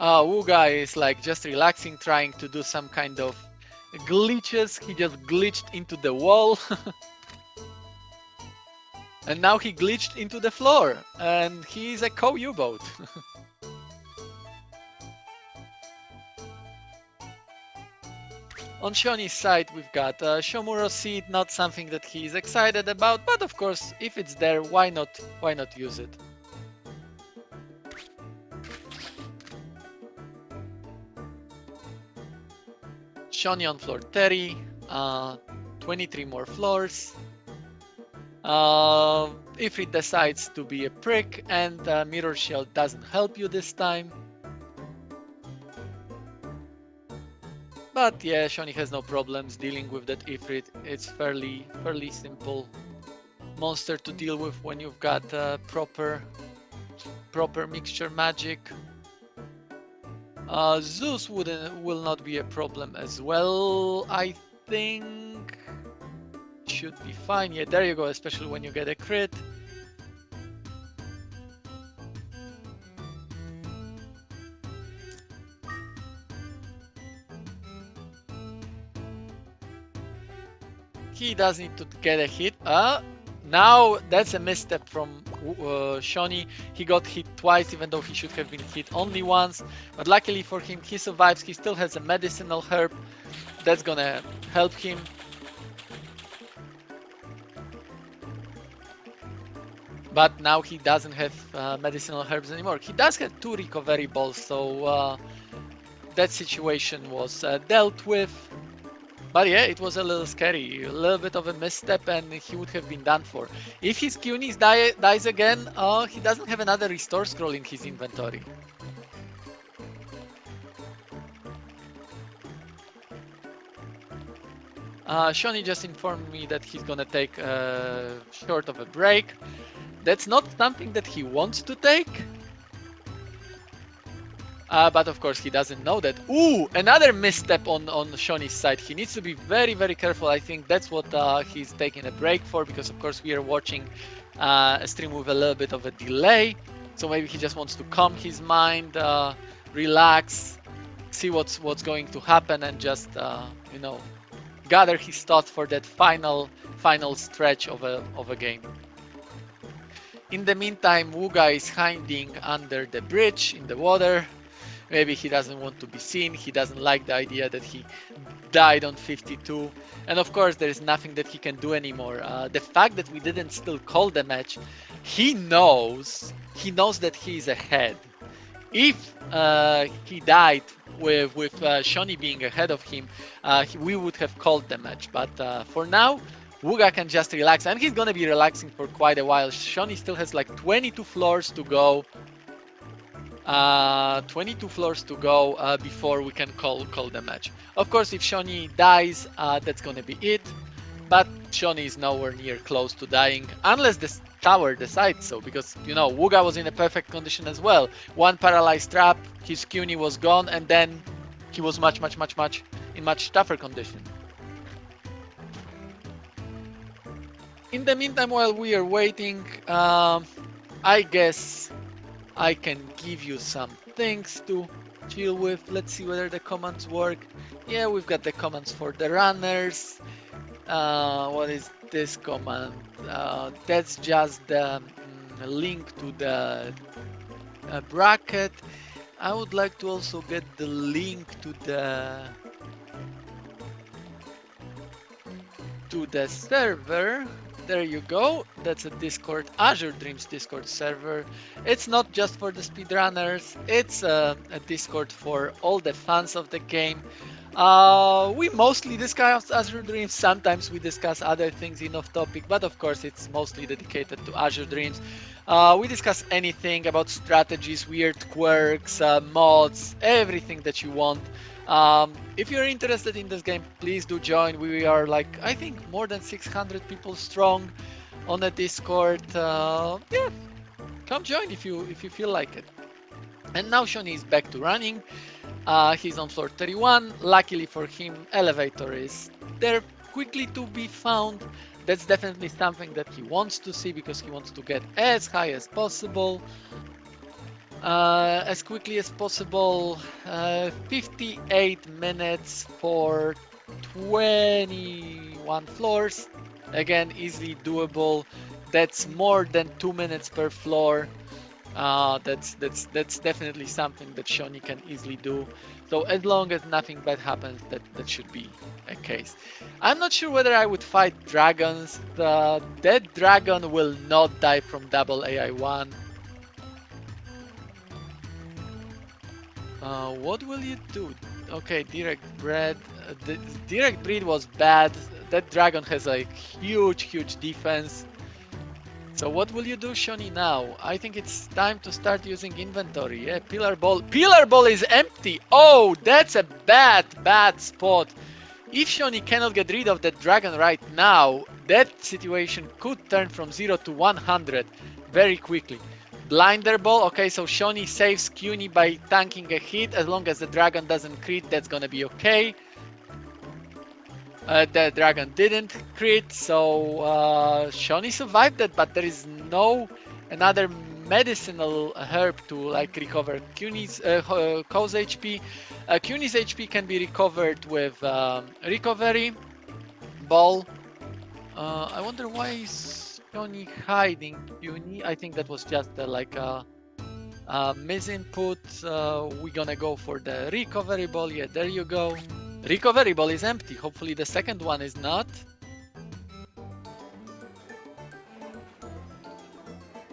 Wugga is like just relaxing, trying to do some kind of glitches. He just glitched into the wall. And now he glitched into the floor. And he's a co-U-boat. On Shauny's side, we've got Shomuro Seed, not something that he's excited about, but of course, if it's there, why not use it? Shauny on floor 30, 23 more floors. If it decides to be a prick and Mirror Shell doesn't help you this time. But yeah, Shauny has no problems dealing with that Ifrit. It's fairly simple monster to deal with when you've got proper mixture magic. Zeus will not be a problem as well, I think. Should be fine. Yeah, there you go, especially when you get a crit. He does need to get a hit. Now that's a misstep from Shauny. He got hit twice, even though he should have been hit only once. But luckily for him, he survives. He still has a medicinal herb. That's gonna help him. But now he doesn't have medicinal herbs anymore. He does have 2 recovery balls, so that situation was dealt with. But yeah, it was a little scary. A little bit of a misstep and he would have been done for. If his Cunis dies again, he doesn't have another restore scroll in his inventory. Shauny just informed me that he's gonna take short of a break. That's not something that he wants to take. But of course he doesn't know that. Ooh, another misstep on Shauny's side. He needs to be very careful. I think that's what he's taking a break for, because of course we are watching a stream with a little bit of a delay. So maybe he just wants to calm his mind, relax, see what's going to happen, and just you know, gather his thoughts for that final stretch of a game. In the meantime, Wugga is hiding under the bridge in the water. Maybe he doesn't want to be seen. He doesn't like the idea that he died on 52. And of course, there is nothing that he can do anymore. The fact that we didn't still call the match, he knows that he is ahead. If he died with Shauny being ahead of him, we would have called the match. But for now, Wugga can just relax, and he's gonna be relaxing for quite a while. Shauny still has like 22 floors to go. 22 floors to go before we can call the match. Of course, if Shauny dies, that's gonna be it. But Shauny is nowhere near close to dying, unless the tower decides so, because you know Wugga was in a perfect condition as well. 1 paralyzed trap, his Cuny was gone, and then he was in much tougher condition. In the meantime, while we are waiting, I guess I can give you some things to chill with. Let's see whether the commands work. Yeah, we've got the commands for the runners. What is this command? That's just the link to the bracket. I would like to also get the link to the server. There you go. That's a Discord, Azure Dreams Discord server. It's not just for the speedrunners. It's a Discord for all the fans of the game. We mostly discuss Azure Dreams. Sometimes we discuss other things in off topic, but of course it's mostly dedicated to Azure Dreams. We discuss anything about strategies, weird quirks, mods, everything that you want. If you're interested in this game, please do join. We are like, I think, more than 600 people strong on the Discord. Yeah, come join if you feel like it. And now Shauny is back to running. He's on floor 31. Luckily for him, elevator is there quickly to be found. That's definitely something that he wants to see because he wants to get as high as possible, as quickly as possible. 58 minutes for 21 floors. Again, easily doable. That's more than 2 minutes per floor. That's definitely something that Shauny can easily do. So as long as nothing bad happens, that should be a case. I'm not sure whether I would fight dragons. That dragon will not die from double AI1. What will you do? Okay, direct breed. The direct breed was bad. That dragon has a huge defense. So what will you do, Shauny, now? I think it's time to start using inventory. Yeah, pillar ball. Pillar ball is empty. Oh, that's a bad spot. If Shauny cannot get rid of that dragon right now, that situation could turn from 0 to 100 very quickly. Blinder ball. Okay, so Shauny saves Cuny by tanking a hit. As long as the dragon doesn't crit, that's gonna be okay. The dragon didn't crit, so Shauny survived that, but there is no another medicinal herb to like recover Cuny's Ko's HP. Cuny's HP can be recovered with recovery ball. I wonder why is Shauny hiding Cuny. I think that was just like a misinput. We're gonna go for the recovery ball. Yeah, there you go. Recovery ball is empty. Hopefully the second one is not.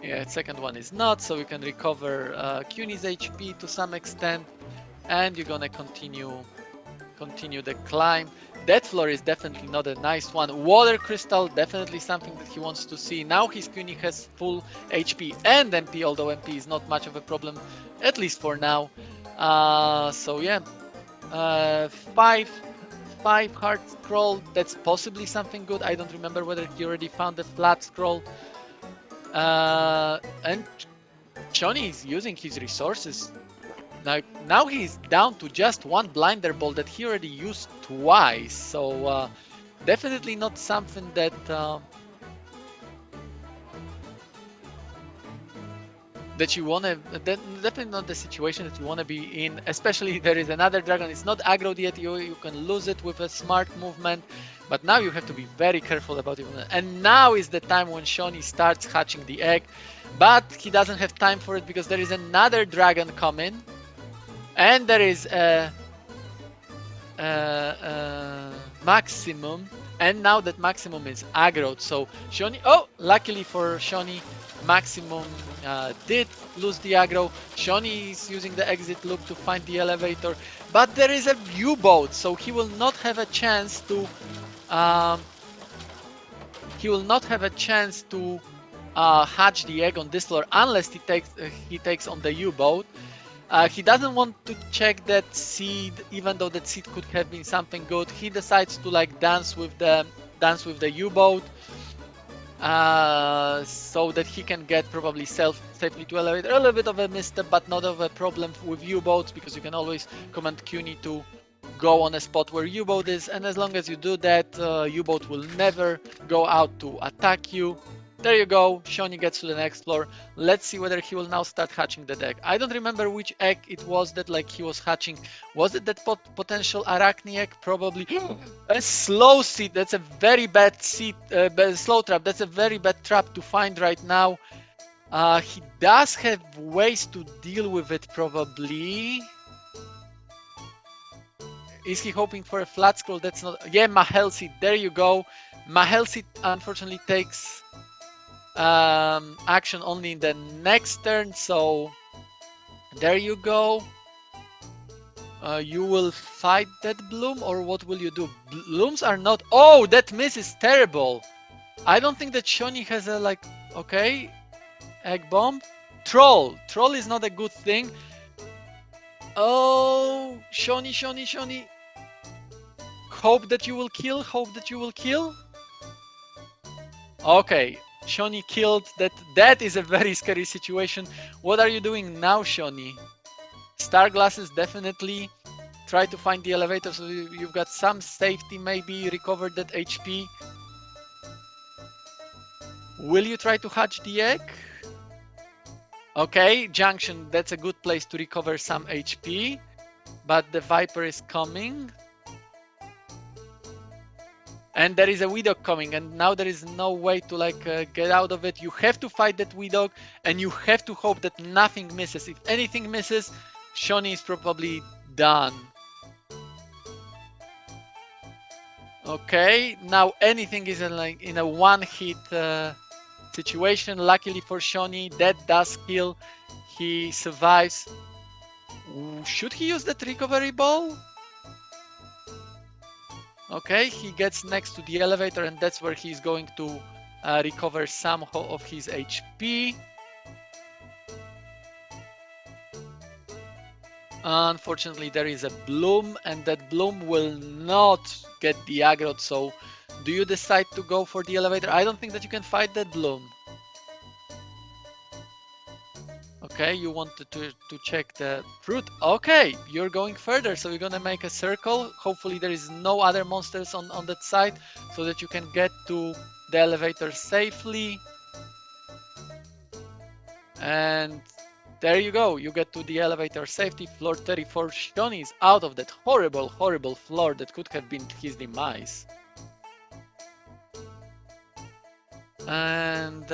Yeah, second one is not, so we can recover Cuny's HP to some extent, and you're gonna continue the climb. That floor is definitely not a nice one. Water crystal, definitely something that he wants to see. Now his Cuny has full HP and MP, although MP is not much of a problem, at least for now. So yeah, five hard scroll. That's possibly something good. I don't remember whether he already found the flat scroll. And Shauny is using his resources. Now he's down to just one blinder ball that he already used twice. So definitely not something that that you want to, definitely not the situation that you want to be in, especially there is another dragon. It's not aggroed yet. You can lose it with a smart movement, but now you have to be very careful about it. And now is the time when Shauny starts hatching the egg, but he doesn't have time for it because there is another dragon coming, and there is a maximum, and now that maximum is aggroed. So Shauny, oh, luckily for Shauny, maximum did lose the aggro. Shauny is using the exit loop to find the elevator, but there is a U-boat, so he will not have a chance to hatch the egg on this floor unless he takes on the U-boat. He doesn't want to check that seed, even though that seed could have been something good. He decides to like dance with the U-boat, so that he can get probably safely to elevator. A little bit of a misstep, but not of a problem with U-boats because you can always command Cuny to go on a spot where U-boat is, and as long as you do that, U-boat will never go out to attack you. There you go, Shauny gets to the next floor. Let's see whether he will now start hatching the egg. I don't remember which egg it was that like he was hatching. Was it that potential Arachne egg? Probably. A slow seed, that's a very bad seed, slow trap. That's a very bad trap to find right now. He does have ways to deal with it probably. Is he hoping for a flat scroll? That's not. Yeah, Mahel seed, there you go. Mahel seed unfortunately takes action only in the next turn, so there you go. You will fight that bloom, or what will you do? Blooms are not. Oh, that miss is terrible. I don't think that Shauny has a like. Okay, egg bomb. Troll. Troll is not a good thing. Oh, Shauny. Hope that you will kill. Hope that you will kill. Okay, Shauny killed. That is a very scary situation. What are you doing now, Shauny? Star glasses definitely. Try to find the elevator so you've got some safety, maybe recover that HP. Will you try to hatch the egg? Okay, junction, that's a good place to recover some HP, but the Viper is coming. And there is a Weedog coming, and now there is no way to like get out of it. You have to fight that Weedog, and you have to hope that nothing misses. If anything misses, Shauny is probably done. Okay, now anything is in a one-hit situation. Luckily for Shauny, that does kill. He survives. Should he use that recovery ball? Okay, he gets next to the elevator, and that's where he's going to recover some of his HP. Unfortunately, there is a bloom, and that bloom will not get the aggro. So do you decide to go for the elevator? I don't think that you can fight that bloom. Okay, you wanted to check the fruit. Okay, you're going further, so you're gonna make a circle. Hopefully there is no other monsters on that side, so that you can get to the elevator safely. And there you go, you get to the elevator safety. Floor 34. Shauny is out of that horrible floor that could have been his demise. And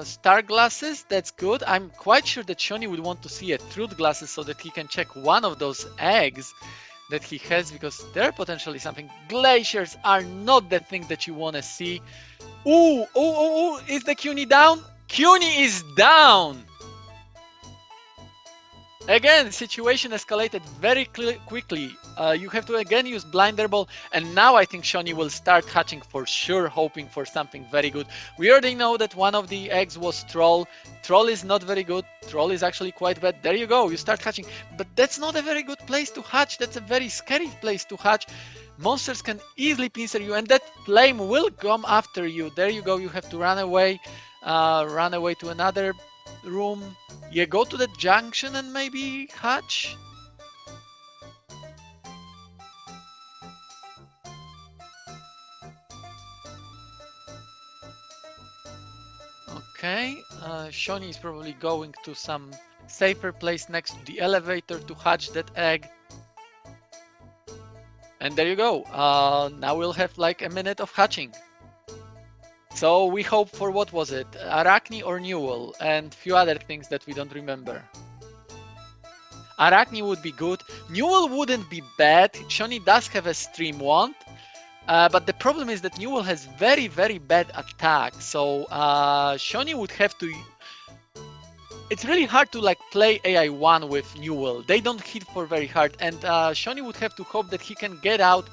star glasses, that's good. I'm quite sure that Shauny would want to see a truth glasses so that he can check one of those eggs that he has, because they're potentially something. Glaciers are not the thing that you want to see. Ooh, is the Cuny down? Cuny is down! Again, situation escalated very quickly. You have to again use blinder ball, and now I think Shauny will start hatching for sure, hoping for something very good. We already know that one of the eggs was troll. Troll is not very good. Troll is actually quite bad. There you go, you start hatching. But that's not a very good place to hatch. That's a very scary place to hatch. Monsters can easily pincer you, and that flame will come after you. There you go, you have to run away to another room. Yeah, go to the junction and maybe hatch. Okay, Shauny is probably going to some safer place next to the elevator to hatch that egg. And there you go. Now we'll have like a minute of hatching. So we hope for, what was it? Arachne or Newell, and few other things that we don't remember. Arachne would be good. Newell wouldn't be bad. Shauny does have a stream wand. But the problem is that Newell has very bad attack. So Shauny would have to... It's really hard to like play AI1 with Newell. They don't hit for very hard. And Shauny would have to hope that he can get out,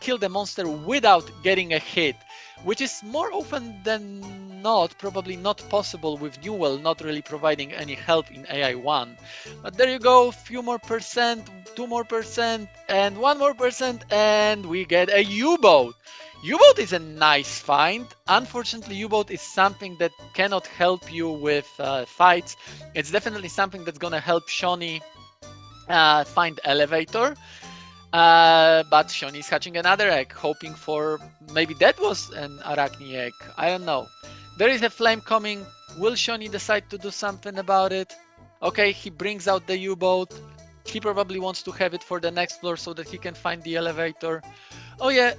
kill the monster without getting a hit, which is more often than not probably not possible with Newell not really providing any help in AI1. But there you go, few more percent, 2 more percent, and 1 more percent, and we get a U-boat. U-boat is a nice find. Unfortunately, U-boat is something that cannot help you with fights. It's definitely something that's gonna help Shauny find elevator. But Shauny is hatching another egg, hoping for, maybe that was an Arachne egg. I don't know. There is a flame coming. Will Shauny decide to do something about it? Okay, he brings out the U-boat. He probably wants to have it for the next floor so that he can find the elevator. Oh yeah,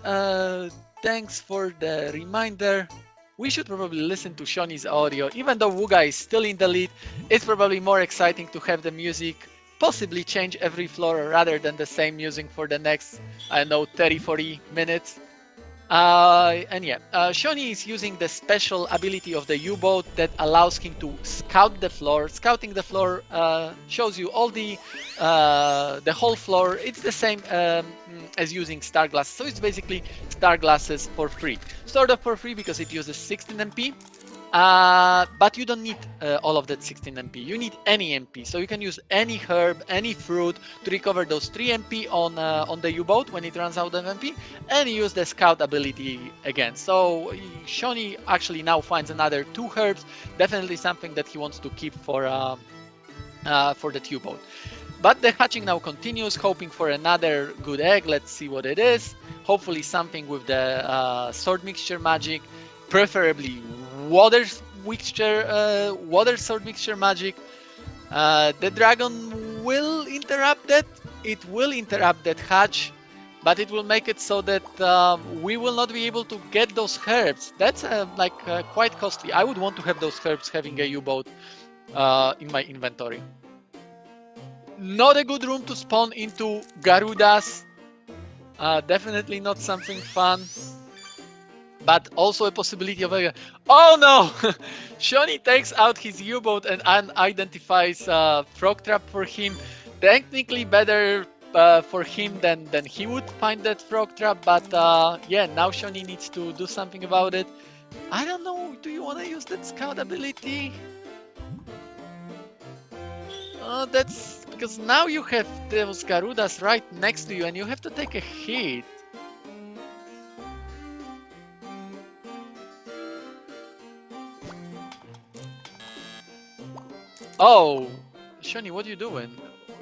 thanks for the reminder. We should probably listen to Shauny's audio. Even though Wugga is still in the lead, it's probably more exciting to have the music possibly change every floor rather than the same music for the next, I don't know, 30-40 minutes. And yeah, Shauny is using the special ability of the U-boat that allows him to scout the floor. Scouting the floor shows you all the whole floor. It's the same as using star glasses, so it's basically star glasses for free, sort of for free because it uses 16 MP. But you don't need all of that 16 MP. You need any MP. So you can use any herb, any fruit to recover those 3 MP on the U-boat when it runs out of MP, and use the scout ability again. So Shauny actually now finds another 2 herbs. Definitely something that he wants to keep for the U-boat. But the hatching now continues, hoping for another good egg. Let's see what it is. Hopefully something with the sword mixture magic, preferably water sword mixture magic. The dragon will interrupt that. It will interrupt that hatch, but it will make it so that we will not be able to get those herbs. That's quite costly. I would want to have those herbs having a U-boat in my inventory. Not a good room to spawn into Garudas. Definitely not something fun. But also a possibility of a... Oh no! Shauny takes out his U-boat and identifies frog trap for him. Technically better for him than he would find that frog trap. But yeah, now Shauny needs to do something about it. I don't know. Do you want to use that scout ability? That's because now you have those Garudas right next to you and you have to take a hit. Oh, Shauny, what are you doing?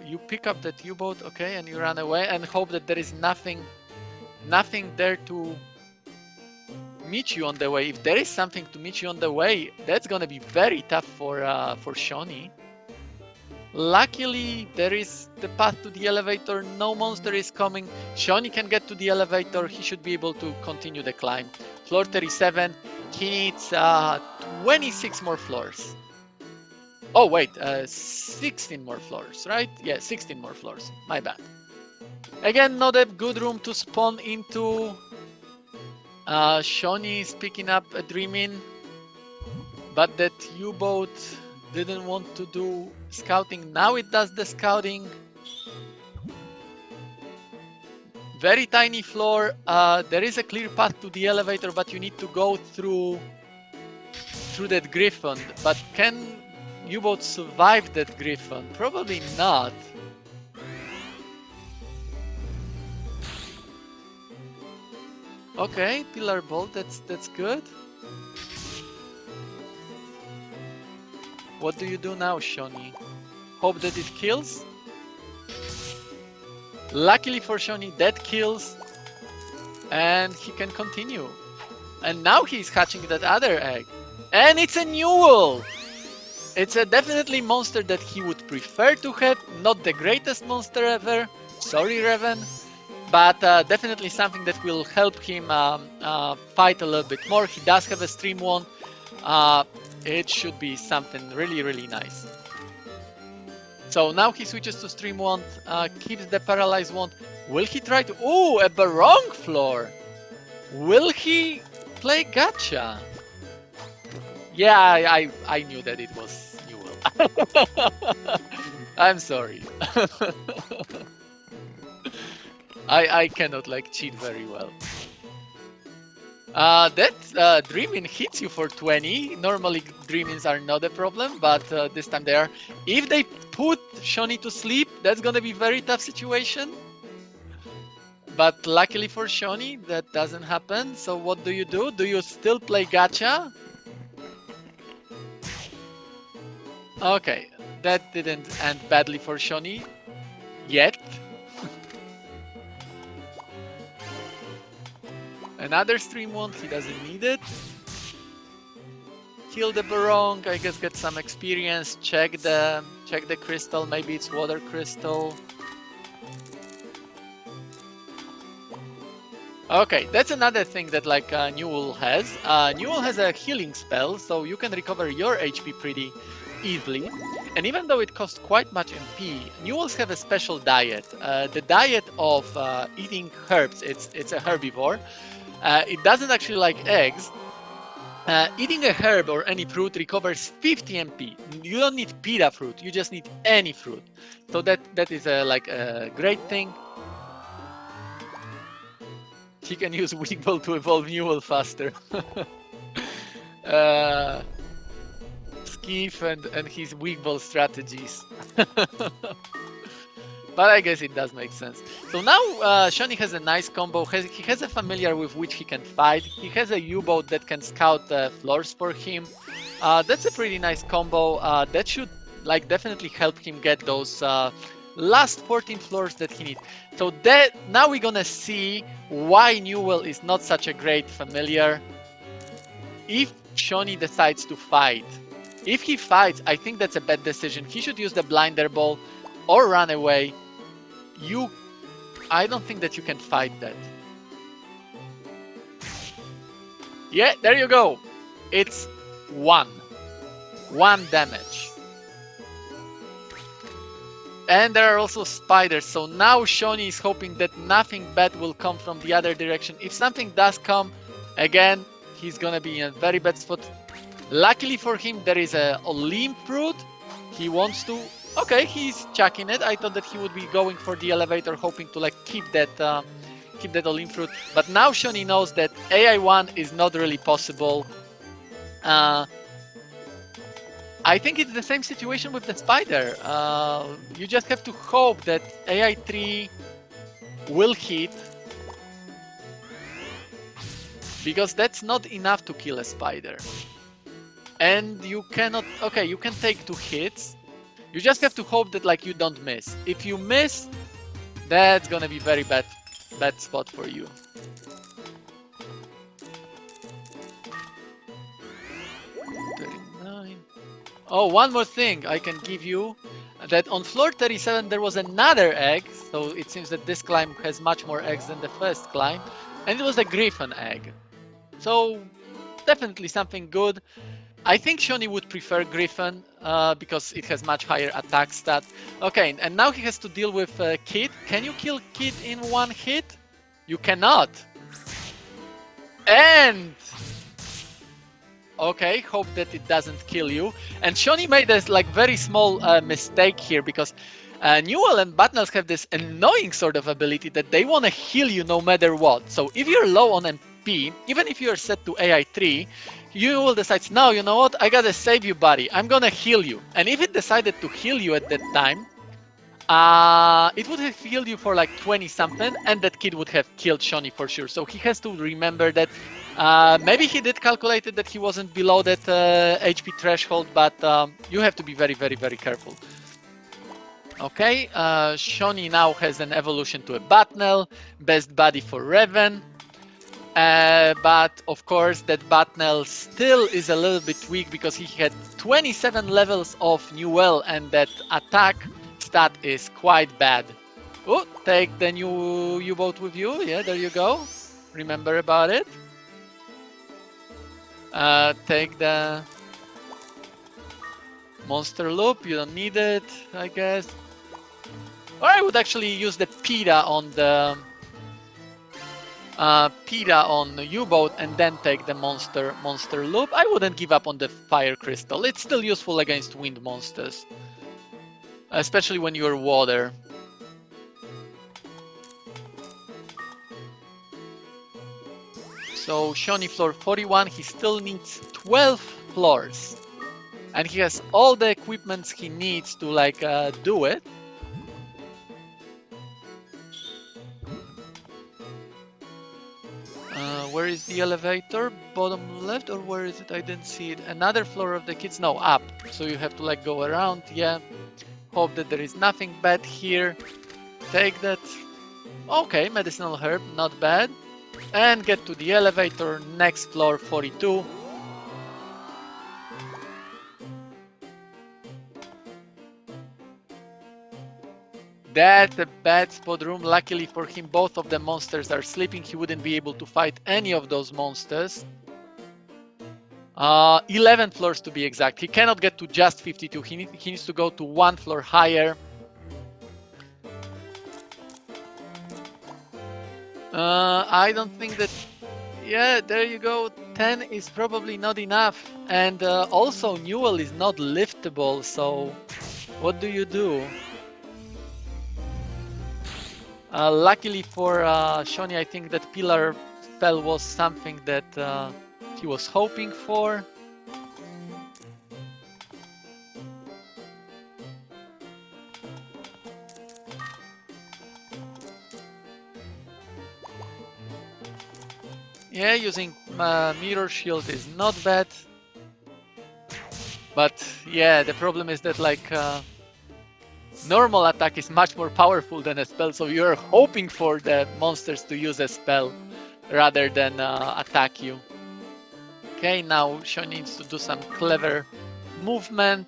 You pick up that U-boat, okay, and you run away and hope that there is nothing there to meet you on the way. If there is something to meet you on the way, that's gonna be very tough for Shauny. Luckily, there is the path to the elevator. No monster is coming. Shauny can get to the elevator. He should be able to continue the climb. Floor 37. He needs 26 more floors. Oh, wait. 16 more floors, right? Yeah, 16 more floors. My bad. Again, not a good room to spawn into. Shauny is picking up a Dreamin'. But that U-boat didn't want to do scouting. Now it does the scouting. Very tiny floor. There is a clear path to the elevator, but you need to go through that griffin. But can U-boat survive that griffin? Probably not. Okay, pillar bolt. That's good. What do you do now, Shauny? Hope that it kills? Luckily for Shauny, that kills. And he can continue. And now he's hatching that other egg. And it's a Newell! It's a definitely monster that he would prefer to have. Not the greatest monster ever. Sorry, Revan. But definitely something that will help him fight a little bit more. He does have a stream wand. It should be something really, really nice. So now he switches to stream wand, keeps the paralyzed wand. Will he try to... Ooh, a Barong floor! Will he play gacha? Yeah, I knew that it was Newell. I'm sorry. I cannot cheat very well. That Dreamin' hits you for 20. Normally Dreamins are not a problem, but this time they are. If they put Shauny to sleep, that's gonna be a very tough situation. But luckily for Shauny, that doesn't happen. So what do? Do you still play gacha? Okay, that didn't end badly for Shauny yet. Another stream wand, he doesn't need it. Kill the Barong, I guess get some experience, check the crystal, maybe it's water crystal. Okay, that's another thing that Newell has. Newell has a healing spell, so you can recover your HP pretty easily. And even though it costs quite much MP, Newells have a special diet. The diet of eating herbs, it's a herbivore. It doesn't actually like eggs. Eating a herb or any fruit recovers 50 MP. You don't need pita fruit, you just need any fruit. So that is like a great thing. He can use Weakball to evolve Newell faster. Skeef and his Weakball strategies. But I guess it does make sense. So now Shauny has a nice combo. He has a familiar with which he can fight. He has a U-boat that can scout floors for him. That's a pretty nice combo. That should like definitely help him get those last 14 floors that he needs. So that now we're gonna see why Newell is not such a great familiar. If Shauny decides to fight, if he fights, I think that's a bad decision. He should use the blinder ball or run away. I don't think that you can fight that. Yeah, there you go. It's 1 damage. And there are also spiders, so now Shauny is hoping that nothing bad will come from the other direction. If something does come, again, he's gonna be in a very bad spot. Luckily for him, there is a Olim fruit. He wants to. Okay, he's chucking it. I thought that he would be going for the elevator, hoping to like keep that Olim fruit. But now Shauny knows that AI1 is not really possible. I think it's the same situation with the spider. You just have to hope that AI3 will hit, because that's not enough to kill a spider. And you cannot. Okay, you can take 2 hits. You just have to hope that like you don't miss. If you miss, that's gonna be very bad spot for you. Oh, one more thing I can give you, that on floor 37 there was another egg, so it seems that this climb has much more eggs than the first climb, and it was a griffin egg. So definitely something good. I think Shauny would prefer Griffin because it has much higher attack stat. Okay, and now he has to deal with Kid. Can you kill Kid in 1 hit? You cannot. And okay, hope that it doesn't kill you. And Shauny made this like very small mistake here, because Newell and Batnels have this annoying sort of ability that they want to heal you no matter what. So if you're low on MP, even if you're set to AI3, you will decide, no, you know what, I gotta save you, buddy. I'm gonna heal you. And if it decided to heal you at that time, it would have healed you for like 20 something, and that kid would have killed Shauny for sure. So he has to remember that maybe he did calculate it that he wasn't below that HP threshold, but you have to be very, very, very careful. Okay, Shauny now has an evolution to a Batnel, best buddy for Reven. But of course that Batnel still is a little bit weak because he had 27 levels of Newell, and that attack stat is quite bad. Oh, take the new U-boat with you. Yeah, there you go. Remember about it. Take the monster loop. You don't need it, I guess. Or I would actually use the PETA on the U-boat and then take the monster loop. I wouldn't give up on the fire crystal. It's still useful against wind monsters, especially when you're water. So Shauny floor 41, he still needs 12 floors, and he has all the equipments he needs to like do it. Where is the elevator? Bottom left, or where is it? I didn't see it. Another floor of the kids? No, up. So you have to like go around. Yeah. Hope that there is nothing bad here. Take that. Okay, medicinal herb, not bad. And get to the elevator. Next floor, 42. That's a bad spot room. Luckily for him, both of the monsters are sleeping. He wouldn't be able to fight any of those monsters. 11 floors to be exact. He cannot get to just 52. He needs to go to 1 floor higher. I don't think that Yeah, there you go. 10 is probably not enough. And also, Newell is not liftable, so what do you do? Luckily for Shauny, I think that pillar spell was something that he was hoping for. Yeah, using mirror shield is not bad. But yeah, the problem is that like normal attack is much more powerful than a spell, so you're hoping for the monsters to use a spell rather than attack you. Okay, now Sean needs to do some clever movement.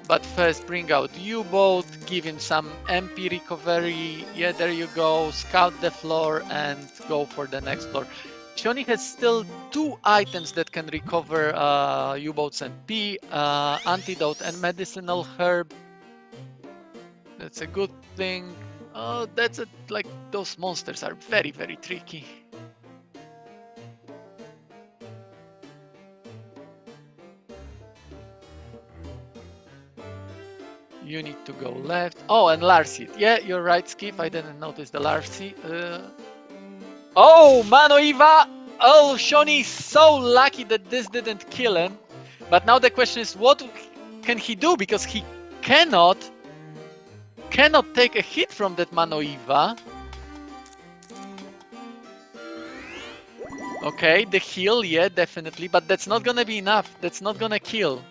But first bring out U-boat, give him some MP recovery. Yeah, there you go. Scout the floor and go for the next floor. Shauny has still 2 items that can recover U-boats and P, antidote and medicinal herb. That's a good thing. Oh, that's like those monsters are very, very tricky. You need to go left. Oh, and Larcy. Yeah, you're right, Skip. I didn't notice the Larcy. Oh, Manoiva! Oh, Shauny is so lucky that this didn't kill him. But now the question is, what can he do? Because he cannot take a hit from that Manoiva. Okay, the heal, yeah, definitely. But that's not gonna be enough. That's not gonna kill.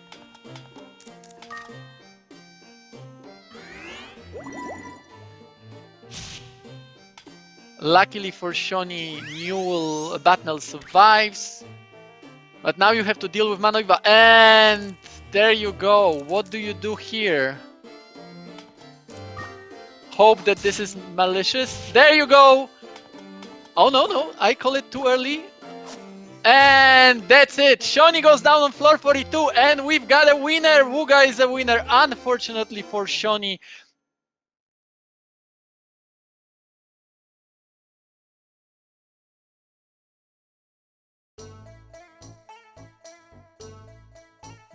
Luckily for Shauny, Newell Batnell survives. But now you have to deal with Manoiva. And there you go. What do you do here? Hope that this is malicious. There you go. Oh, no. I call it too early. And that's it. Shauny goes down on floor 42. And we've got a winner. Wugga is a winner. Unfortunately for Shauny.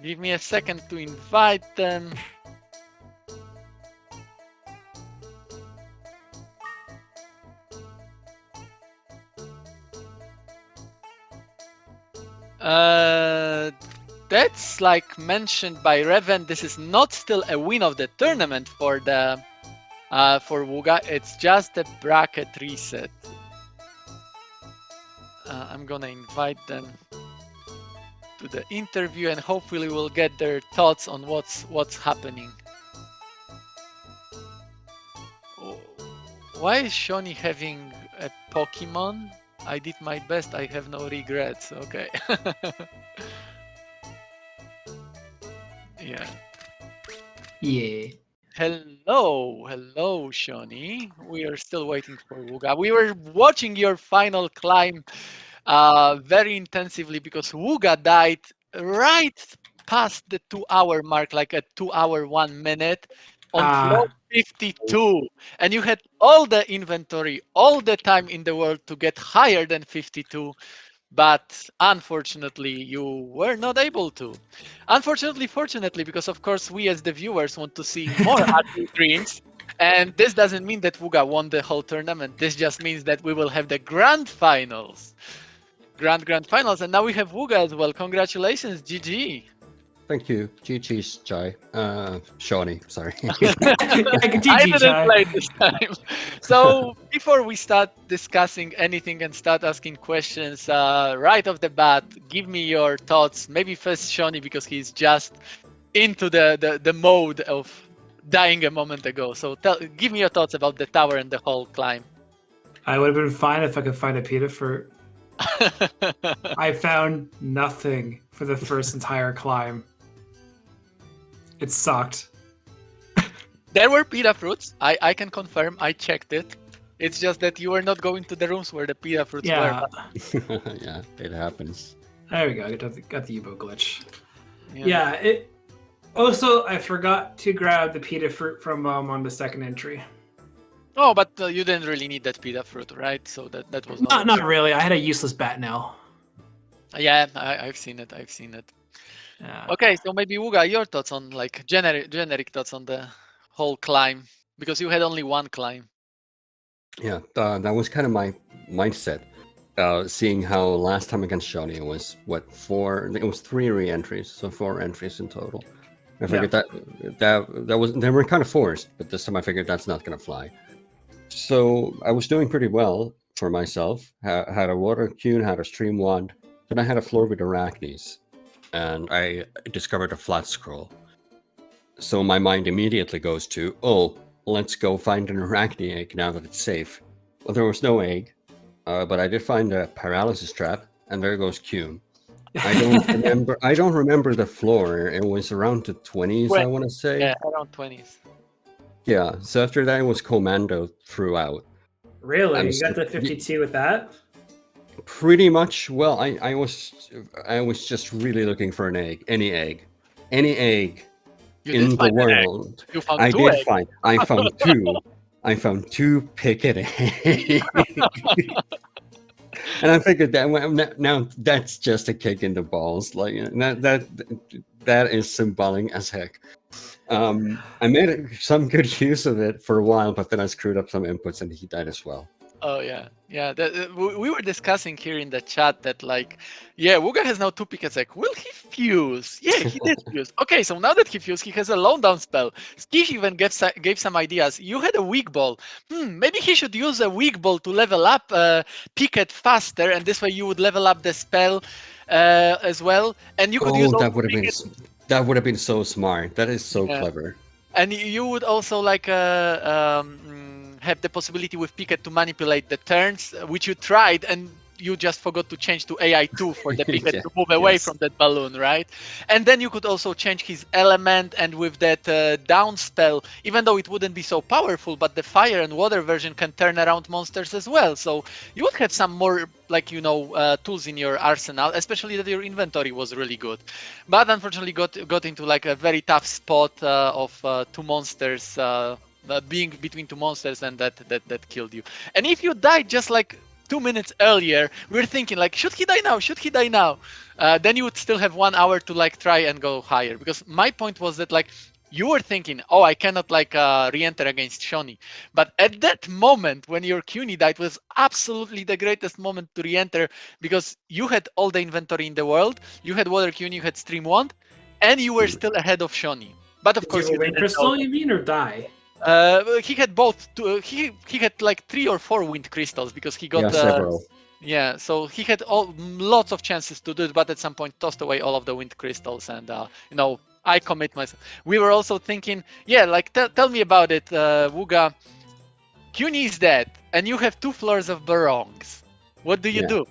Give me a second to invite them. That's like mentioned by Reven. This is not still a win of the tournament for the for Wugga. It's just a bracket reset. I'm gonna invite them to the interview and hopefully we'll get their thoughts on what's happening. Why is Shauny having a Pokemon? I did my best, I have no regrets. Okay. Yeah. Hello, Shauny. We are still waiting for Wugga. We were watching your final climb very intensively because Wugga died right past the 2-hour mark, like at 2 hour 1 minute on floor 52. And you had all the inventory, all the time in the world to get higher than 52. But unfortunately, you were not able to. Unfortunately, fortunately, because of course we as the viewers want to see more Azure Dreams. And this doesn't mean that Wugga won the whole tournament. This just means that we will have the grand finals. Grand finals. And now we have Wugga as well. Congratulations, GG. Thank you. GG's, Jai. Shauny, sorry. I didn't play this time. So before we start discussing anything and start asking questions, right off the bat, give me your thoughts. Maybe first Shauny, because he's just into the mode of dying a moment ago. So give me your thoughts about the tower and the whole climb. I would have been fine if I could find a pita fruit. I found nothing for the first entire climb. It sucked. There were pita fruits. I can confirm. I checked it. It's just that you were not going to the rooms where the pita fruits were. Yeah, it happens. There we go. I got the U-boat glitch. Yeah. It. Also, I forgot to grab the pita fruit from on the second entry. Oh, but you didn't really need that pita fruit, right? So that was Not really. I had a useless bat now. Yeah, I've seen it. I've seen it. Yeah. Okay, so maybe Wugga, your thoughts on like generic thoughts on the whole climb, because you had only one climb. Yeah, that was kind of my mindset. Seeing how last time against Shauny it was what 4? It was 3 re-entries, so 4 entries in total. I figured that was they were kind of forced, but this time I figured that's not gonna fly. So I was doing pretty well for myself. Had a water cune, had a stream wand, then I had a floor with arachnes, and I discovered a flat scroll. So my mind immediately goes to, oh, let's go find an arachne egg now that it's safe. Well, there was no egg, but I did find a paralysis trap, and there goes Cune. I don't remember. I don't remember the floor. It was around the 20s, I want to say. Yeah, around 20s. Yeah. So after that, it was commando throughout. Really? You got to 52 with that? Pretty much. Well, I was just really looking for an egg, any egg in the world. You found I two did eggs. find. I found two. I found 2 picket eggs. And I figured that now that's just a kick in the balls. Like that is symbolic as heck. I made some good use of it for a while, but then I screwed up some inputs and he died as well. Oh yeah, yeah. We were discussing here in the chat that like, yeah, Wugga has now 2 pickets. Like, will he fuse? Yeah, he did fuse. Okay, so now that he fused, he has a lone down spell. Steve even gave some ideas. You had a weak ball. Maybe he should use a weak ball to level up Picket faster, and this way you would level up the spell as well. And you could use that would have been so smart. That is so clever. And you would also like have the possibility with Picket to manipulate the turns, which you tried, and you just forgot to change to AI2 for the Picket to move away from that balloon, right? And then you could also change his element, and with that down spell, even though it wouldn't be so powerful, but the fire and water version can turn around monsters as well. So you would have some more, like, tools in your arsenal, especially that your inventory was really good. But unfortunately got into like a very tough spot of 2 monsters, being between 2 monsters, and that killed you. And if you died just like 2 minutes earlier, we're thinking like, should he die now? Should he die now? Then you would still have 1 hour to like try and go higher. Because my point was that like you were thinking, oh, I cannot like re-enter against Shauny. But at that moment when your Cuny died was absolutely the greatest moment to re-enter, because you had all the inventory in the world, you had Water Cuny, you had Stream Wand, and you were still ahead of Shauny. But of course, you have a wind crystal, you mean, or die? He had both. He had like 3 or 4 wind crystals, because he got several. Yeah, so he had lots of chances to do it, but at some point tossed away all of the wind crystals, and I commit myself. We were also thinking, yeah, like tell me about it, Wugga. Cuny is dead, and you have 2 floors of barongs. What do you do?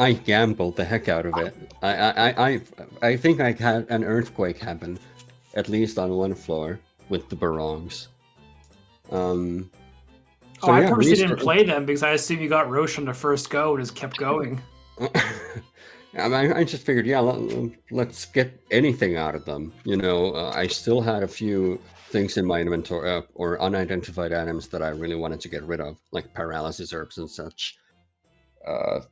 I gambled the heck out of it. I think I had an earthquake happen, at least on 1 floor, with the barongs. I purposely didn't play them because I assumed you got Roche on the first go and just kept going. I just figured, let's get anything out of them. I still had a few things in my inventory or unidentified items that I really wanted to get rid of, like paralysis herbs and such.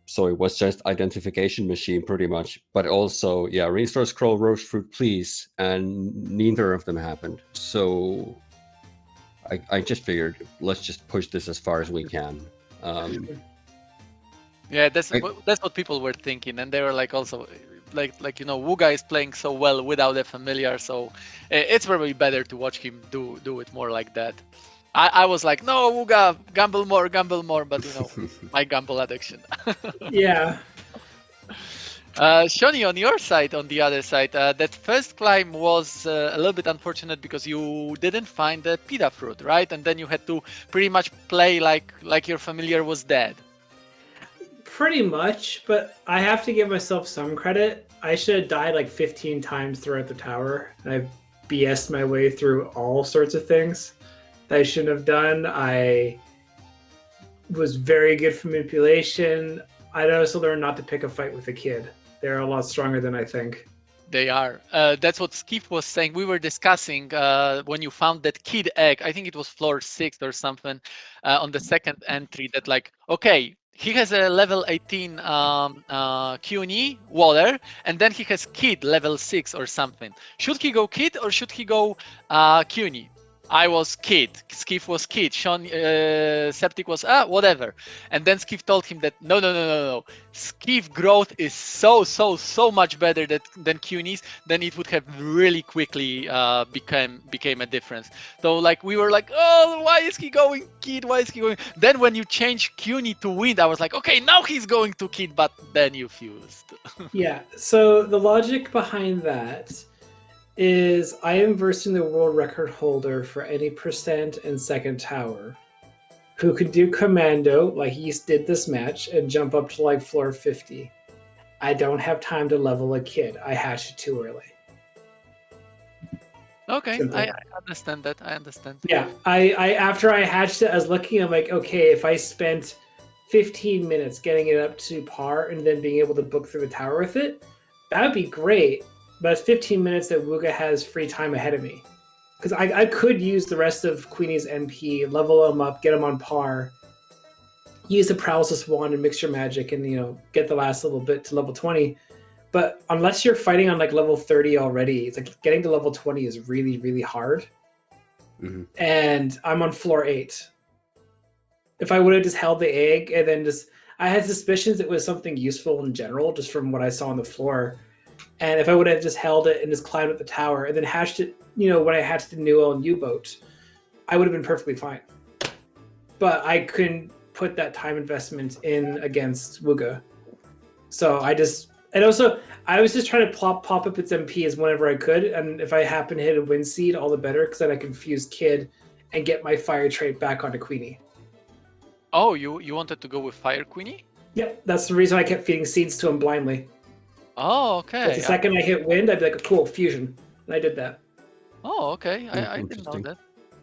So it was just identification machine pretty much, but also, restore scroll, roast fruit, please, and neither of them happened. So I just figured, let's just push this as far as we can. Yeah, that's what people were thinking, and they were like, also, like Wugga is playing so well without a familiar, so it's probably better to watch him do it more like that. I was like, no, Wugga, gamble more, but my gamble addiction. Yeah. Shauny, on your side, on the other side, that first climb was a little bit unfortunate because you didn't find the pita fruit, right? And then you had to pretty much play like your familiar was dead. Pretty much, but I have to give myself some credit. I should have died like 15 times throughout the tower, and I BS'd my way through all sorts of things that I shouldn't have done. I was very good for manipulation. I also learned not to pick a fight with a kid. They're a lot stronger than I think. They are. That's what Skip was saying. We were discussing when you found that kid egg. I think it was floor 6 or something on the second entry. That like, okay, he has a level 18 Q&E water, and then he has kid level 6 or something. Should he go kid or should he go Q&E? I was kid. Skiff was kid. Sean Septic was whatever. And then Skiff told him that no. Skiff growth is so much better than Cunis. Then it would have really quickly became a difference. So like we were like, oh, why is he going kid? Why is he going? Then when you change Cuny to wind, I was like, okay, now he's going to kid. But then you fused. Yeah. So the logic behind that is I am versing the world record holder for any percent and second tower who could do commando like he did this match and jump up to like floor 50. I don't have time to level a kid. I hatched it too early. Okay, Simple. I understand that. I understand. Yeah, I after I hatched it, I was looking, I'm like, okay, if I spent 15 minutes getting it up to par and then being able to book through the tower with it, that would be great. But it's 15 minutes that Wugga has free time ahead of me. Because I could use the rest of Queenie's MP, level them up, get them on par, use the paralysis wand and mixture magic, and get the last little bit to level 20. But unless you're fighting on like level 30 already, it's like getting to level 20 is really, really hard. Mm-hmm. And I'm on floor 8. If I would have just held the egg and then I had suspicions it was something useful in general, just from what I saw on the floor. And if I would have just held it and just climbed up the tower and then hatched it, when I hatched the Newell and U-boat, I would have been perfectly fine. But I couldn't put that time investment in against Wugga. So I was just trying to pop up its MPs whenever I could. And if I happen to hit a wind seed, all the better, because then I can fuse Kid and get my fire trait back onto Queenie. Oh, you wanted to go with Fire Queenie? Yep, that's the reason I kept feeding seeds to him blindly. Oh, okay. The second I hit wind, I'd be like, cool, fusion. And I did that. Oh, okay. I didn't know that.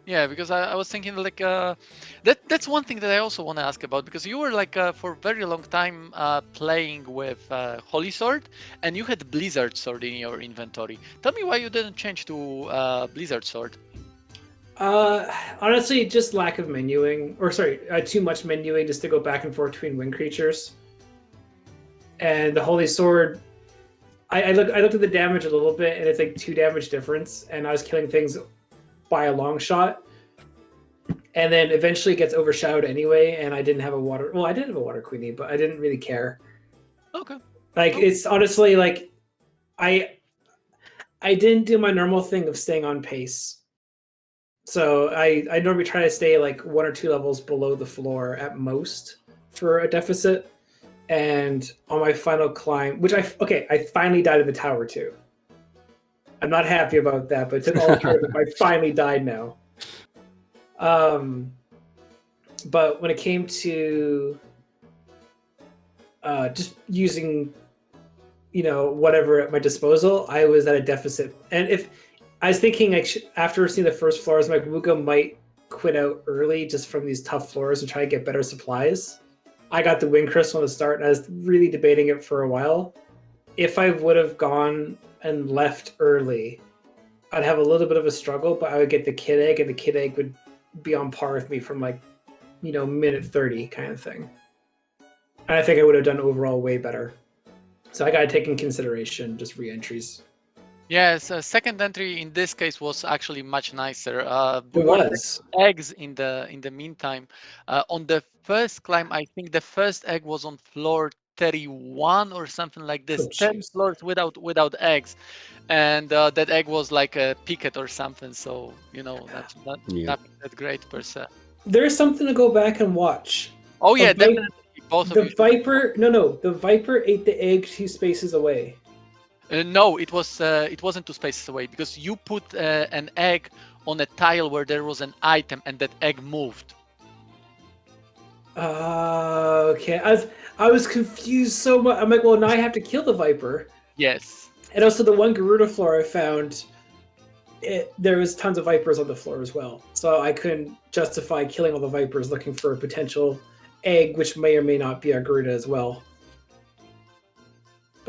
Yeah, because I was thinking like that's one thing that I also want to ask about, because you were like for a very long time playing with Holy Sword, and you had Blizzard Sword in your inventory. Tell me why you didn't change to Blizzard Sword. Honestly, just lack of menuing, or sorry, too much menuing just to go back and forth between wind creatures. And the Holy Sword, I looked at the damage a little bit, and it's like 2 damage difference, and I was killing things by a long shot, and then eventually it gets overshadowed anyway, and I didn't have a water. Well, I did have a water queenie, but I didn't really care. Okay. Like it's honestly like I didn't do my normal thing of staying on pace. So I normally try to stay like 1 or 2 levels below the floor at most for a deficit. And on my final climb, which I finally died in the tower too. I'm not happy about that, but it's an alternative. I finally died now. But when it came to just using, whatever at my disposal, I was at a deficit. And if I was thinking, after seeing the first floors, like Wugga might quit out early just from these tough floors and try to get better supplies. I got the Wind Crystal to start, and I was really debating it for a while. If I would have gone and left early, I'd have a little bit of a struggle, but I would get the Kid Egg, and the Kid Egg would be on par with me from like, minute 30 kind of thing. And I think I would have done overall way better. So I got to take in consideration just re-entries. Yes, second entry in this case was actually much nicer. It was. Eggs in the meantime. On the first climb, I think the first egg was on floor 31 or something like this. 10 floors without eggs, and that egg was like a picket or something. So that's not that great per se. There's something to go back and watch. Oh yeah, definitely. Both of you. The Viper ate the egg 2 spaces away. No, it wasn't 2 spaces away, because you put an egg on a tile where there was an item, and that egg moved. Okay. I was confused so much. I'm like, well, now I have to kill the Viper. Yes. And also the one Garuda floor I found, there was tons of Vipers on the floor as well. So I couldn't justify killing all the Vipers looking for a potential egg, which may or may not be a Garuda as well.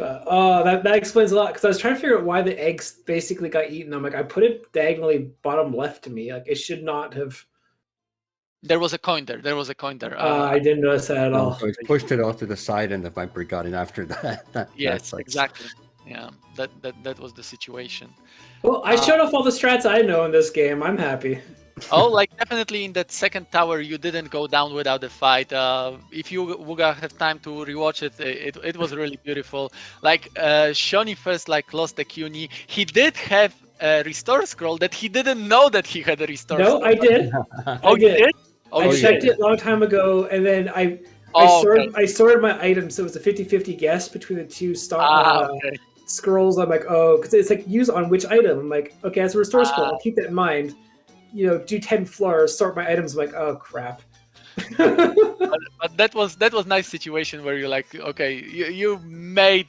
But that explains a lot because I was trying to figure out why the eggs basically got eaten. I'm like, I put it diagonally bottom left to me. Like it should not have. There was a coin there. There was a coin there. I didn't notice that at all. So it pushed it off to the side, and the Viper got in after that. Yes, sucks. exactly. Yeah, that was the situation. Well, I showed off all the strats I know in this game. I'm happy. Oh, like definitely in that second tower, you didn't go down without a fight. If you Wugga have time to rewatch it, it was really beautiful. Like Shauny first like lost the CUNY. He did have a restore scroll that he didn't know that he had a restore. No, scroll. I did. Oh, you did? Oh, I you checked did? it a long time ago, and then I Oh, okay. sorted my items, so it was a 50-50 guess between the two Okay. scrolls. I'm like, oh, because it's like use on which item. I'm like, okay, that's a restore scroll. I'll keep that in mind. You know, do 10 floors, sort my items. I'm like, oh crap. But that was nice situation where you're like, okay, you made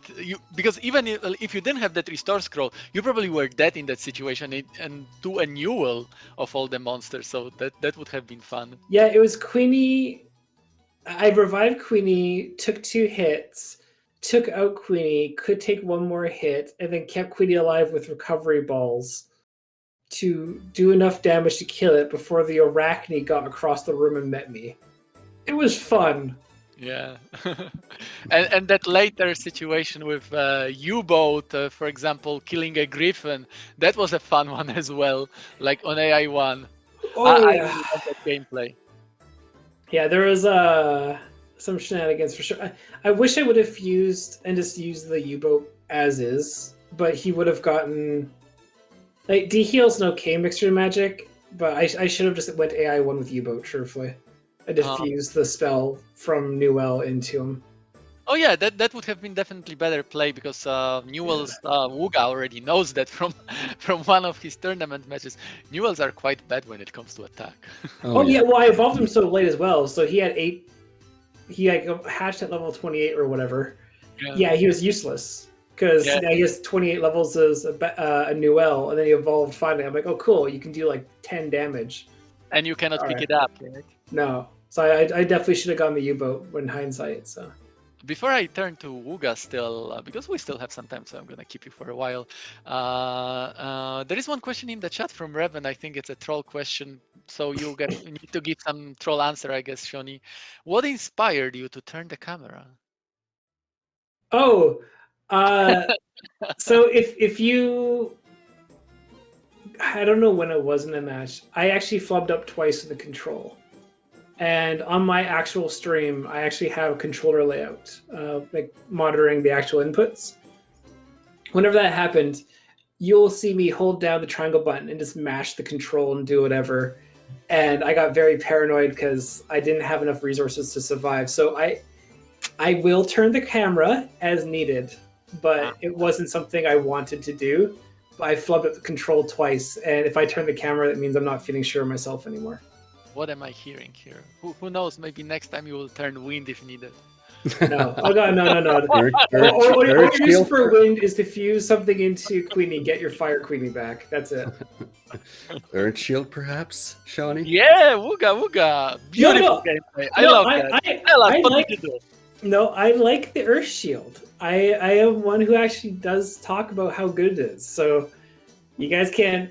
because even if you didn't have that restore scroll, you probably were dead in that situation and do a newel of all the monsters. So that would have been fun. Yeah, it was Queenie. I revived Queenie, took 2 hits, took out Queenie, could take 1 more hit, and then kept Queenie alive with recovery balls to do enough damage to kill it before the Arachne got across the room and met me. It was fun. Yeah, and that later situation with U-boat, for example, killing a griffin, that was a fun one as well. Like on AI1, I really love that gameplay. Yeah, there was some shenanigans for sure. I wish I would have used the U-boat as is, but he would have gotten like D-Heal's an okay mixture of magic, but I should have just went AI1 with U-boat, truthfully. I diffused the spell from Newell into him. Oh yeah, that would have been definitely better play because Newell's Wugga already knows that from one of his tournament matches. Newells are quite bad when it comes to attack. Oh yeah, well I evolved him so late as well, so he had 8. He like hatched at level 28 or whatever. Yeah, he was useless because he has 28 levels as a Newell, and then he evolved finally. I'm like, oh cool, you can do like 10 damage. And you cannot pick it up, right? No. So I definitely should have gone the U-boat in hindsight. So before I turn to Wugga still, because we still have some time, so I'm gonna keep you for a while. There is one question in the chat from Revan. I think it's a troll question, so you need to give some troll answer, I guess, Shauny. What inspired you to turn the camera? Oh, so if you, I don't know when it was in a match. I actually flubbed up twice in the control. And on my actual stream, I actually have controller layout, like monitoring the actual inputs. Whenever that happened, you'll see me hold down the triangle button and just mash the control and do whatever. And I got very paranoid because I didn't have enough resources to survive. So I will turn the camera as needed, but it wasn't something I wanted to do. I flubbed up the control twice, and if I turn the camera, that means I'm not feeling sure of myself anymore. What am I hearing here? Who knows? Maybe next time you will turn wind if needed. No. Oh god, no. All you're using for wind is to fuse something into Queenie. Get your fire Queenie back. That's it. Earth Shield, perhaps, Shauny? Yeah, Wugga. Beautiful gameplay. I love that. I like the Earth Shield. I am one who actually does talk about how good it is. So you guys can't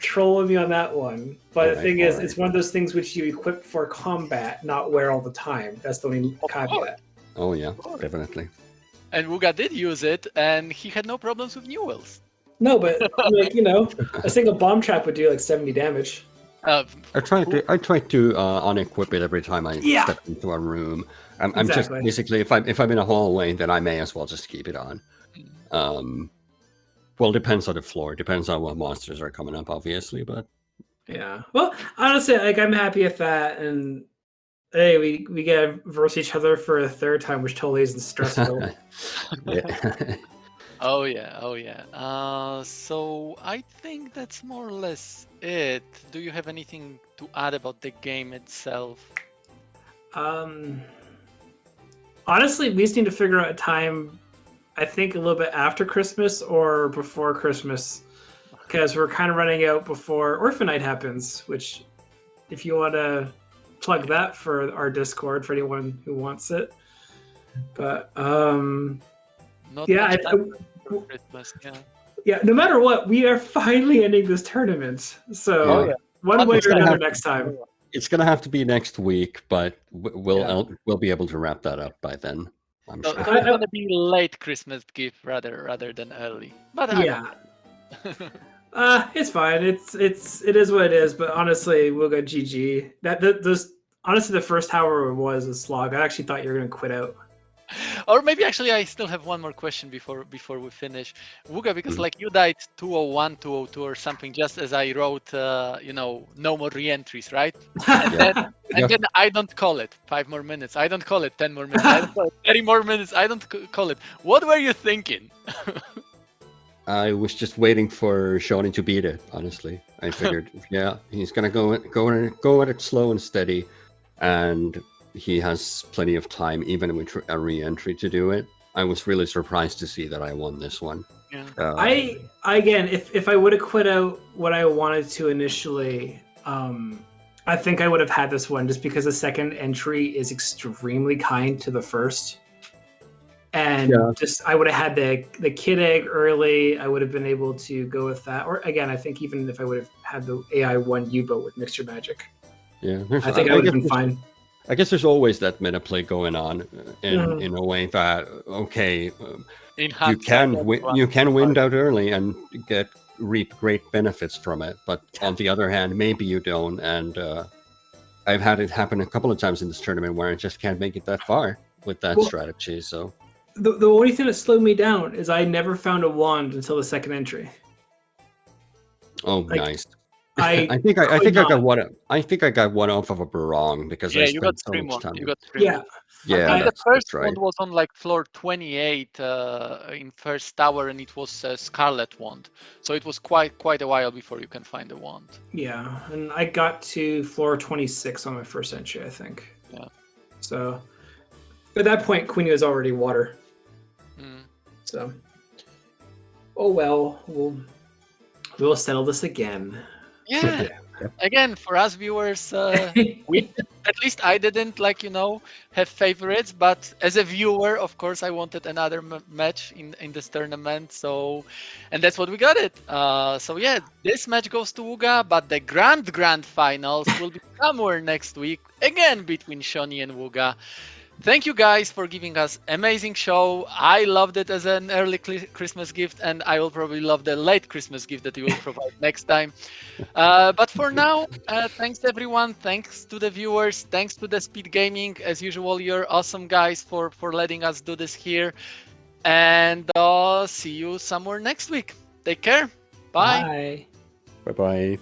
troll me on that one. But the thing is, it's one of those things which you equip for combat, not wear all the time. That's the only caveat. Oh yeah, definitely. And Wugga did use it, and he had no problems with Newells. No, but like a single bomb trap would do like 70 damage. I try to unequip it every time I step into a room. I'm just basically if I'm in a hallway, then I may as well just keep it on. Well, depends on the floor. Depends on what monsters are coming up, obviously, but yeah. Well, honestly, like I'm happy with that, and hey, we get to verse each other for a third time, which totally isn't stressful. Oh yeah. So I think that's more or less it. Do you have anything to add about the game itself? Honestly, we just need to figure out a time. I think a little bit after Christmas or before Christmas, because we're kind of running out before Orphan Night happens. Which, if you want to plug that for our Discord for anyone who wants it, but Not Yeah, much I- time for Christmas. Yeah. Yeah, no matter what, we are finally ending this tournament. So Oh, yeah. one way It's or gonna another have- next time. It's gonna have to be next week, but Yeah. we'll be able to wrap that up by then. I'm So, sure. so it's gonna be late Christmas gift rather than early. But I Yeah. don't It's fine. It is what it is. But honestly, we'll go GG. This honestly the first hour was a slog. I actually thought you were gonna quit out. Or maybe actually I still have one more question before we finish. Wugga, because Mhm. like you died 201, 202 or something just as I wrote no more re-entries, right? And Yeah. then I don't call it 5 more minutes. I don't call it 10 more minutes. I don't call it 30 more minutes. I don't call it. What were you thinking? I was just waiting for Shauny to beat it. Honestly, I figured, yeah, he's gonna go at it slow and steady, and he has plenty of time, even with a re-entry, to do it. I was really surprised to see that I won this one. Yeah. I again, if I would have quit out what I wanted to initially, I think I would have had this one just because the second entry is extremely kind to the first. And Yeah. just I would have had the kid egg early. I would have been able to go with that. Or again, I think even if I would have had the AI1 U-boat with mixture magic, Yeah, I think I would have been fine. I guess there's always that meta play going on Mhm. in a way that okay, In you can win out early and reap great benefits from it, but on the other hand, maybe you don't. And I've had it happen a couple of times in this tournament where I just can't make it that far with that Well, strategy. So The only thing that slowed me down is I never found a wand until the second entry. nice. I think I could got not. one. I think I got one off of a barong because I you got spent so stream much one. time. You got stream Yeah, one. Yeah, I think the that's first right. one was on like floor 28 in first tower, and it was a Scarlet wand. So it was quite a while before you can find a wand. yeah, and I got to floor 26 on my first entry, I think. Yeah. So at that point, Queenie was already water. Mm. So, oh well, we'll settle this again. Yeah. Yep. Again, for us viewers, we at least I didn't have favorites, but as a viewer, of course, I wanted another match in this tournament. So, and that's what we got it. So yeah, this match goes to Wugga, but the grand finals will be somewhere next week again between Shauny and Wugga. Thank you guys for giving us amazing show. I loved it as an early Christmas gift, and I will probably love the late Christmas gift that you will provide next time. But for now, thanks everyone. Thanks to the viewers. Thanks to the SpeedGaming. As usual, you're awesome guys for letting us do this here. And see you somewhere next week. Take care. Bye. Bye. Bye bye.